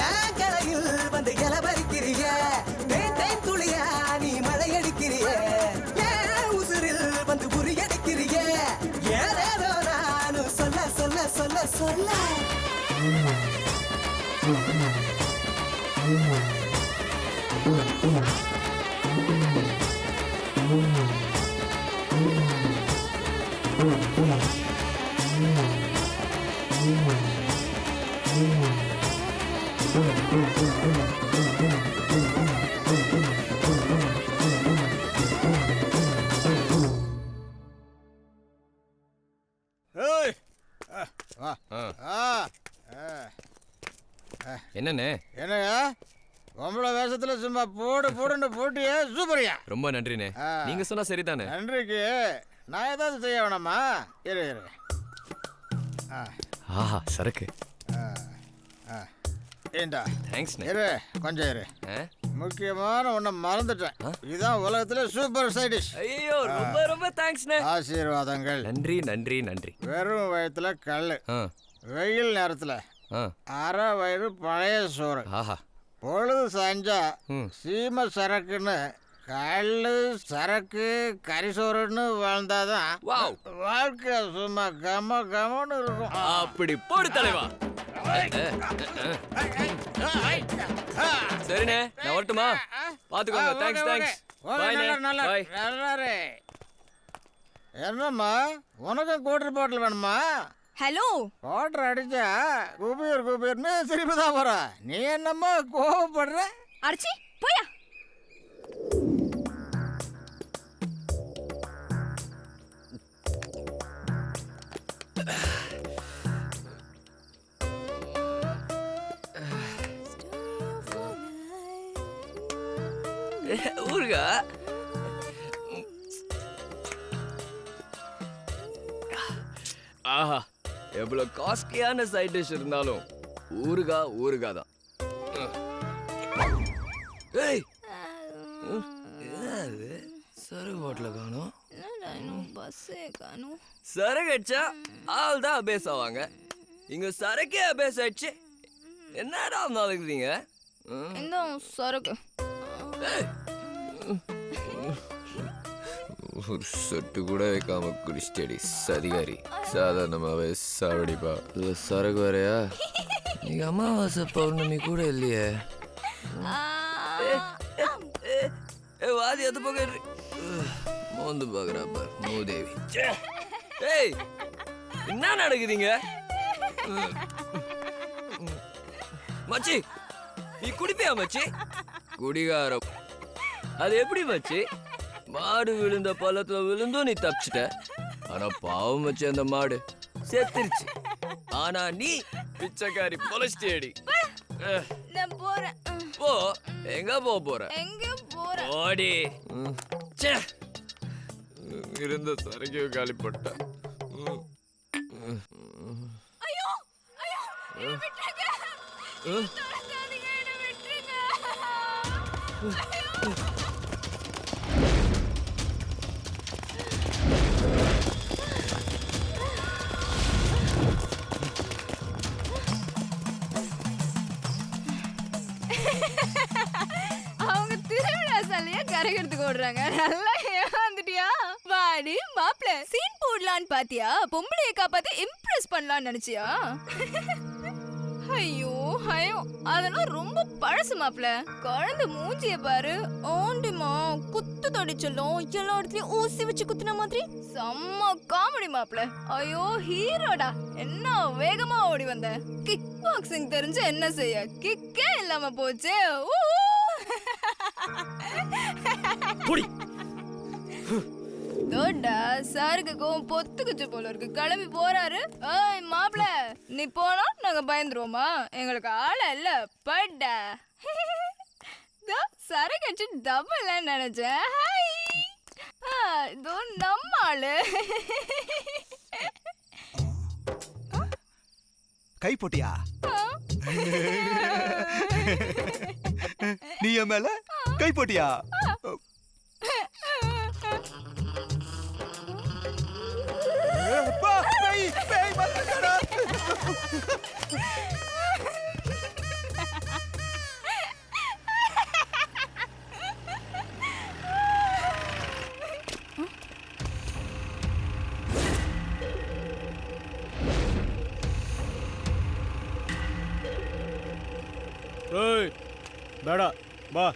Speaker 1: ஏன் கரையில் வந்து இலவரிக்கிறிய, துளியா நீ மழையடிக்கிறிய, ஏன் உசுரில் வந்து புரியடிக்கிறிய, ஏதேதோ நானும் சொல்ல சொல்ல சொல்ல சொல்ல
Speaker 4: என்னண்ணே
Speaker 5: என்னங்க பொம்பளை வேஷத்துல சும்மா போடு போடுன்னு போட்டியே, சூப்பரியா.
Speaker 4: ரொம்ப நன்றிண்ணே, நீங்க சொன்னா சரிதானே.
Speaker 5: நன்றிக்கு நான் ஏதாவது செய்ய வேணாமா? இரு இரு.
Speaker 4: ஆஹா சரக்கு.
Speaker 5: ஏண்டா
Speaker 4: தேங்க்ஸ்.
Speaker 5: இரு கொஞ்சம் இரு, முக்கியமான ஒண்ணு மறந்துட்டேன். இதுதான் உலகத்துல சூப்பர் சைட் டிஷ்.
Speaker 4: ஐயோ ரொம்ப ரொம்ப தேங்க்ஸ்ண்ணே.
Speaker 5: ஆசீர்வாதங்கள்.
Speaker 4: நன்றி நன்றி நன்றி.
Speaker 5: வெறும் வயத்துல கல்லு,
Speaker 23: வெயில் நேரத்தில் அரை வயிறு பழைய சோறு பொழுது சாஞ்சா சீமை சரக்குன்னு கல் சரக்கு கரிசோறுன்னு வாழ்ந்தாதான் வாழ்க்கை சும்மா கம கமன்னு இருக்கும்.
Speaker 4: அப்படி போடு தலைவா. சரிண்ணே, நான் வரட்டுமா? பாத்துக்கோங்க. தேங்க்ஸ்.
Speaker 23: என்னம்மா உனக்கும் கூட்டர் பாட்டில் வேணுமா?
Speaker 3: ஹலோ,
Speaker 23: வாட்டர் அடிச்சா குபீர்னு சிரிப்பு தான் போற. நீ என்னம்மா கோவப்படுற?
Speaker 3: அடிச்சி போயா.
Speaker 4: ஊருகா ஆஹா, எவ்வளவு காஸ்ட்லியான சைட் டிஷ் இருந்தாலும் ஊருகா தான். ஏய், சரகு பாட்டில காணோம். சரகு அடிச்சா ஆள் தான் அபேஸ் ஆவாங்க. இங்க சரக்கே அபேஸ் ஆயிடுச்சு. என்னடா நாளைக்குறீங்க?
Speaker 3: இந்த சரக்கு
Speaker 4: ஒரு சொட்டு கூட வைக்காம குடிச்சிட்டடி சதிகாரி. சாதாரணமாவே சாவடிப்பா. இது சரகு வேறையா? நீங்க அமாவாசை பௌர்ணமி கூட இல்லையே. வாதி அது போக மோந்து பாக்குறா பார் மூதேவி. ஏய், என்ன நடக்குதுங்க? மச்சி, நீ குடிப்பியா மச்சி? குடிகாரம். அது எப்படி மச்சி? மாடு விழுந்த பள்ளத்துல விழுந்தும் நீ தப்பிச்சிட்ட. ஆனா பாவம் மச்சி, அந்த மாடு செத்துருச்சு. ஆனா நீ பிச்சைக்காரி பொலஸ்டேடி.
Speaker 3: நான் போறேன்.
Speaker 4: போ. எங்க போற? ஓடி. இருந்த சரக்கு காலி போட்ட.
Speaker 3: ஐயோ ஐயோ, என்ன விட்டுருங்க. தொடங்காதீங்க, என்ன விட்டுருங்க. அவங்க திருவிழா சாலையா கரைக்கிறதுக்கு ஓடுறாங்க. நல்லா ஏமாந்துட்டியா? வாடி மாப்பிள, சீன் போடலான்னு பாத்தியா? பொம்பளைய காப்பாத்தி இம்ப்ரெஸ் பண்ணலாம்னு நினைச்சியா? ஐயோ ஐயோ, அதெல்லாம் ரொம்ப பழசு மாப்பிள. குழந்தை மூஞ்சிய பாரு. ஆண்டிமா குத்து தொடிச்சலும் எல்லா இடத்துலயும் ஊசி வச்சு குத்துன மாதிரி செம்ம காமெடி மாப்பிள. ஐயோ ஹீரோடா, என்ன வேகமா ஓடி வந்த. கிக் பாக்ஸிங் தெரிஞ்சு என்ன செய்ய? கிக்கே இல்லாம போச்சு. தோண்டா சாருக்கும் பொத்துக்குச்சு போல இருக்கு. கிளம்பி போறாரு. ஏய் மாப்பிள, நீ போனா நாங்க பயந்துருவோமா? எங்களுக்கு ஆள இல்ல பட்டா. சரக்கச்சு டபுள் நினைச்சேன். இதோ நம்ம ஆளு.
Speaker 19: கை போட்டியா? நீ என் மேல கை போட்டியா?
Speaker 6: ஏய் பேடா வா.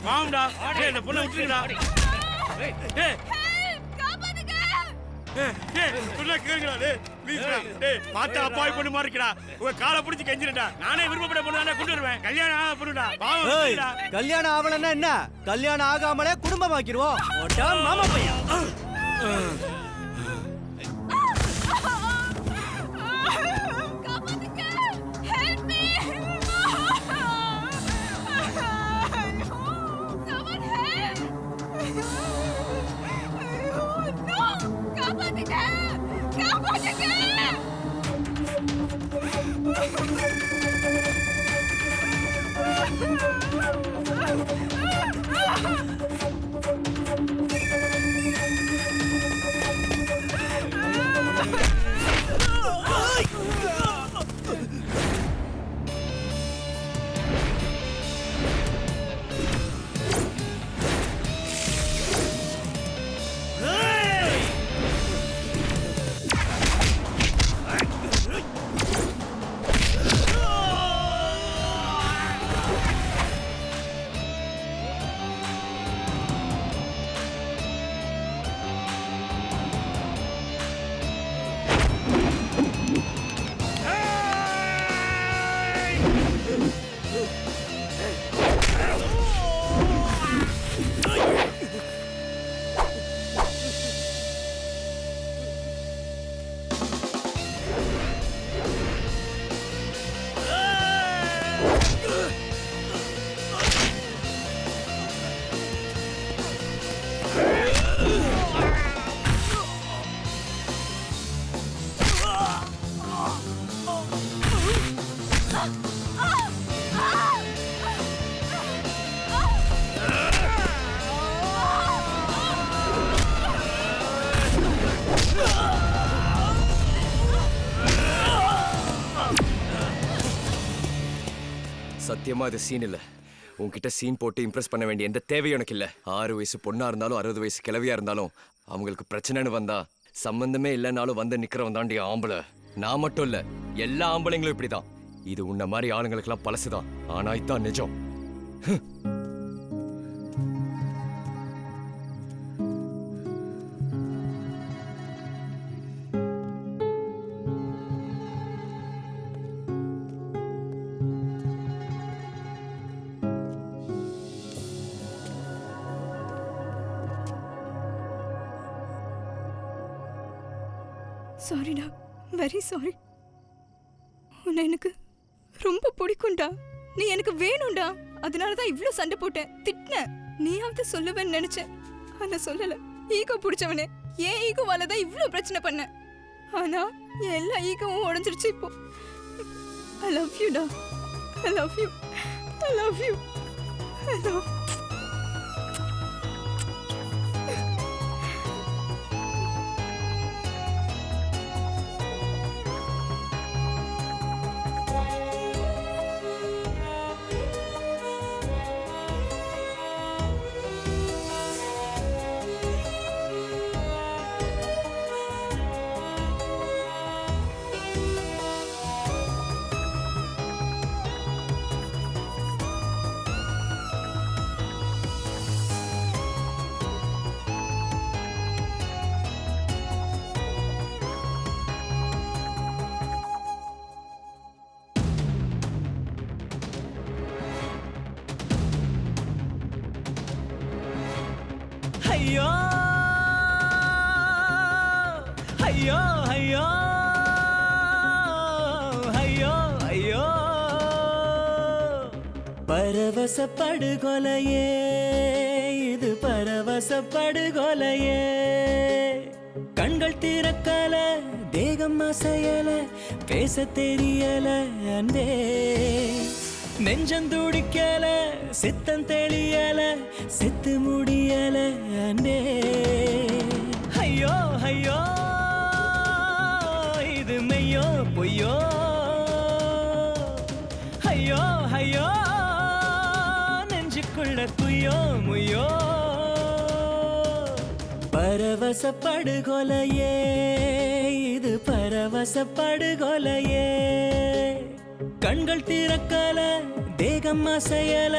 Speaker 7: பாம்டா இந்த பொண்ணை விட்டுருங்கடா. பார்த்தா அப்பாவி பொண்ணு மாதிரி இருக்கடா. உங்க காலை பிடிச்சி கெஞ்சிருடா. நானே விருப்பப்பட பொண்ணு கொண்டு வருவேன். கல்யாணம் ஆக பொண்ணுடா.
Speaker 6: கல்யாணம் ஆகலன்னா என்ன? கல்யாணம் ஆகாமலே குடும்பமாக்கிடுவோம். மாமா பையன்.
Speaker 4: சத்தியமா இது சீன் இல்ல. உன்கிட்ட சீன் போட்டு இம்ப்ரெஸ் பண்ண வேண்டிய எந்த தேவையும் எனக்கு இல்ல. 6 வயசு பொண்ணா இருந்தாலும் 60 வயசு கிழவியா இருந்தாலும் அவங்களுக்கு பிரச்சனைன்னு வந்தா சம்பந்தமே இல்லைனாலும் வந்து நிக்கிறவன் தாண்டி ஆம்பளை. நான் மட்டும் இல்ல, எல்லா ஆம்பளைங்களும் இப்படிதான். இது உன்ன மாதிரி ஆளுங்களுக்கெல்லாம் பழசுதான். ஆனா இதுதான் நிஜம்.
Speaker 3: சாரிடா, வெரி சாரி. உன்னை எனக்கு ரொம்ப பிடிக்கும்டா. நீ எனக்கு வேணும்டா. அதனாலதான் இவ்ளோ சண்டை போட்டேன், திட்டினேன். நீயாவது சொல்லுவேன்னு நினைச்சேன், ஆனா சொல்லல. ஈகோ பிடிச்சவனே, ஏன் ஈகோவால தான் இவ்ளோ பிரச்சனை பண்ண. ஆனா எல்லா ஈகோவும் உடைஞ்சிருச்சு இப்போ. I love you டா. I love you. I love you. I love you.
Speaker 2: ஐயோ ஐயோ ஐயோ ஐயோ ஐயோ பரவச படுகொலையே, இது பரவச படுகொலையே. கண்கள் திறக்கல, தேகம் அசையல, பேச தெரியல அன்பே. நெஞ்சந்துடிக்கல, சித்தம் தெளியல, செத்து முடியல அன்பே. ஐயோ ஐயோ இது மெய்யோ பொய்யோ. ஐயோ ஐயோ நெஞ்சுக்குள்ள குய்யோ முய்யோ. பரவச படுகொலையே, இது பரவச படுகொலையே. கண்கள் திறக்கல தேகம் அசையல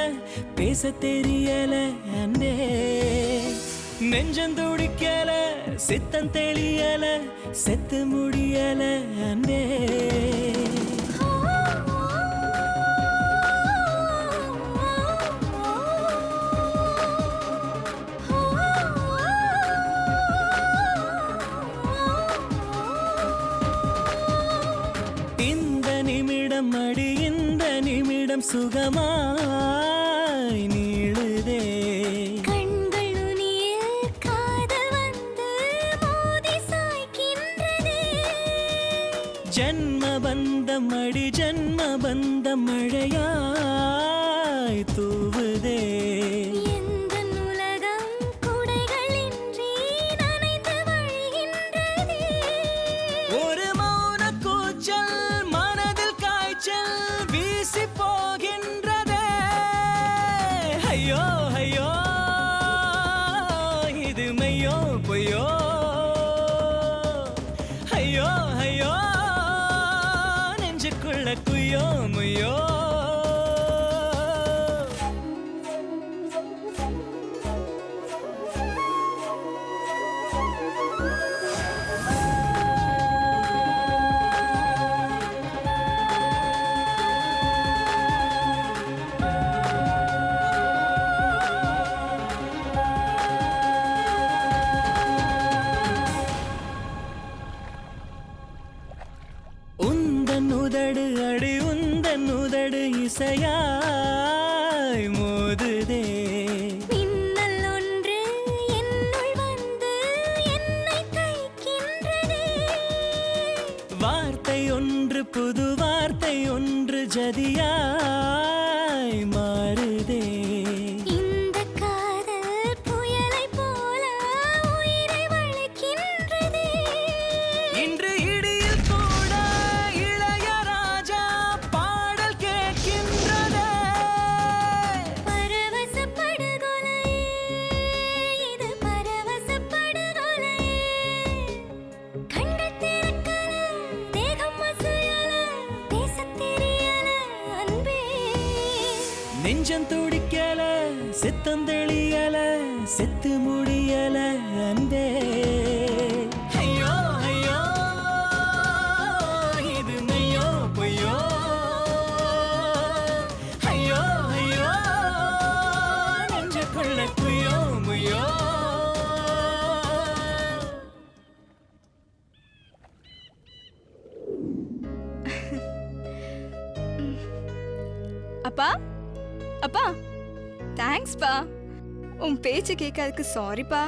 Speaker 2: பேச தெரியல அன்பே நெஞ்சம் துடிக்கல சித்தம் தெளியல செத்து முடியல அன்பே இந்த நிமிடம் அடி இந்த நிமிடம் சுகமாய் நீளுதே ஜன்ம பந்தம் அடி ஜன்ம பந்தம் மழையாய் தூவுதே ஒரு மௌன கூச்சல் மனதில் காய்ச்சல் வீசி போகின்றதே ஐயோ ஐயோ இது மையோ பொய்யோ ஐயோ ஐயோ குய்யோ முய்யோ உதடு அடி உந்தன் உதடு இசையாய் மோதுதே
Speaker 12: மின்னல் ஒன்று என்னுள் வந்து என்னை தைக்கின்றதே
Speaker 2: வார்த்தை ஒன்று புது வார்த்தை ஒன்று ஜதியாய் மாறுதே
Speaker 12: இந்த காதல் புயலை போல உயிரை வளைக்கின்றதே
Speaker 2: இன்று நெஞ்சம் துடிக்கல சித்தம் தெளியல செத்து முடியல அன்பே ஐயோ ஐயோ இது மையோ பொய்யோ ஐயோ ஐயோ நெஞ்சுக்குள்ள குய்யோ முய்யோ
Speaker 3: அப்பா அப்பா தேங்க்ஸ்ப்பா உன் பேச்சு கேட்காததுக்கு சாரிப்பா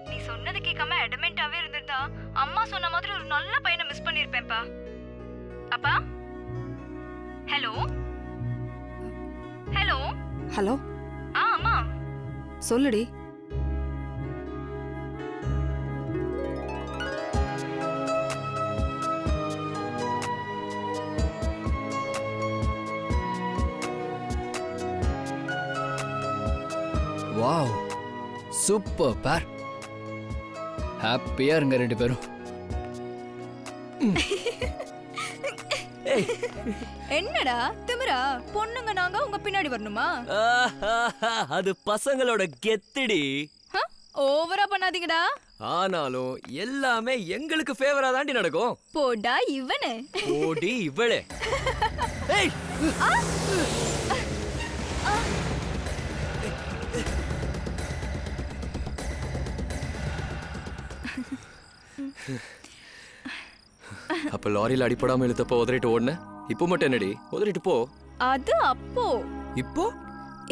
Speaker 3: நீ சொன்னது கேட்காம அடமெண்டாவே இருந்திருந்தா அம்மா சொன்ன மாதிரி ஒரு நல்ல பையனை மிஸ் பண்ணிருப்பேன்ப்பா அப்பா ஹலோ ஹலோ
Speaker 10: ஹலோ
Speaker 3: அம்மா
Speaker 10: சொல்லுடி.
Speaker 4: வாவ் சூப்பர் பார். ஹாப்பியா இருங்க ரெண்டு பேரும்.
Speaker 3: என்னடா திமிரா? பொண்ணுங்க நாங்க உங்க பின்னாடி வரணுமா?
Speaker 4: அது பசங்களோட கெத்துடி.
Speaker 3: ஓவரா பண்ணாதீங்கடா.
Speaker 4: ஆனாலும் எல்லாமே எங்களுக்கு ஃபேவரா தாண்டி நடக்கும்.
Speaker 3: போடா இவனே.
Speaker 4: போடி இவளே. ஏய் அப்ப லாரியில அடிப்படாம இழுத்தப்ப உதறிட்டு ஓடுன. இப்போ மட்டும் என்னடி உதறிட்டு போ.
Speaker 3: அது அப்போ.
Speaker 4: இப்போ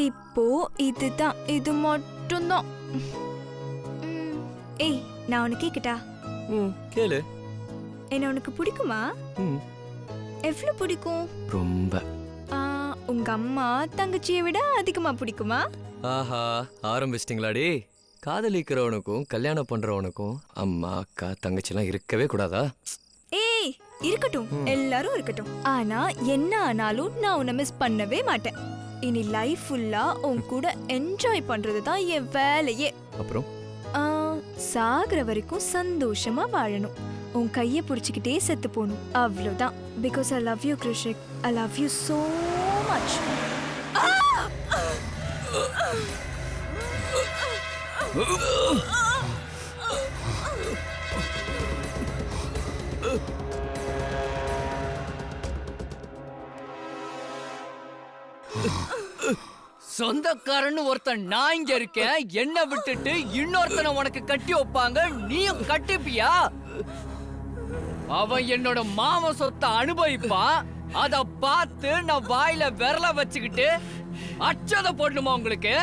Speaker 3: இப்போ இதுதான், இது மட்டும்தான். ஏய் நான் உனக்கு கேக்கட்டா?
Speaker 4: கேளு.
Speaker 3: என்ன உனக்கு பிடிக்குமா? எவ்வளவு பிடிக்கும்?
Speaker 4: ரொம்ப.
Speaker 3: உங்க அம்மா தங்கச்சியை விட அதிகமா பிடிக்குமா?
Speaker 4: ஆஹா ஆரம்பிச்சிட்டிங்களாடி. காதலிக்கிறவனுக்கும் கல்யாணம் பண்றவனுக்கும் அம்மா அக்கா தங்கச்சிலாம் இருக்கவே கூடாதா?
Speaker 3: ஏய் இருக்கட்டும், எல்லாரும் இருக்கட்டும். ஆனா என்ன ஆனாலும் நான் உன்னை மிஸ் பண்ணவே மாட்டேன். இனி லைஃப் ஃபுல்லா உன் கூட என்ஜாய் பண்றது தான் என் வேலையே.
Speaker 4: அப்புறம்
Speaker 3: சாகுற வரைக்கும் சந்தோஷமா வாழணும். உன் கையை பிடிச்சிக்கிட்டே செத்து போகணும் அவ்வளோதான். Because I love you Krishik. I love you so much.
Speaker 10: சொந்தக்காரன்னு ஒருத்தன் நான் இங்க இருக்கேன், என்ன விட்டுட்டு இன்னொருத்தனை உனக்கு கட்டி வைப்பாங்க, நீயும் கட்டிப்பியா? அவன் என்னோட மாம சொத்தை அனுபவிப்பான், அத பார்த்து நான் வாயில விரல வச்சுக்கிட்டு அச்சத போடணுமா உங்களுக்கு?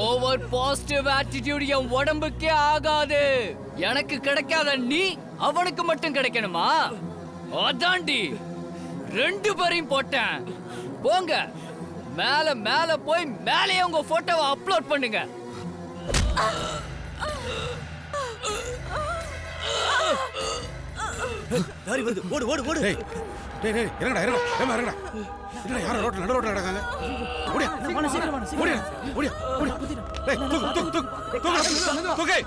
Speaker 10: ஓவர் பாசிட்டிவ் ஆட்டிடியூட் என் உடம்புக்கே ஆகாது. எனக்கு கிடைக்காத நீ அவனுக்கு மட்டும் கிடைக்கணுமா? அதாண்டி 2 பேரையும் போட்டேன். போங்க மேல மேல போய் மேலே உங்க போட்டோவை அப்லோட் பண்ணுங்க.
Speaker 7: லாரி வருது, ஓடு ஓடு ஓடு. டேய் டேய் டேய் இறங்கடா இறங்கடா, ஏமா இறங்கடா. என்னடா யாரோ ரோட்ல நடு ரோட்ல நடக்காங்க. ஓடியா ஓடியா ஓடியா ஓடியா. டேய் தூக்கு தூக்கு தூக்கு தூக்கு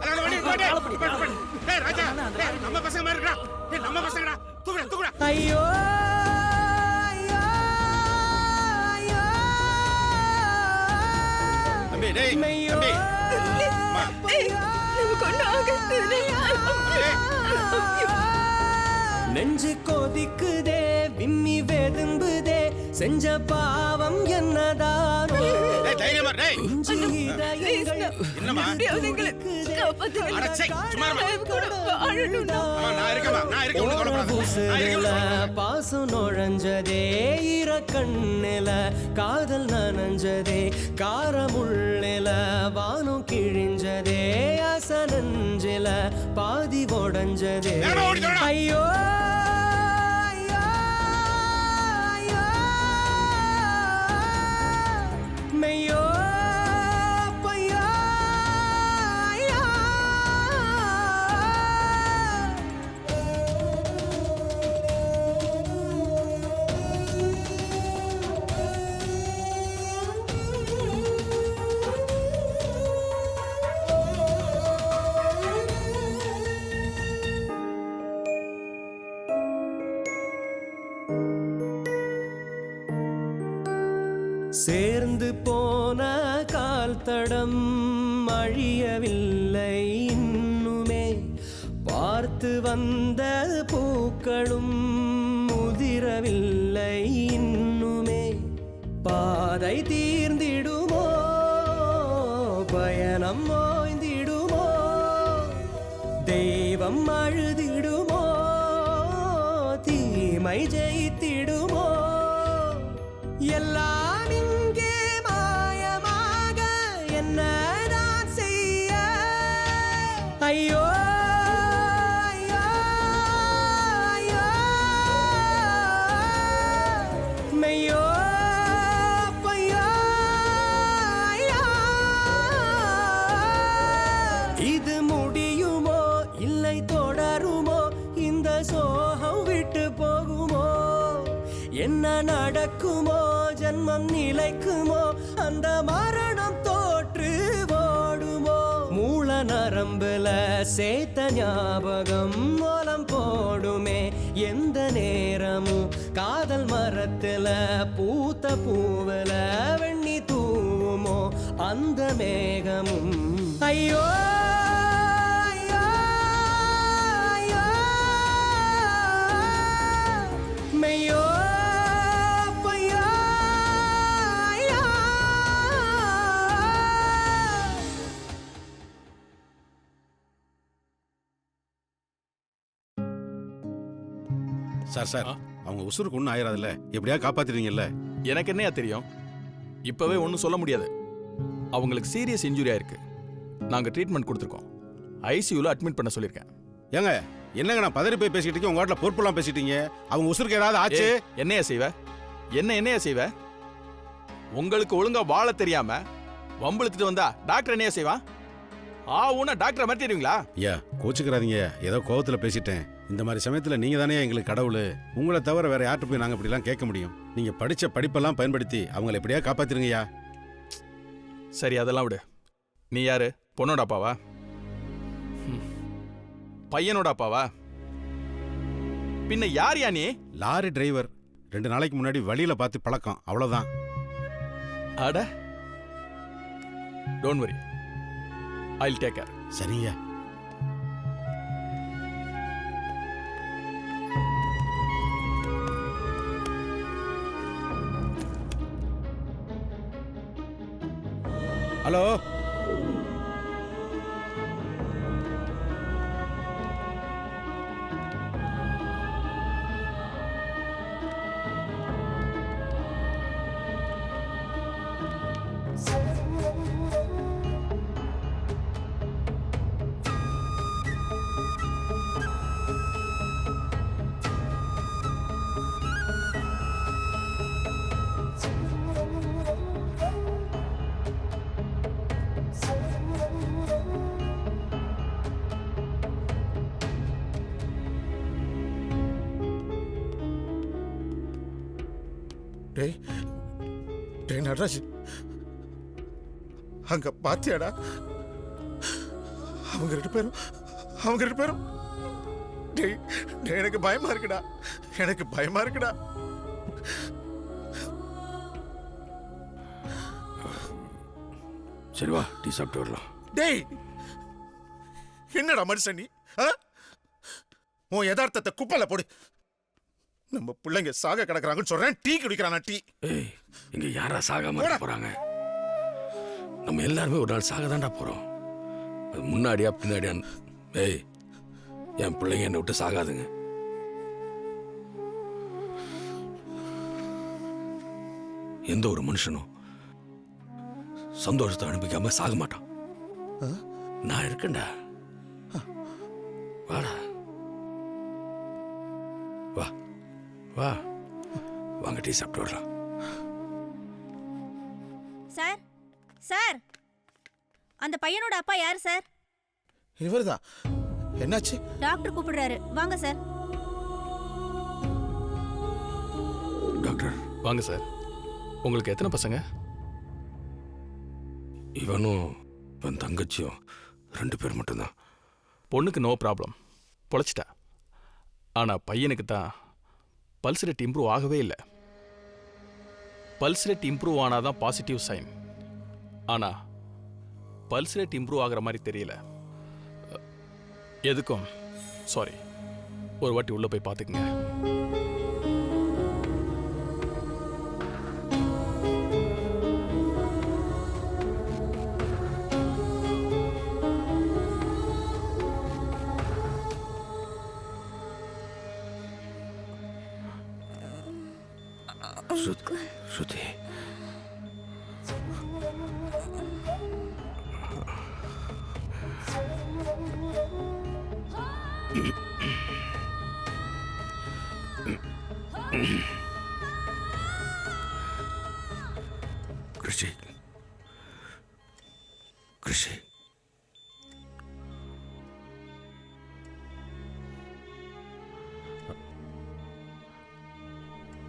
Speaker 7: அட வண்டி போடு. டேய் ராஜா, டேய் நம்ம பசங்க மாதிரி இருக்கடா. டேய் நம்ம பசங்கடா. தூக்குடா தூக்குடா.
Speaker 1: ஐயோ
Speaker 7: தம்பி டேய் தம்பி
Speaker 1: நெஞ்சு கொதிக்குதே, விம்மி வெதும்புதே, செஞ்ச பாவம் என்னதானோ.
Speaker 7: தைரியமா டேய். என்னம்மா? அடச்சை சும்மா இருமா. நான் இருக்கேம்மா, நான் இருக்கேன், ஒண்ணும் கவலைப்படாத.
Speaker 1: பாசம் நுழைஞ்சதே ஈர கண்ணில, காதல் நனைஞ்சதே காரமுள்ளில, வானம் கிழிஞ்சதே அச நெஞ்சில, பாதி உடைஞ்சதே. ஐயோ மெய்யோ பையா சேர்ந்து போன கால் தடம் அழியவில்லை இன்னுமே, பார்த்து வந்த பூக்களும் முதிரவில்லை இன்னுமே. பாதை தீர்ந்திடுமோ, பயணம் ஓய்ந்திடுமோ, தெய்வம் அழுதிடுமோ, தீமை ஜெயித்திடுமோ, எல்லாம் இங்கே மாயமாக என்னதான் செய்ய. ஐயோ ஐயோ ஐயோ மெய்யோ பையா. இது முடியுமோ இல்லை தொடருமோ, இந்த சோகம் விட்டு போகுமோ, என்ன நடக்குமோ, ஜன்மம் நிலைக்குமோ, அந்த மரணம் தோற்று ஓடுமோ. மூல நரம்புல சேத்த ஞாபகம் மூலம் போடுமே எந்த நேரமும், காதல் மரத்துல பூத்த பூவல வெண்ணி தூவுமோ அந்த மேகமும். ஐயோ மெய்யோ பையா.
Speaker 7: சார் சார் அவங்க உசுருக்கு ஒன்றும் ஆயிராதுல்ல, எப்படியா காப்பாத்திடுவீங்கல்ல?
Speaker 8: எனக்கு என்னையா தெரியும், இப்பவே ஒன்றும் சொல்ல முடியாது. அவங்களுக்கு சீரியஸ் இன்ஜுரி ஆயிருக்கு, நாங்கள் ட்ரீட்மெண்ட் கொடுத்துருக்கோம், ஐசியூவில் அட்மிட் பண்ண சொல்லியிருக்கேன்.
Speaker 7: ஏங்க என்னங்க நான் பதறி போய் பேசிக்கிட்டு இருக்கேன், உங்க வீட்டில் பொறுப்பெல்லாம் பேசிட்டீங்க. அவங்க உசுருக்கு ஏதாவது ஆச்சு?
Speaker 8: என்னையா செய்வ? என்னையா செய்வ? உங்களுக்கு ஒழுங்கா வாழ தெரியாம வம்புழுத்துட்டு வந்தா டாக்டர் என்னையா செய்வான்? ஊனா டாக்டரை மாத்திடுவீங்களா?
Speaker 7: ஐயா கோச்சுக்கிறாதீங்க, ஏதோ கோவத்தில் பேசிட்டேன். இந்த மாதிரி சமயத்தில் நீங்க தானே எங்களுக்கு கடவுள், உங்களை தவிர வேற யார்கிட்ட போய் நாங்கள் இப்படிலாம் கேட்க முடியும்? நீங்க படிச்ச படிப்பெல்லாம் பயன்படுத்தி அவங்களை எப்படியா காப்பாத்திருங்கய்யா.
Speaker 8: சரி அதெல்லாம் விடு, நீ யாரு? பொண்ணோட அப்பாவா? பையனோட அப்பாவா? பின்ன யார் யா நீ?
Speaker 7: Lorry driver. 2 நாளைக்கு முன்னாடி வழியில பார்த்து பழக்கம், அவ்வளவுதான்.
Speaker 8: அட, don't worry, Jal take care.
Speaker 7: சரியா? ஹலோ, டேய் நடராஜ், அங்க பாத்தியாடா? அவங்க ரெண்டு பேரும் டேய், எனக்கு பயமா இருக்குடா, எனக்கு பயமா இருக்குடா.
Speaker 15: சரி வா, டீ சாப்பிட்டு வரலாம்.
Speaker 7: டேய், என்னடா மனுஷன் நீ? உன் யதார்த்தத்தை குப்பையில போடு. நம்ம பிள்ளைங்க சாக கிடக்குறாங்கன்னு சொல்றேன், டீ குடிக்கிறானா? டீ?
Speaker 15: ஏய், இங்க யாரா சாகாம போறாங்க? நம்ம எல்லாருமே ஒரு நாள் சாக தாண்டா போறோம். அது முன்னாடியா பின்னாடியா? ஏய், என் பிள்ளைங்க என்னை விட்டு சாகாதுங்க. எந்த ஒரு மனுஷனும் சந்தோஷத்தை அனுப்பிக்காம சாக மாட்டான். நான் இருக்கேன்டா. வாடா, வா வா, வாங்க டீ சாப்பிட்டு வரலாம்.
Speaker 17: சார், சார், அந்த பையனோட அப்பா யார் சார்?
Speaker 7: இவர்தான். என்னாச்சு?
Speaker 17: டாக்டர் கூப்பிடுறாரு, வாங்க சார்.
Speaker 15: டாக்டர்
Speaker 8: வாங்க சார். உங்களுக்கு எத்தனை பசங்க?
Speaker 15: இவனும் இவன் தங்கச்சியும் 2 பேர் மட்டும்தான்.
Speaker 8: பொண்ணுக்கு நோ ப்ராப்ளம், பொழைச்சிட்டா. ஆனால் பையனுக்கு தான் பல்ஸ் ரேட் இம்ப்ரூவ் ஆகவே இல்லை. பல்ஸ் ரேட் இம்ப்ரூவ் ஆனால் தான் பாசிட்டிவ் சைன். ஆனால் பல்ஸ் ரேட் இம்ப்ரூவ் ஆகிற மாதிரி தெரியல. எதுக்கும் சாரி, ஒரு வாட்டி உள்ளே போய் பார்த்துக்குங்க.
Speaker 15: ஸ்ருதி, கிருஷி, கிருஷி,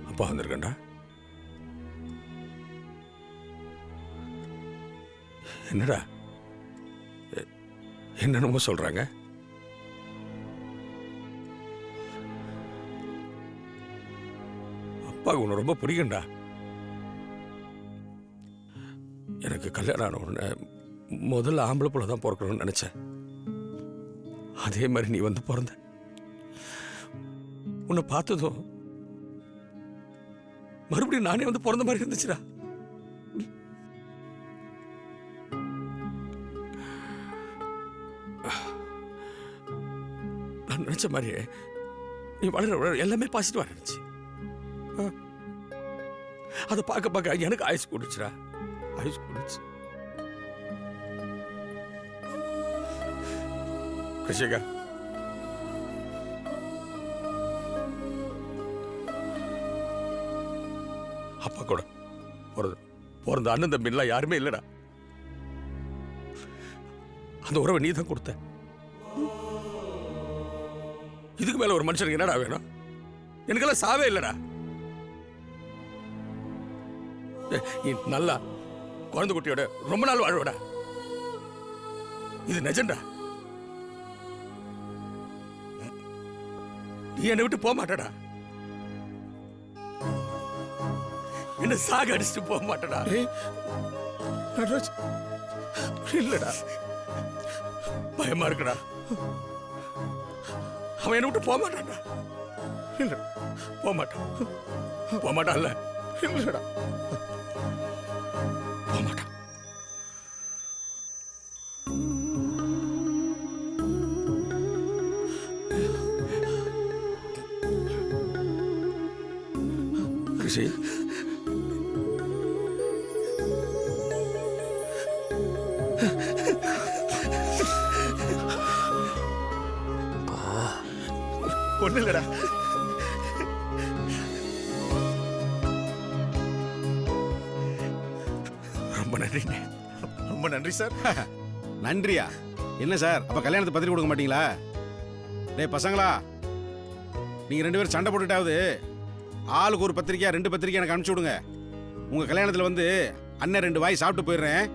Speaker 15: அப்பா வந்திருக்கேன்டா. என்னடா என்னென்னமோ சொல்றாங்க? அப்பாவுக்கு உன்னை ரொம்ப பிடிக்கும்டா. எனக்கு கல்யாணம் ஆன உடனே முதல்ல ஆம்பளை பிள்ளை தான் பிறக்கணும்னு நினைச்சேன். அதே மாதிரி நீ வந்து பிறந்த. உன்னை பார்த்ததும் மறுபடியும் நானே வந்து பிறந்த மாதிரி இருந்துச்சுடா. நான் நினைச்ச மாதிரியே நீ வளர எல்லாமே பாசிட்டிவா இருந்துச்சு. அதை பார்க்க பார்க்க எனக்கு ஆயுஸ் கூடுச்சுடா, ஆயுஸ் கூடுச்சு. கிருஷிகா, அப்பா கூட பிறந்த அண்ணன் தம்பிலாம் யாருமே இல்லடா. அந்த உறவை நீ தான் கொடுத்த. இதுக்கு மேல ஒரு மனுஷனுக்கு என்னடா வேணும்? எனக்கெல்லாம் சாவே இல்லடா. நீ நல்லா குழந்தை குட்டியோட ரொம்ப நாள் வாழ்வடா. இது நிஜம்டா. நீ என்னை விட்டு போக மாட்டடா. என்ன சாக அடிச்சுட்டு போக மாட்டடா. இல்லடா, பயமா இருக்குடா. அவன் என்னை விட்டு போக மாட்டான்டா. இல்ல, போக மாட்டான். போக மாட்டான்ல. இல்லடா, போக மாட்டான். ரிஷி, ஒண்ணு இல்லடா. ரொம்ப நன்றிண்ணே.
Speaker 7: ரொம்ப நன்றி சார். நன்றியா? என்ன சார், அப்ப கல்யாணத்தை பத்திரிக்கை கொடுக்க மாட்டீங்களா? டேய் பசங்களா, நீங்க 2 பேரும் சண்டை போட்டுட்டாவது ஆளுக்கு ஒரு பத்திரிக்கையா 2 பத்திரிக்கை எனக்கு அனுப்பிச்சு விடுங்க. உங்க கல்யாணத்துல வந்து அண்ணன் 2 வாய் சாப்பிட்டு போயிடுறேன்.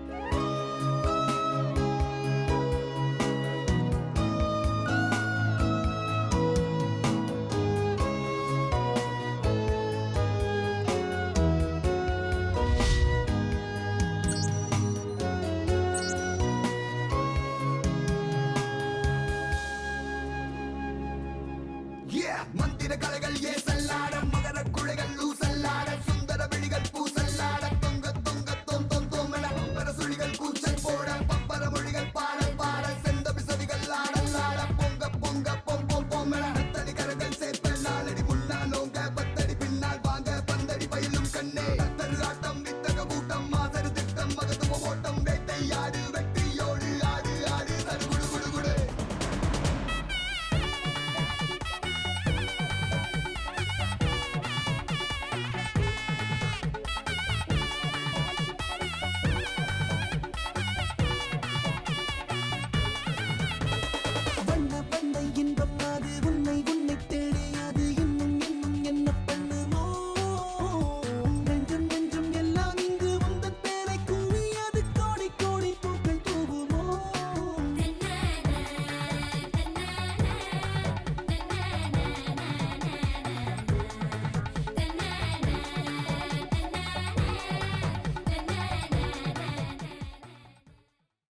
Speaker 1: மந்திர கலைகள்